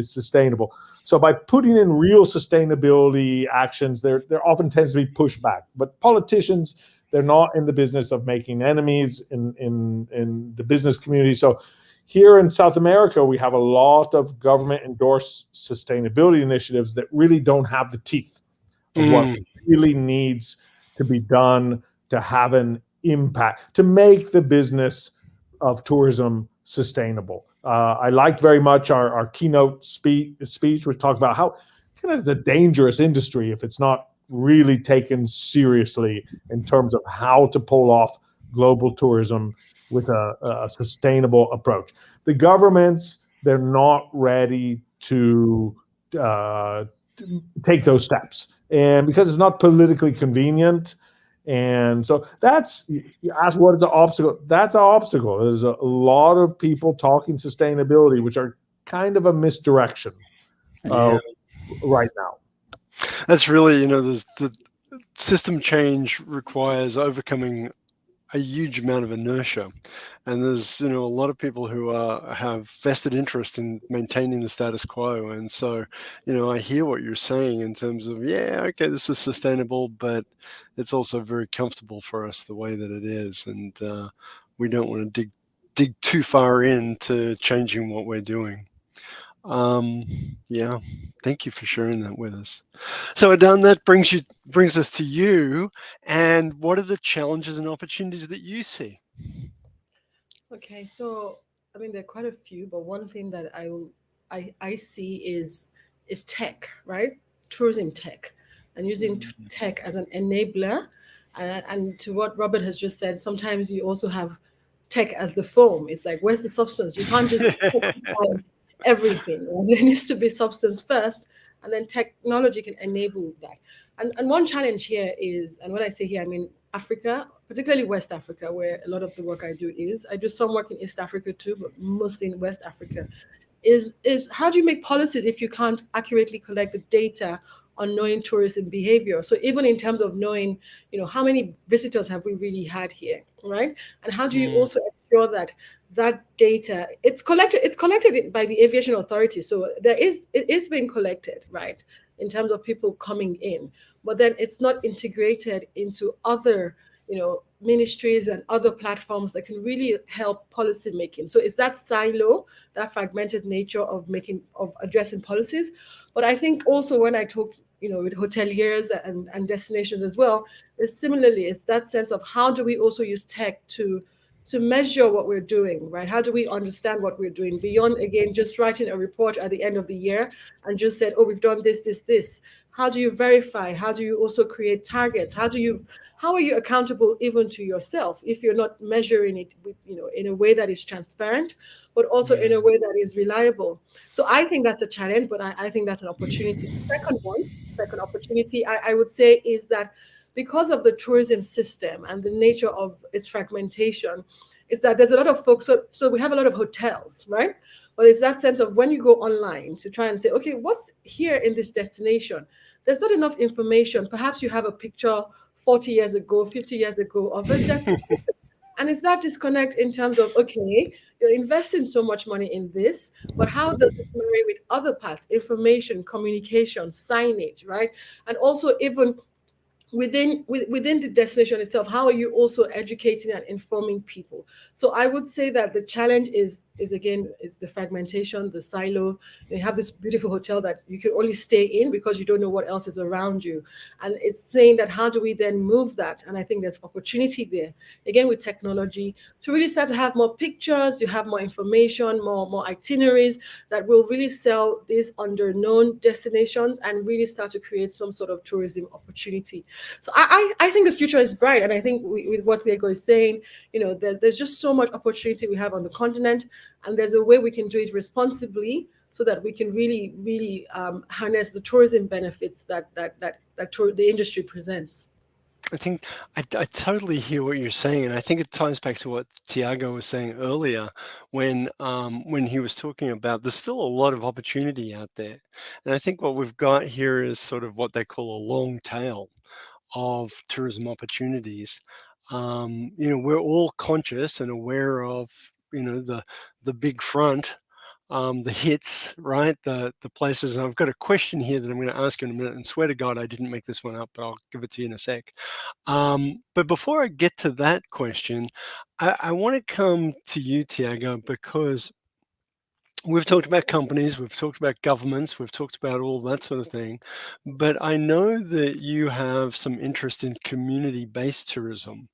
sustainable. So by putting in real sustainability actions, there often tends to be pushback. But politicians, they're not in the business of making enemies in the business community. So here in South America, we have a lot of government-endorsed sustainability initiatives that really don't have the teeth of what really needs to be done to have an impact, to make the business of tourism sustainable. I liked very much our keynote speech, which talked about how kind of it's a dangerous industry if it's not really taken seriously in terms of how to pull off global tourism with a sustainable approach. The governments, they're not ready to take those steps, and because it's not politically convenient. And so you ask what is the obstacle? That's an obstacle. There's a lot of people talking sustainability, which are kind of a misdirection right now. That's really, the system change requires overcoming a huge amount of inertia, and there's a lot of people who have vested interest in maintaining the status quo. And so I hear what you're saying in terms of, okay, this is sustainable, but it's also very comfortable for us the way that it is, and we don't want to dig too far into changing what we're doing. Thank you for sharing that with us. So Adan, that brings us to you, and what are the challenges and opportunities that you see? Okay, so there are quite a few, but one thing that I see is tech, right? Tourism tech, and using tech as an enabler. And to what Robert has just said, sometimes you also have tech as the foam. It's like, where's the substance? You can't just everything. There needs to be substance first, and then technology can enable that. And one challenge here is, and when I say here, I mean Africa, particularly West Africa, where a lot of the work I do is. I do some work in East Africa too, but mostly in West Africa. Is how do you make policies if you can't accurately collect the data on knowing tourism behavior? So even in terms of knowing, how many visitors have we really had here, right? And how do you also ensure that data, it's collected by the aviation authority. So it is being collected, right, in terms of people coming in, but then it's not integrated into other, ministries and other platforms that can really help policy making. So it's that silo, that fragmented nature of addressing policies. But I think also when I talked, with hoteliers and destinations as well, is similarly, it's that sense of how do we also use tech to measure what we're doing, right? How do we understand what we're doing beyond, again, just writing a report at the end of the year and just said, oh, we've done this, this, this. How do you verify? How do you also create targets? How are you accountable even to yourself if you're not measuring it with, in a way that is transparent, but also in a way that is reliable? So I think that's a challenge, but I think that's an opportunity. Second opportunity, I would say, is that because of the tourism system and the nature of its fragmentation, is that there's a lot of folks. So we have a lot of hotels, right? But it's that sense of when you go online to try and say, okay, what's here in this destination? There's not enough information. Perhaps you have a picture 40 years ago, 50 years ago of a destination. And it's that disconnect in terms of, okay, you're investing so much money in this, but how does this marry with other parts, information, communication, signage, right? And also even within the destination itself, how are you also educating and informing people? So I would say that the challenge is again, it's the fragmentation, the silo. You have this beautiful hotel that you can only stay in because you don't know what else is around you. And it's saying that how do we then move that? And I think there's opportunity there, again, with technology, to really start to have more pictures, you have more information, more itineraries that will really sell these under-known destinations and really start to create some sort of tourism opportunity. So I think the future is bright. And I think with what Diego is saying, there's just so much opportunity we have on the continent. And there's a way we can do it responsibly so that we can really, really harness the tourism benefits that the industry presents. I think I totally hear what you're saying, and I think it ties back to what Tiago was saying earlier when he was talking about there's still a lot of opportunity out there, and I think what we've got here is sort of what they call a long tail of tourism opportunities. We're all conscious and aware of the big front, the hits, right? The places. And I've got a question here that I'm going to ask you in a minute. And swear to God, I didn't make this one up, but I'll give it to you in a sec. But before I get to that question, I want to come to you, Tiago, because we've talked about companies, we've talked about governments, we've talked about all that sort of thing. But I know that you have some interest in community-based tourism.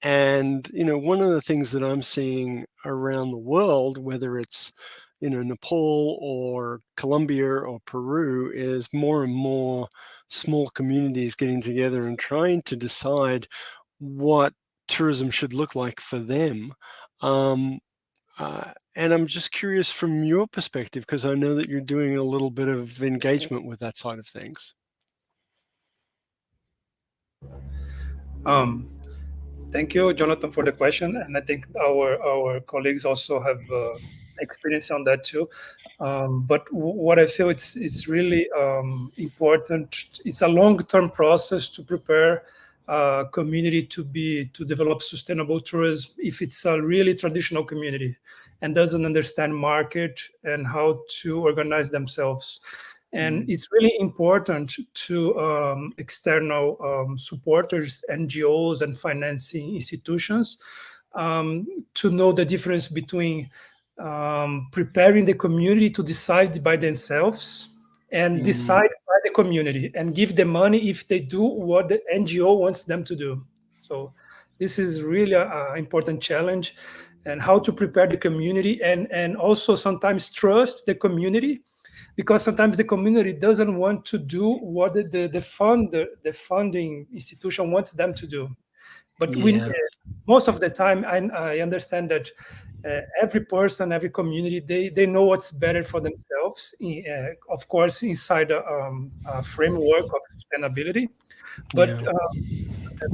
And, one of the things that I'm seeing around the world, whether it's, Nepal or Colombia or Peru, is more and more small communities getting together and trying to decide what tourism should look like for them. And I'm just curious from your perspective, because I know that you're doing a little bit of engagement with that side of things. Thank you, Jonathan, for the question. And I think our colleagues also have experience on that too. But what I feel it's really important. It's a long-term process to prepare community to develop sustainable tourism if it's a really traditional community and doesn't understand market and how to organize themselves. And it's really important to external supporters, NGOs, and financing institutions to know the difference between preparing the community to decide by themselves and decide by the community and give the money if they do what the NGO wants them to do. So this is really an important challenge, and how to prepare the community and also sometimes trust the community, because sometimes the community doesn't want to do what the funding institution wants them to do. But most of the time, I understand that every person, every community, they know what's better for themselves, of course, inside a framework of sustainability. But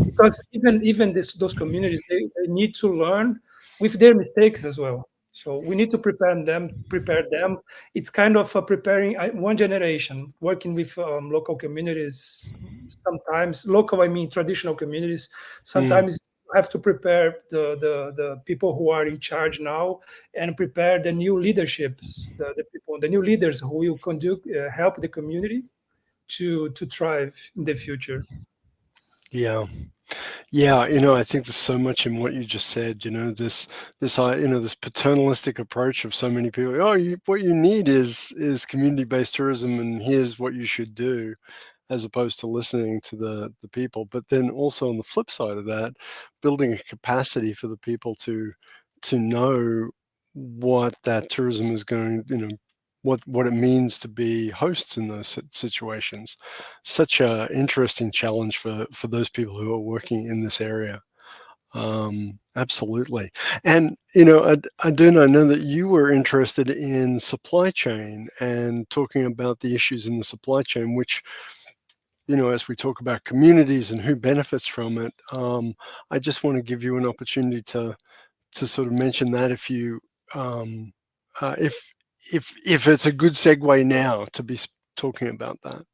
because even those communities, they need to learn with their mistakes as well. So we need to prepare them. It's kind of preparing one generation, working with local communities. Sometimes local, I mean traditional communities. Sometimes you have to prepare the people who are in charge now, and prepare the new leaderships, the new leaders who will help the community to thrive in the future. Yeah, I think there's so much in what you just said. This paternalistic approach of so many people. What you need is community-based tourism, and here's what you should do, as opposed to listening to the people. But then also on the flip side of that, building a capacity for the people to know what that tourism is going, what it means to be hosts in those situations. Such an interesting challenge for those people who are working in this area. Absolutely. And, Aduna, I know that you were interested in supply chain and talking about the issues in the supply chain, which, as we talk about communities and who benefits from it, I just want to give you an opportunity to sort of mention that if you, if it's a good segue now to be talking about that.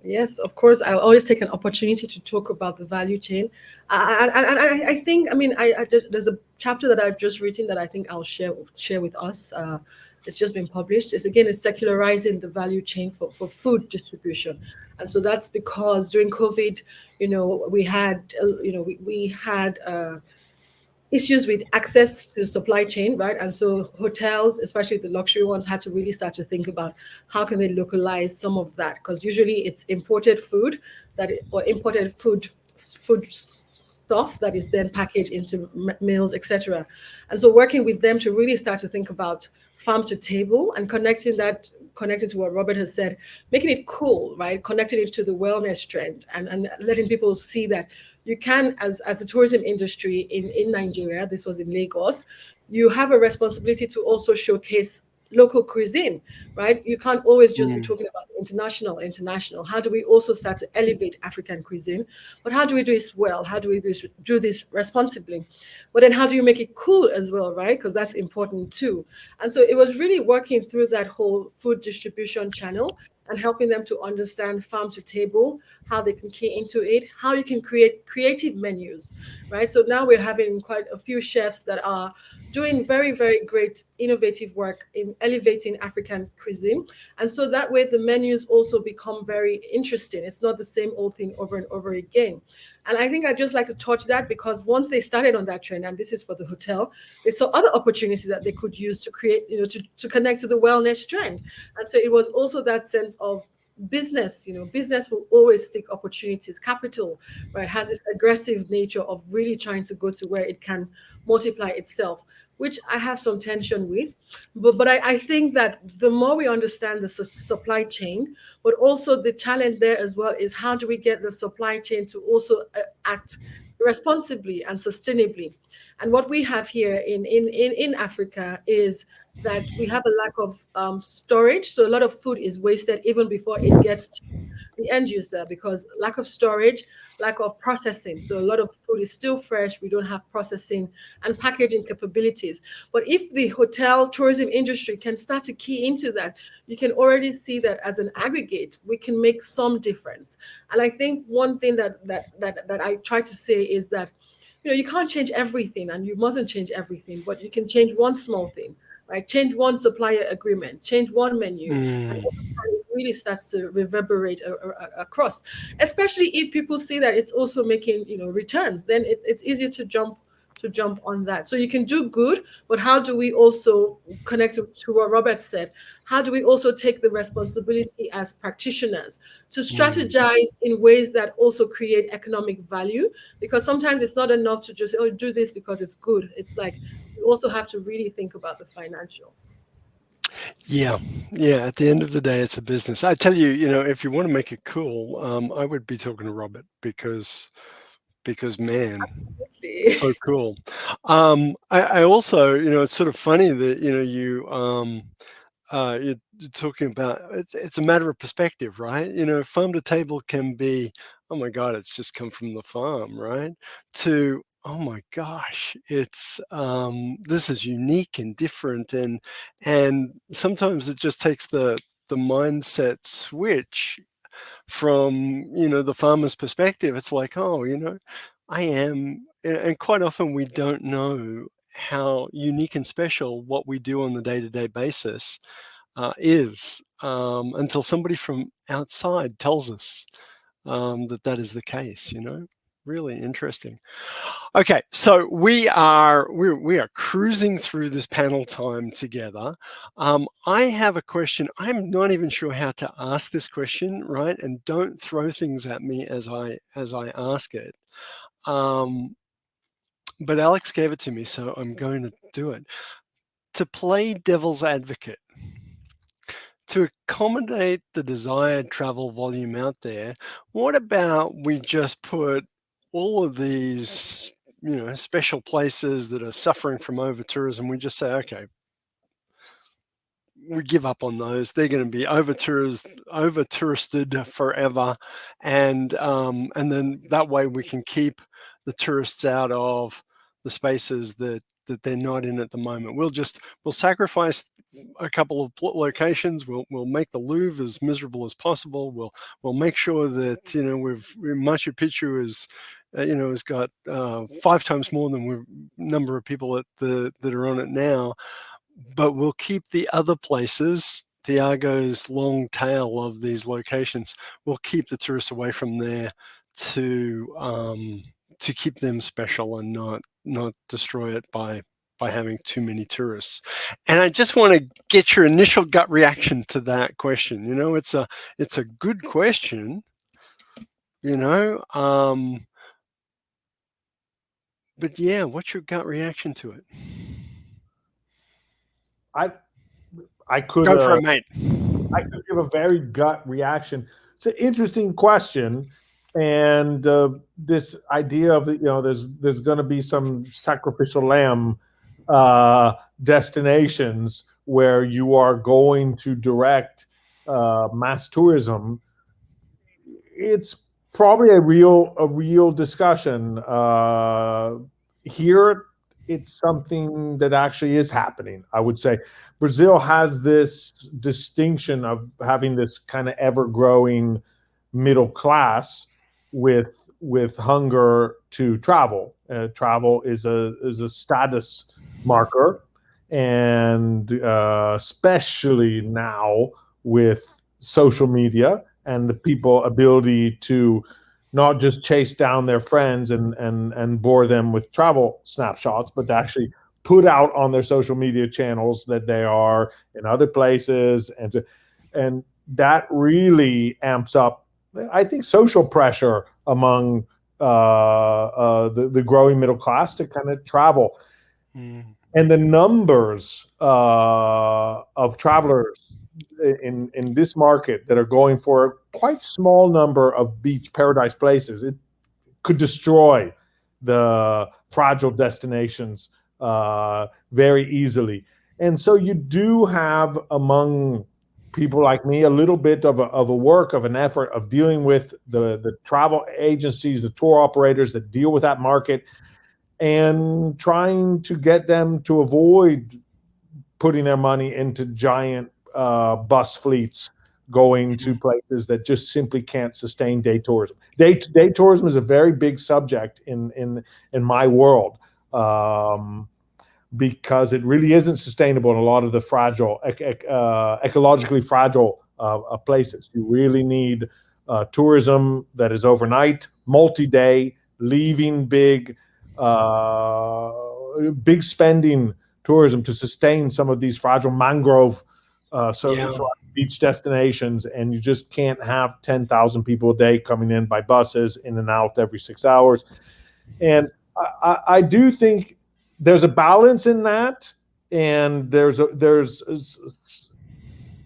Yes, of course. I'll always take an opportunity to talk about the value chain. I think, there's a chapter that I've just written that I think I'll share with us. It's just been published. It's secularizing the value chain for food distribution. And so that's because during COVID, we had issues with access to supply chain, right? And so hotels, especially the luxury ones, had to really start to think about how can they localize some of that, because usually it's imported food or imported food stuff that is then packaged into meals, etc. And so working with them to really start to think about farm to table and connecting to what Robert has said, making it cool, right? Connecting it to the wellness trend and letting people see that you can, as a tourism industry in Nigeria, this was in Lagos, you have a responsibility to also showcase local cuisine, right? You can't always just be talking about international. How do we also start to elevate African cuisine? But how do we do this well? How do we do this responsibly? But then how do you make it cool as well, right? Because that's important too. And so it was really working through that whole food distribution channel and helping them to understand farm to table, how they can key into it, how you can create creative menus, right? So now we're having quite a few chefs that are doing very, very great innovative work in elevating African cuisine. And so that way the menus also become very interesting. It's not the same old thing over and over again. And I think I'd just like to touch that because once they started on that trend, and this is for the hotel, they saw other opportunities that they could use to create, to connect to the wellness trend. And so it was also that sense of business. Business will always seek opportunities. Capital, right, has this aggressive nature of really trying to go to where it can multiply itself, which I have some tension with. But I think that the more we understand the supply chain, but also the challenge there as well is how do we get the supply chain to also act responsibly and sustainably. And what we have here in Africa is that we have a lack of storage. So a lot of food is wasted even before it gets to the end user because lack of storage, lack of processing. So a lot of food is still fresh. We don't have processing and packaging capabilities. But if the hotel tourism industry can start to key into that, you can already see that as an aggregate, we can make some difference. And I think one thing that I try to say is that, you can't change everything and you mustn't change everything, but you can change one small thing, right? Change one supplier agreement, change one menu, and it really starts to reverberate across, especially if people see that it's also making, returns, then it's easier to jump on that. So you can do good, but how do we also connect to what Robert said? How do we also take the responsibility as practitioners to strategize in ways that also create economic value? Because sometimes it's not enough to just, do this because it's good. It's like, you also have to really think about the financial. Yeah. At the end of the day, it's a business. I tell you, if you want to make it cool, I would be talking to Robert because man, it's so cool. I also, it's sort of funny that you're talking about it's a matter of perspective, right? Farm to table can be, oh my God, it's just come from the farm, right? To, oh my gosh, it's this is unique and different, and sometimes it just takes the mindset switch from the farmer's perspective. It's like, oh, I am, and quite often we don't know how unique and special what we do on the day-to-day basis is until somebody from outside tells us that is the case. Really interesting. Okay, so we are cruising through this panel time together. I have a question. I'm not even sure how to ask this question, right? And don't throw things at me as I ask it. But Alex gave it to me, so I'm going to do it. To play devil's advocate, to accommodate the desired travel volume out there, what about we just put all of these, special places that are suffering from over-tourism, we just say, okay, we give up on those. They're going to be over-touristed forever. And then that way we can keep the tourists out of the spaces that they're not in at the moment. We'll sacrifice a couple of locations. We'll make the Louvre as miserable as possible. We'll make sure that Machu Picchu is has got 5 times more than number of people that are on it now, but we'll keep the other places, Thiago's long tail of these locations. We'll keep the tourists away from there to keep them special and not destroy it by having too many tourists. And I just want to get your initial gut reaction to that question. It's a good question, but yeah, what's your gut reaction to it? I could go for it, mate. I could give a very gut reaction. It's an interesting question, and this idea of there's going to be some sacrificial lamb destinations where you are going to direct mass tourism, it's probably a real discussion. Here, it's something that actually is happening. I would say Brazil has this distinction of having this kind of ever-growing middle class with hunger to travel. Travel is a status marker, and especially now with social media and the people ability to not just chase down their friends and bore them with travel snapshots, but to actually put out on their social media channels that they are in other places, and that really amps up, I think, social pressure among the growing middle class to kind of travel. And the numbers of travelers in this market that are going for a quite small number of beach paradise places, it could destroy the fragile destinations very easily. And so you do have among people like me a little bit of an effort of dealing with the travel agencies, the tour operators that deal with that market, and trying to get them to avoid putting their money into giant bus fleets going to places that just simply can't sustain day tourism. Day tourism is a very big subject in my world, because it really isn't sustainable in a lot of the fragile, ecologically fragile places. You really need tourism that is overnight, multi-day, leaving big spending tourism to sustain some of these fragile mangrove beach destinations, and you just can't have 10,000 people a day coming in by buses in and out every 6 hours. And I do think there's a balance in that, and there's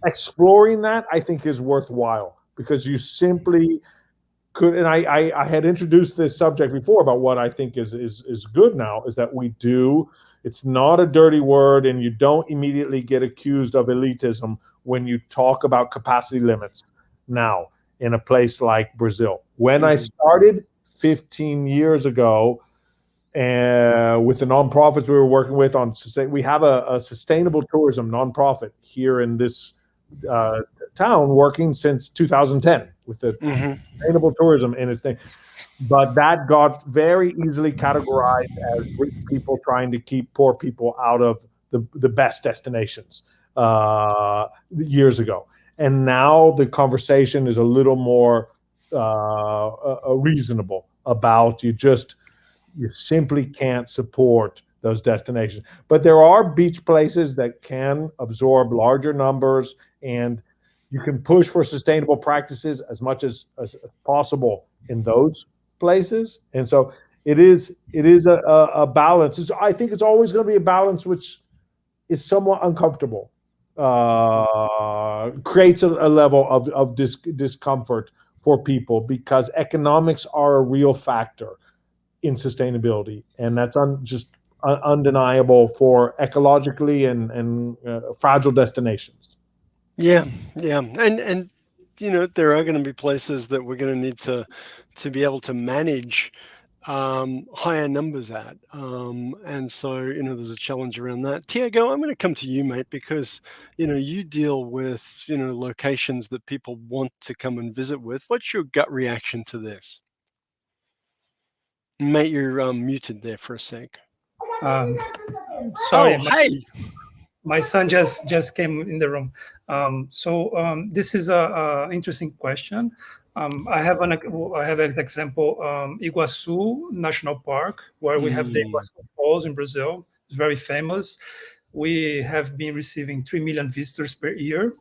exploring that, I think, is worthwhile, because you simply could, and I had introduced this subject before about what I think is good now, is that we do, it's not a dirty word, and you don't immediately get accused of elitism when you talk about capacity limits now in a place like Brazil. When I started 15 years ago, with the nonprofits we were working with we have a sustainable tourism nonprofit here in this town, working since 2010 with the sustainable tourism in its thing. But that got very easily categorized as rich people trying to keep poor people out of the best destinations years ago. And now the conversation is a little more reasonable about you simply can't support those destinations. But there are beach places that can absorb larger numbers, and you can push for sustainable practices as much as possible in those places. And so it is a balance. I think it's always going to be a balance which is somewhat uncomfortable, creates a level of discomfort for people, because economics are a real factor in sustainability, and that's just undeniable for ecologically and fragile destinations. Yeah, and there are going to be places that we're going to need to be able to manage higher numbers at, and so there's a challenge around that. Tiago, I'm going to come to you, mate, because you deal with locations that people want to come and visit with. What's your gut reaction to this? Mate, you're muted there for a sec. Sorry. Hey! My son just came in the room. This is a interesting question. I have as example Iguaçu National Park, where we have the Iguaçu Falls in Brazil. It's very famous. We have been receiving 3 million visitors per year.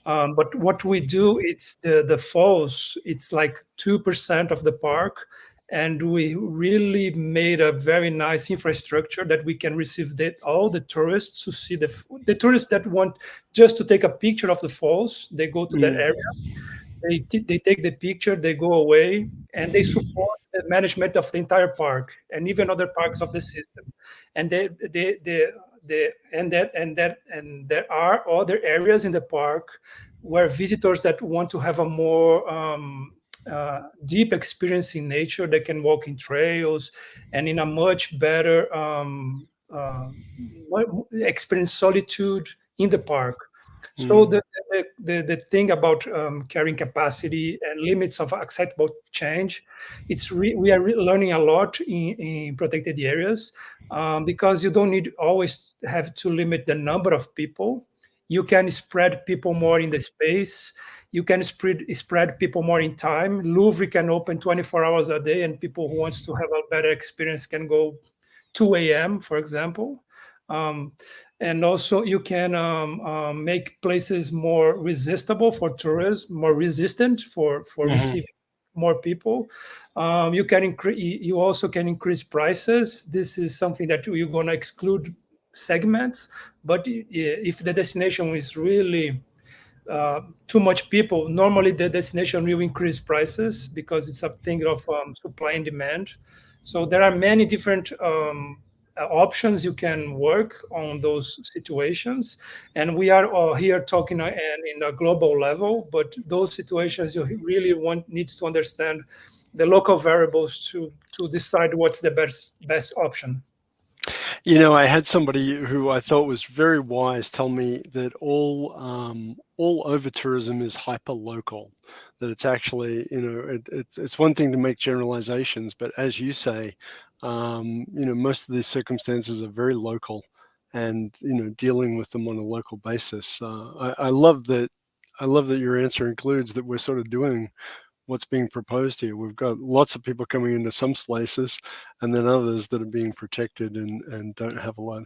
But what we do, it's the falls, it's like 2% of the park. And we really made a very nice infrastructure that we can receive all the tourists to see the tourists that want just to take a picture of the falls. They go to that area, they take the picture, they go away, and they support the management of the entire park and even other parks of the system. And there are other areas in the park where visitors that want to have a more deep experience in nature, they can walk in trails and in a much better experience solitude in the park. So the thing about carrying capacity and limits of acceptable change, we are learning a lot in protected areas, because you don't need always have to limit the number of people. You can spread people more in the space. You can spread people more in time. Louvre can open 24 hours a day, and people who wants to have a better experience can go 2 a.m., for example. And also you can make places more resistible for tourism, more resistant for receiving more people. You also can increase prices. This is something that you're going to exclude segments, but if the destination is really too much people, normally the destination will increase prices because it's a thing of supply and demand. So there are many different options you can work on those situations, and we are here talking in a global level, but those situations you really needs to understand the local variables to decide what's the best option. You know, I had somebody who I thought was very wise tell me that all over tourism is hyper local. That it's actually, you know, it's one thing to make generalizations, but as you say, you know, most of these circumstances are very local, and you know, dealing with them on a local basis. I love that. I love that your answer includes that we're sort of doing what's being proposed here. We've got lots of people coming into some places, and then others that are being protected and don't have a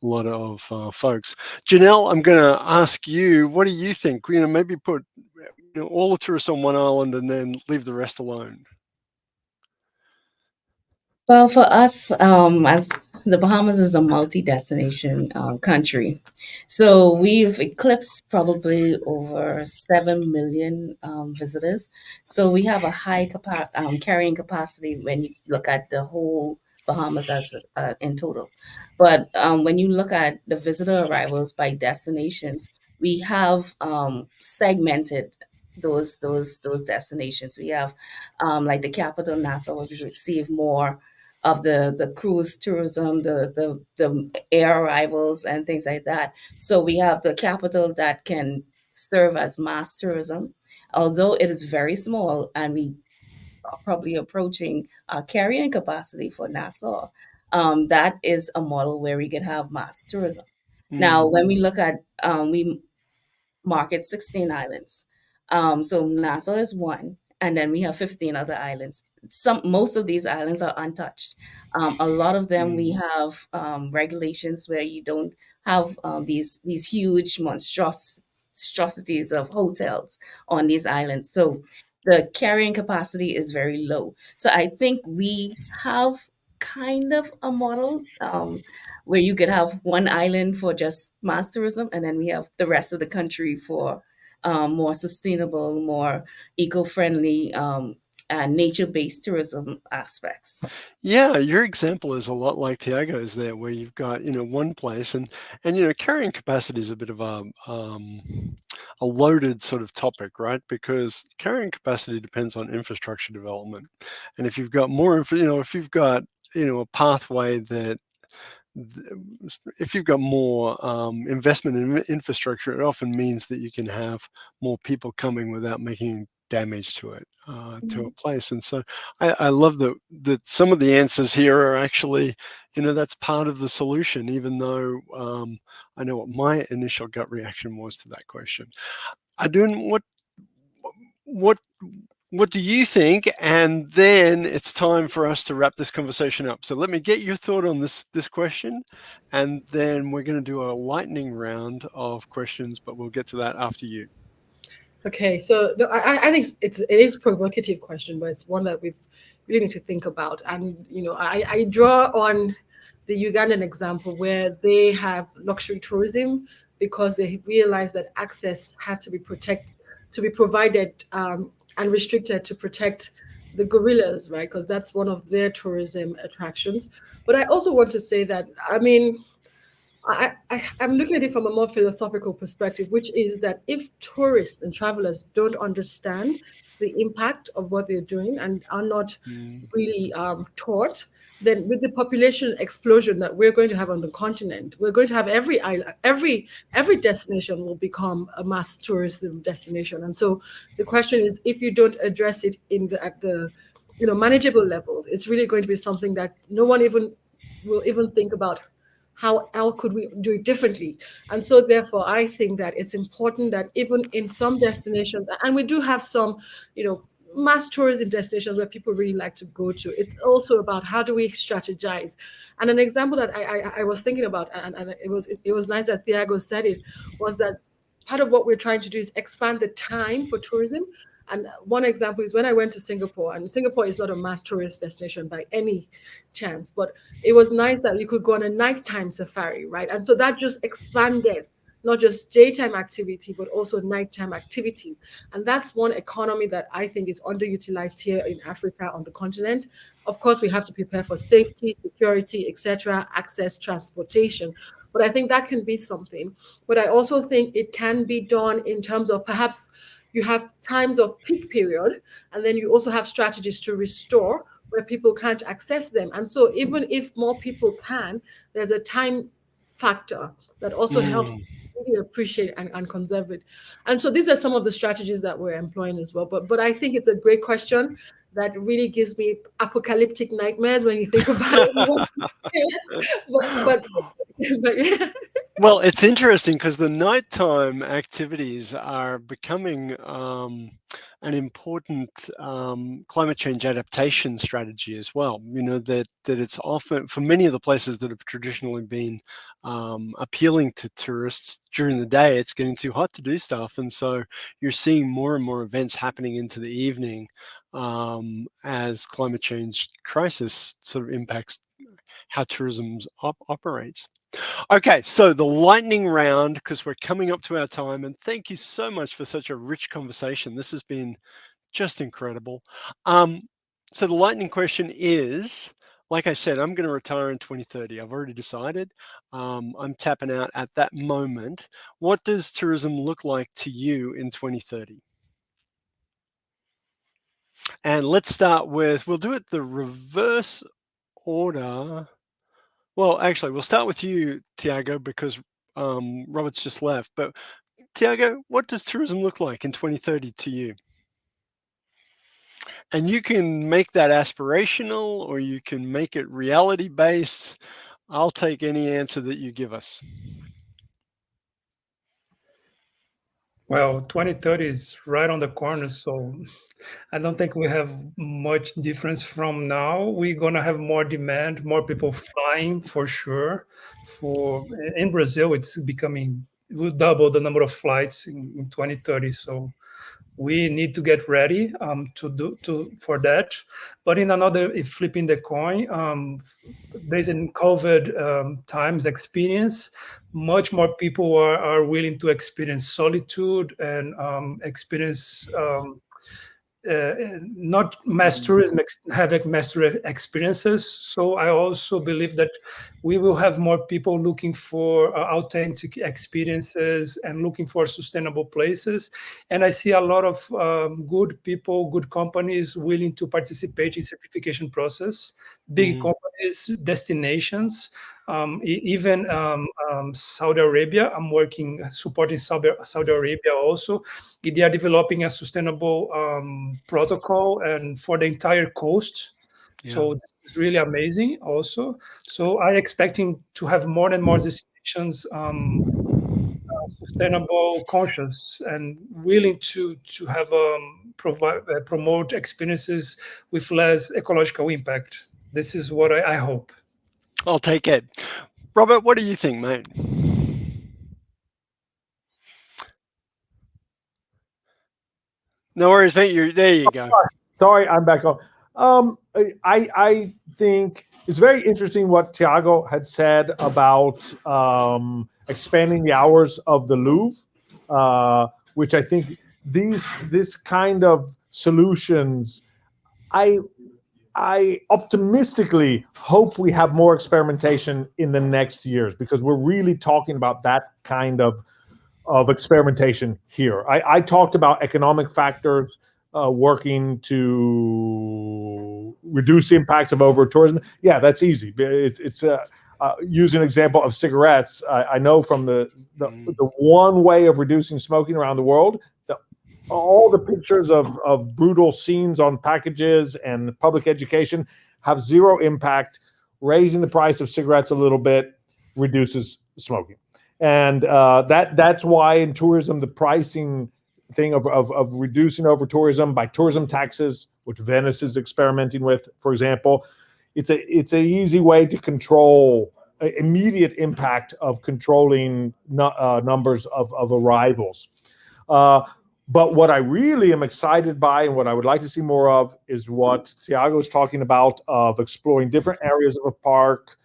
lot of folks. Janelle, I'm going to ask you, what do you think? You know, maybe put all the tourists on one island and then leave the rest alone. Well, for us, as the Bahamas is a multi-destination country, so we've eclipsed probably over 7 million visitors. So we have a high carrying capacity when you look at the whole Bahamas as in total. But when you look at the visitor arrivals by destinations, we have segmented those destinations. We have like the capital, Nassau, which receive more of the cruise tourism, the air arrivals and things like that. So we have the capital that can serve as mass tourism, although it is very small, and we are probably approaching carrying capacity for Nassau. That is a model where we could have mass tourism. Now, when we look at we market 16 islands. So Nassau is one, and then we have 15 other islands. Most of these islands are untouched. A lot of them we have regulations where you don't have these huge monstrosities of hotels on these islands. So the carrying capacity is very low. So I think we have kind of a model where you could have one island for just mass tourism, and then we have the rest of the country for more sustainable, more eco-friendly, and nature-based tourism aspects. Yeah, your example is a lot like Tiago's there, where you've got, you know, one place, and you know, carrying capacity is a bit of a loaded sort of topic, right? Because carrying capacity depends on infrastructure development, and if you've got more, you know, if you've got, you know, a pathway that if you've got more investment in infrastructure, it often means that you can have more people coming without making damage to it, to a place. And so I love that some of the answers here are actually, you know, that's part of the solution, even though I know what my initial gut reaction was to that question. Adun, what do you think? And then it's time for us to wrap this conversation up. So let me get your thought on this question, and then we're going to do a lightning round of questions, but we'll get to that after you. Okay, so no, I think it is a provocative question, but it's one that we've really need to think about. And you know, I draw on the Ugandan example where they have luxury tourism because they realize that access has to be provided and restricted to protect the gorillas, right? Because that's one of their tourism attractions. But I also want to say that, I mean, I'm looking at it from a more philosophical perspective, which is that if tourists and travelers don't understand the impact of what they're doing and are not really taught, then with the population explosion that we're going to have on the continent, we're going to have every island, every destination will become a mass tourism destination. And so the question is, if you don't address it at the manageable levels, it's really going to be something that no one will even think about how else could we do it differently. And so therefore I think that it's important that even in some destinations, and we do have some mass tourism destinations where people really like to go to, it's also about how do we strategize. And an example that I was thinking about, and it was nice that Thiago said it, was that part of what we're trying to do is expand the time for tourism. And one example is when I went to Singapore, and Singapore is not a mass tourist destination by any chance, but it was nice that you could go on a nighttime safari, right? And so that just expanded not just daytime activity, but also nighttime activity. And that's one economy that I think is underutilized here in Africa on the continent. Of course, we have to prepare for safety, security, etc., access, transportation. But I think that can be something. But I also think it can be done in terms of perhaps you have times of peak period, and then you also have strategies to restore where people can't access them. And so even if more people can, there's a time factor that also helps really appreciate and conserve it. And so these are some of the strategies that we're employing as well. But I think it's a great question that really gives me apocalyptic nightmares when you think about it. but yeah. Well, it's interesting because the nighttime activities are becoming an important climate change adaptation strategy as well. That it's often, for many of the places that have traditionally been appealing to tourists during the day, it's getting too hot to do stuff. And so you're seeing more and more events happening into the evening as climate change crisis sort of impacts how tourism operates. Okay, so the lightning round, because we're coming up to our time, and thank you so much for such a rich conversation. This has been just incredible. So the lightning question is, like I said, I'm going to retire in 2030. I've already decided. I'm tapping out at that moment. What does tourism look like to you in 2030? And let's start with, we'll do it the reverse order. Well, actually, we'll start with you, Thiago, because Robert's just left. But Thiago, what does tourism look like in 2030 to you? And you can make that aspirational or you can make it reality-based. I'll take any answer that you give us. Well, 2030 is right on the corner, so I don't think we have much difference from now. We're gonna have more demand, more people flying for sure. In Brazil, we'll double the number of flights in 2030. So we need to get ready for that. But if flipping the coin, based in COVID times experience, much more people are willing to experience solitude and experience not mass tourism, having mass tourist experiences. So I also believe that we will have more people looking for authentic experiences and looking for sustainable places. And I see a lot of good people, good companies willing to participate in certification process, big companies, destinations. Even Saudi Arabia, I'm supporting Saudi Arabia also. They are developing a sustainable protocol and for the entire coast. Yeah. So this is really amazing also. So I expecting to have more and more destinations sustainable, conscious, and willing to have promote experiences with less ecological impact. This is what I hope. I'll take it. Robert, what do you think, mate? No worries, mate. There you go. Sorry, I'm back on. I think it's very interesting what Thiago had said about expanding the hours of the Louvre, which I think this kind of solutions, I I optimistically hope we have more experimentation in the next years, because we're really talking about that kind of experimentation here. I talked about economic factors working to reduce the impacts of over-tourism. Yeah, that's easy. It's use an example of cigarettes. I know from the one way of reducing smoking around the world, all the pictures of brutal scenes on packages and public education have zero impact. Raising the price of cigarettes a little bit reduces smoking. And that's why in tourism, the pricing thing of reducing over tourism by tourism taxes, which Venice is experimenting with, for example, it's a easy way to control immediate impact of controlling numbers of arrivals. But what I really am excited by and what I would like to see more of is what Thiago is talking about, of exploring different areas of a park,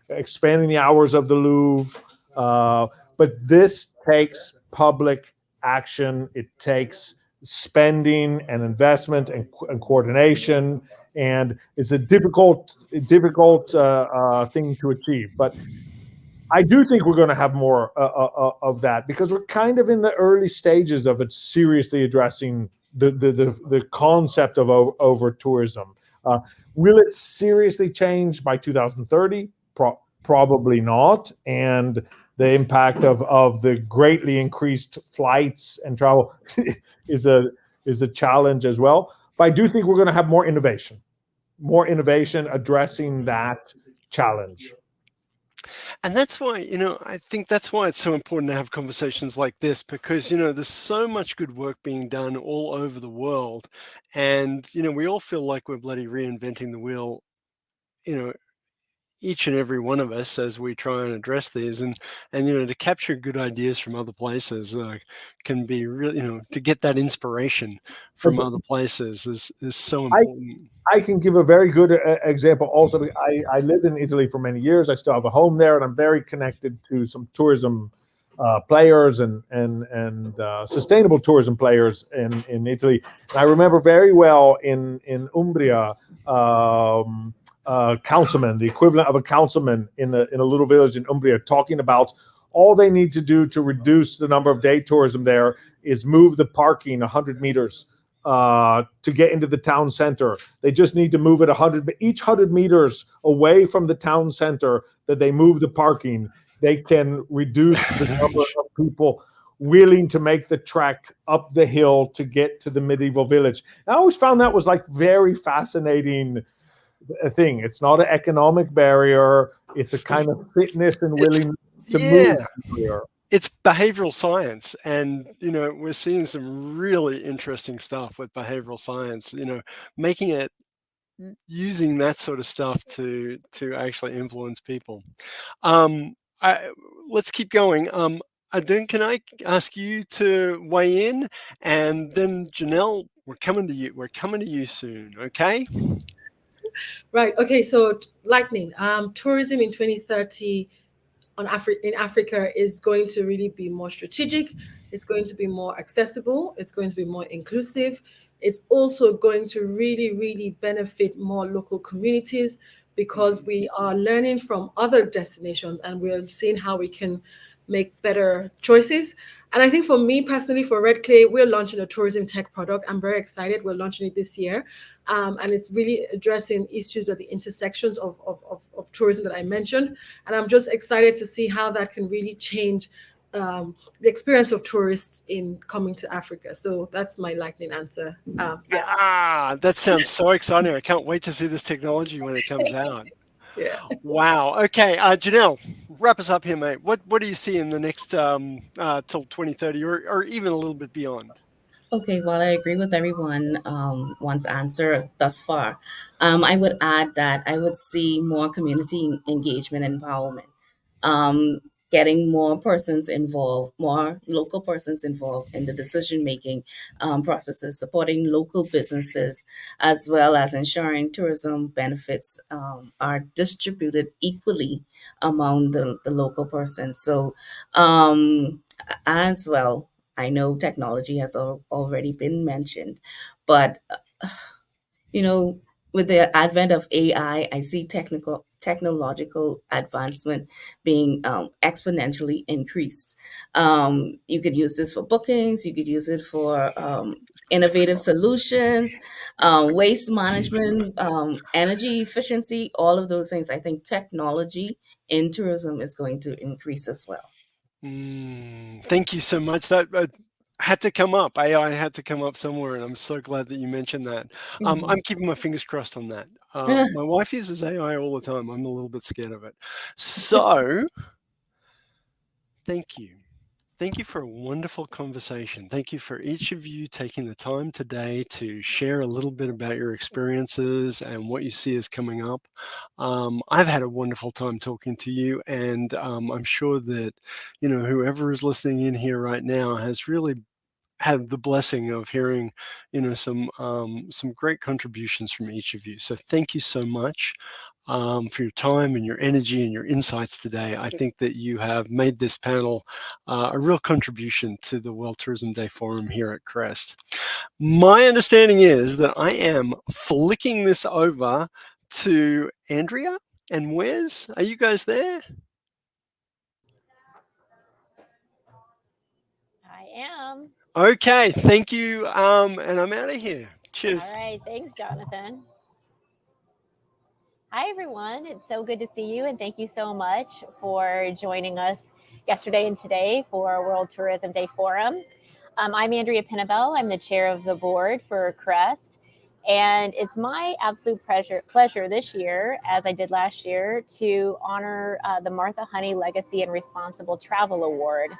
expanding the hours of the Louvre. But this takes public action. It takes spending and investment and coordination, and it's a difficult thing to achieve. But I do think we're going to have more of that, because we're kind of in the early stages of it seriously addressing the concept of over tourism. Will it seriously change by 2030? Probably not. And the impact of the greatly increased flights and travel is a challenge as well. But I do think we're going to have more innovation addressing that challenge. And that's why, I think that's why it's so important to have conversations like this, because, there's so much good work being done all over the world. And, we all feel like we're bloody reinventing the wheel, each and every one of us as we try and address these, and to capture good ideas from other places can be really, to get that inspiration from other places is so important. I can give a very good example also. I lived in Italy for many years. I still have a home there, and I'm very connected to some tourism players and sustainable tourism players in Italy. And I remember very well in Umbria, councilman, the equivalent of a councilman in a little village in Umbria, talking about all they need to do to reduce the number of day tourism there is move the parking 100 meters to get into the town center. They just need to move it 100, each 100 meters away from the town center that they move the parking. They can reduce the number of people willing to make the trek up the hill to get to the medieval village. I always found that was like very fascinating thing. It's not an economic barrier. It's a kind of fitness and willingness to move here. It's behavioral science, and we're seeing some really interesting stuff with behavioral science, making it, using that sort of stuff to actually influence people. Let's keep going. Adun, can I ask you to weigh in? And then Janelle, we're coming to you soon, okay? Right. Okay. So lightning. Tourism in 2030 in Africa is going to really be more strategic. It's going to be more accessible. It's going to be more inclusive. It's also going to really, really benefit more local communities, because we are learning from other destinations and we're seeing how we can make better choices. And I think for me personally, for Red Clay, we're launching a tourism tech product. I'm very excited. We're launching it this year. And it's really addressing issues at the intersections of tourism that I mentioned. And I'm just excited to see how that can really change the experience of tourists in coming to Africa. So that's my lightning answer. That sounds so exciting. I can't wait to see this technology when it comes out. Yeah. Wow. Okay, Janelle, wrap us up here, mate. What do you see in the next till 2030, or even a little bit beyond? Okay, well, I agree with everyone one's answer thus far. I would add that I would see more community engagement and empowerment, getting more persons involved, more local persons involved in the decision-making processes, supporting local businesses, as well as ensuring tourism benefits are distributed equally among the local persons. So as well, I know technology has already been mentioned, but You know, with the advent of AI, I see technological advancement being exponentially increased. You could use this for bookings. You could use it for innovative solutions, waste management, energy efficiency, all of those things. I think technology in tourism is going to increase as well. Thank you so much. That had to come up. AI had to come up somewhere, and I'm so glad that you mentioned that. I'm keeping my fingers crossed on that. My wife uses AI all the time. I'm a little bit scared of it. So, thank you. Thank you for a wonderful conversation. Thank you for each of you taking the time today to share a little bit about your experiences and what you see is coming up. I've had a wonderful time talking to you, and I'm sure that, you know, whoever is listening in here right now has really had the blessing of hearing, you know, some great contributions from each of you. So thank you so much for your time and your energy and your insights today. I think that you have made this panel a real contribution to the World Tourism Day Forum here at CREST. My understanding is that I am flicking this over to Andrea and Wes. Are you guys there? I am. Okay, thank you. And I'm out of here. Cheers. All right. Thanks, Jonathan. Hi, everyone. It's so good to see you. And thank you so much for joining us yesterday and today for World Tourism Day Forum. I'm Andrea Pinnabell. I'm the chair of the board for CREST. And it's my absolute pleasure this year, as I did last year, to honor the Martha Honey Legacy and Responsible Travel Award.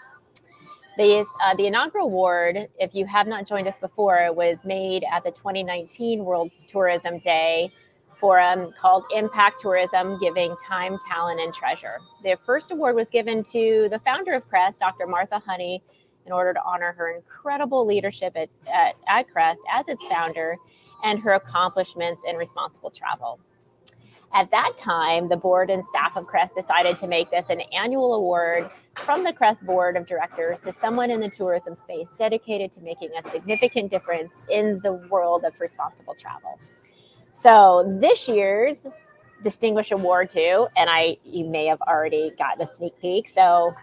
The inaugural award, if you have not joined us before, was made at the 2019 World Tourism Day Forum called Impact Tourism, Giving Time, Talent, and Treasure. The first award was given to the founder of CREST, Dr. Martha Honey, in order to honor her incredible leadership at CREST as its founder and her accomplishments in responsible travel. At that time, the board and staff of CREST decided to make this an annual award from the CREST board of directors to someone in the tourism space dedicated to making a significant difference in the world of responsible travel. So this year's distinguished award too, and you may have already gotten a sneak peek, so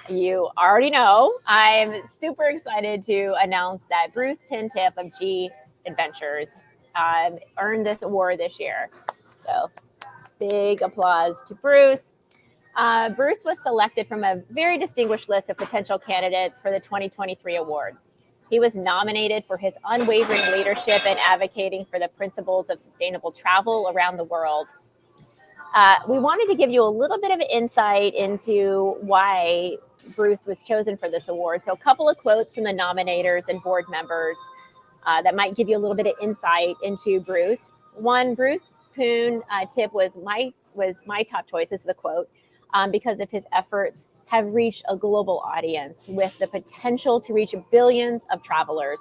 you already know, I'm super excited to announce that Bruce Pintip of G Adventures earned this award this year. So big applause to Bruce. Bruce was selected from a very distinguished list of potential candidates for the 2023 award. He was nominated for his unwavering leadership in advocating for the principles of sustainable travel around the world. We wanted to give you a little bit of insight into why Bruce was chosen for this award. So a couple of quotes from the nominators and board members that might give you a little bit of insight into Bruce. One, Bruce Tip was my top choice. This is the quote, because of his efforts have reached a global audience with the potential to reach billions of travelers.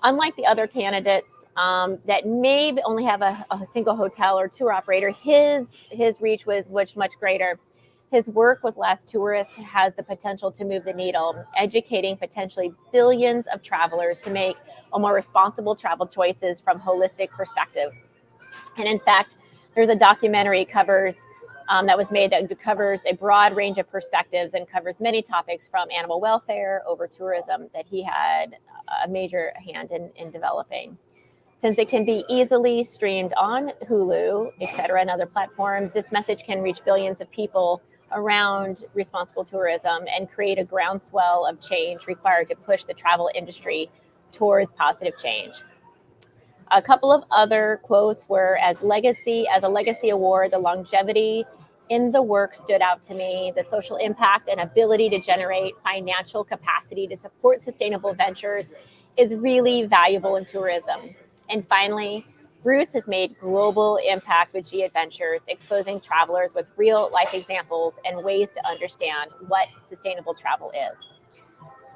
Unlike the other candidates that may only have a single hotel or tour operator, his reach was much greater. His work with Last Tourist has the potential to move the needle, educating potentially billions of travelers to make a more responsible travel choices from holistic perspective. And in fact, there's a documentary that was made that covers a broad range of perspectives and covers many topics from animal welfare over tourism that he had a major hand in developing. Since it can be easily streamed on Hulu, et cetera, and other platforms, this message can reach billions of people around responsible tourism and create a groundswell of change required to push the travel industry towards positive change. A couple of other quotes were, as a legacy award, the longevity in the work stood out to me. The social impact and ability to generate financial capacity to support sustainable ventures is really valuable in tourism. And finally, Bruce has made global impact with G Adventures, exposing travelers with real life examples and ways to understand what sustainable travel is.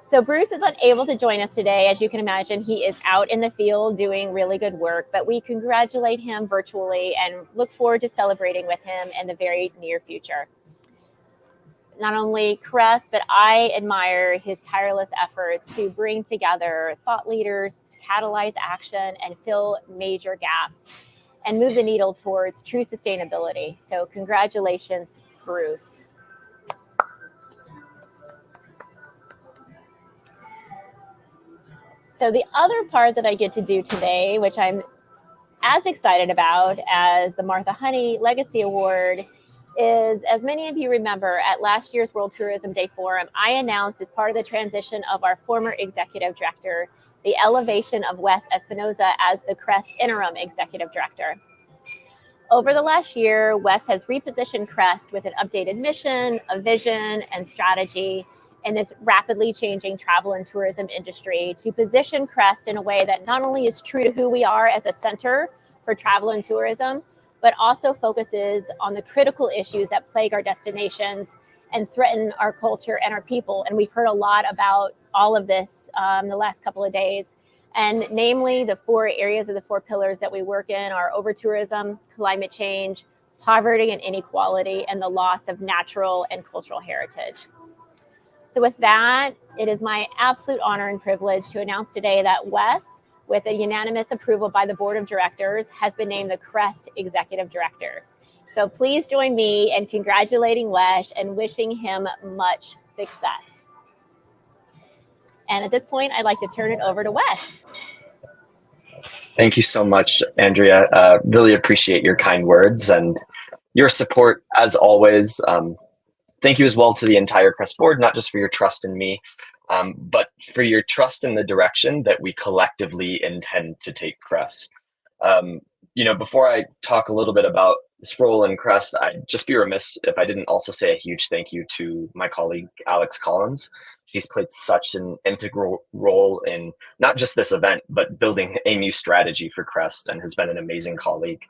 So Bruce is unable to join us today. As you can imagine, he is out in the field doing really good work, but we congratulate him virtually and look forward to celebrating with him in the very near future. Not only CREST, but I admire his tireless efforts to bring together thought leaders, catalyze action and fill major gaps and move the needle towards true sustainability. So congratulations, Bruce. So the other part that I get to do today, which I'm as excited about as the Martha Honey Legacy Award, is, as many of you remember, at last year's World Tourism Day Forum, I announced, as part of the transition of our former executive director, the elevation of Wes Espinosa as the CREST interim executive director. Over the last year, Wes has repositioned CREST with an updated mission, a vision, and strategy in this rapidly changing travel and tourism industry to position CREST in a way that not only is true to who we are as a center for travel and tourism, but also focuses on the critical issues that plague our destinations and threaten our culture and our people. And we've heard a lot about all of this the last couple of days. And namely, the 4 areas of the 4 pillars that we work in are over-tourism, climate change, poverty and inequality, and the loss of natural and cultural heritage. So with that, it is my absolute honor and privilege to announce today that Wes, with a unanimous approval by the board of directors, has been named the CREST Executive Director. So please join me in congratulating Wes and wishing him much success. And at this point, I'd like to turn it over to Wes. Thank you so much, Andrea. Really appreciate your kind words and your support as always. Thank you as well to the entire CREST board, not just for your trust in me, but for your trust in the direction that we collectively intend to take CREST. Before I talk a little bit about this role in CREST, I'd just be remiss if I didn't also say a huge thank you to my colleague, Alex Collins. She's played such an integral role in not just this event, but building a new strategy for CREST, and has been an amazing colleague.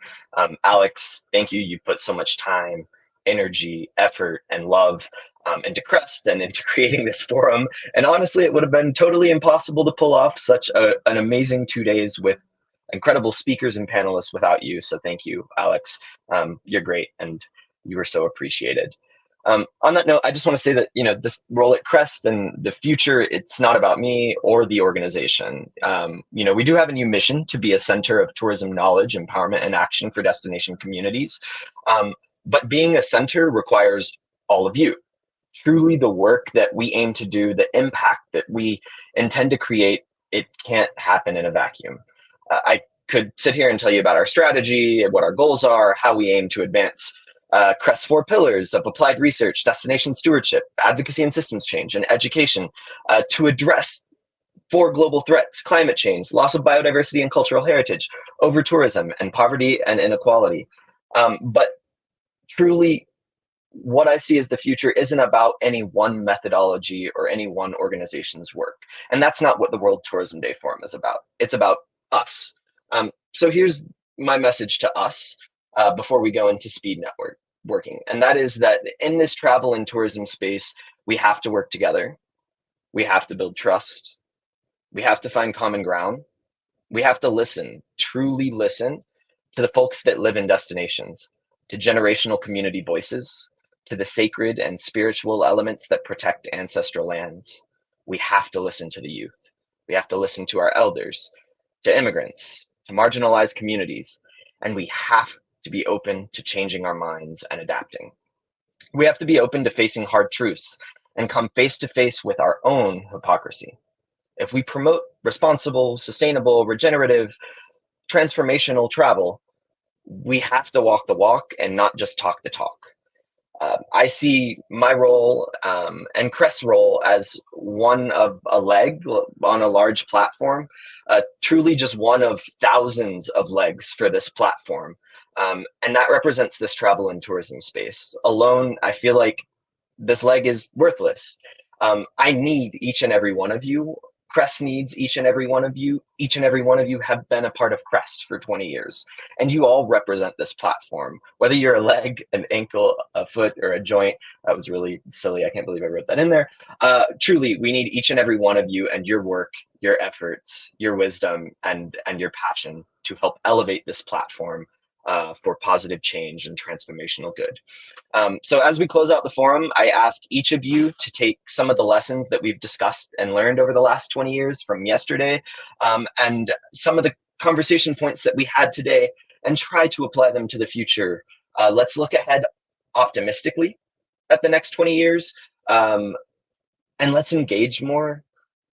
Alex, thank you. You put so much time, energy, effort, and love into CREST and into creating this forum. And honestly, it would have been totally impossible to pull off such an amazing 2 days with incredible speakers and panelists without you. So thank you, Alex. You're great, and you were so appreciated. On that note, I just want to say that, this role at CREST and the future, it's not about me or the organization. We do have a new mission to be a center of tourism knowledge, empowerment, and action for destination communities. But being a center requires all of you. Truly, the work that we aim to do, the impact that we intend to create, it can't happen in a vacuum. I could sit here and tell you about our strategy, what our goals are, how we aim to advance CREST's 4 pillars of applied research, destination stewardship, advocacy and systems change, and education to address 4 global threats: climate change, loss of biodiversity and cultural heritage, over-tourism, and poverty and inequality. But truly, what I see as the future isn't about any one methodology or any one organization's work. And that's not what the World Tourism Day Forum is about. It's about us. So here's my message to us before we go into speed networking. And that is that in this travel and tourism space, we have to work together. We have to build trust. We have to find common ground. We have to listen, truly listen to the folks that live in destinations, to generational community voices, to the sacred and spiritual elements that protect ancestral lands. We have to listen to the youth. We have to listen to our elders, to immigrants, to marginalized communities, and we have to be open to changing our minds and adapting. We have to be open to facing hard truths and come face to face with our own hypocrisy. If we promote responsible, sustainable, regenerative, transformational travel, we have to walk the walk and not just talk the talk. I see my role and CREST's role as one of a leg on a large platform, truly just one of thousands of legs for this platform. And that represents this travel and tourism space. Alone, I feel like this leg is worthless. I need each and every one of you. CREST needs each and every one of you. Each and every one of you have been a part of CREST for 20 years, and you all represent this platform. Whether you're a leg, an ankle, a foot, or a joint, that was really silly. I can't believe I wrote that in there. Truly, we need each and every one of you and your work, your efforts, your wisdom, and your passion to help elevate this platform for positive change and transformational good. So as we close out the forum, I ask each of you to take some of the lessons that we've discussed and learned over the last 20 years from yesterday, and some of the conversation points that we had today, and try to apply them to the future. Let's look ahead optimistically at the next 20 years, and let's engage more,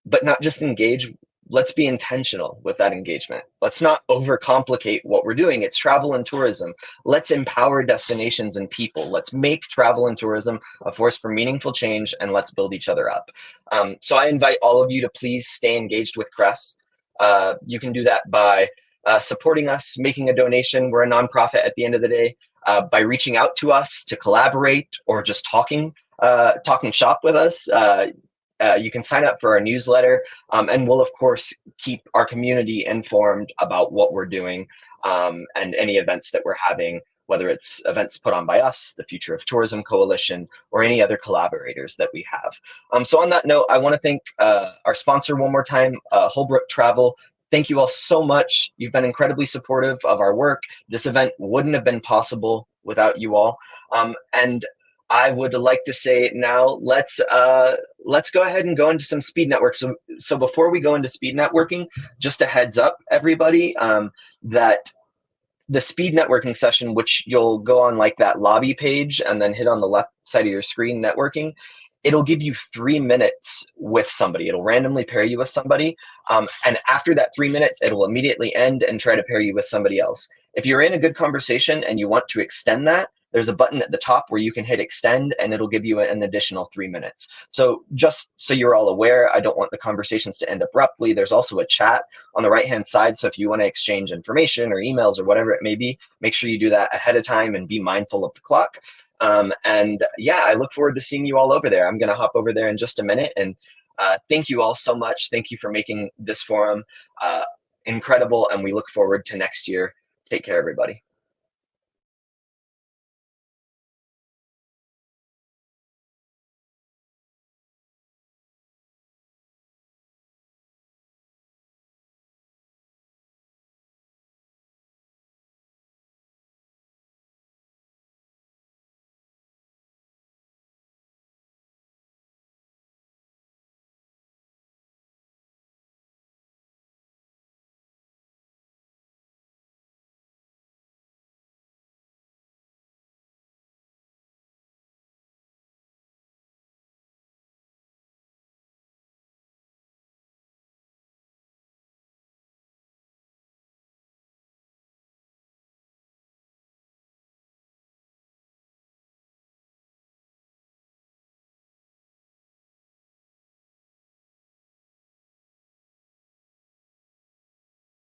but not just engage. Let's be intentional with that engagement. Let's not overcomplicate what we're doing. It's travel and tourism. Let's empower destinations and people. Let's make travel and tourism a force for meaningful change, and let's build each other up. So I invite all of you to please stay engaged with CREST. You can do that by supporting us, making a donation. We're a nonprofit at the end of the day. By reaching out to us to collaborate, or just talking shop with us. You can sign up for our newsletter, and we'll, of course, keep our community informed about what we're doing, and any events that we're having, whether it's events put on by us, the Future of Tourism Coalition, or any other collaborators that we have. So on that note, I want to thank our sponsor one more time, Holbrook Travel. Thank you all so much. You've been incredibly supportive of our work. This event wouldn't have been possible without you all. And I would like to say now, let's go ahead and go into some speed network. So before we go into speed networking, just a heads up, everybody, that the speed networking session, which you'll go on like that lobby page and then hit on the left side of your screen, networking, it'll give you 3 minutes with somebody. It'll randomly pair you with somebody. And after that 3 minutes, it'll immediately end and try to pair you with somebody else. If you're in a good conversation and you want to extend that, there's a button at the top where you can hit extend, and it'll give you an additional 3 minutes. So just so you're all aware, I don't want the conversations to end abruptly. There's also a chat on the right-hand side. So if you want to exchange information or emails or whatever it may be, make sure you do that ahead of time and be mindful of the clock. And yeah, I look forward to seeing you all over there. I'm going to hop over there in just a minute. And thank you all so much. Thank you for making this forum incredible. And we look forward to next year. Take care, everybody.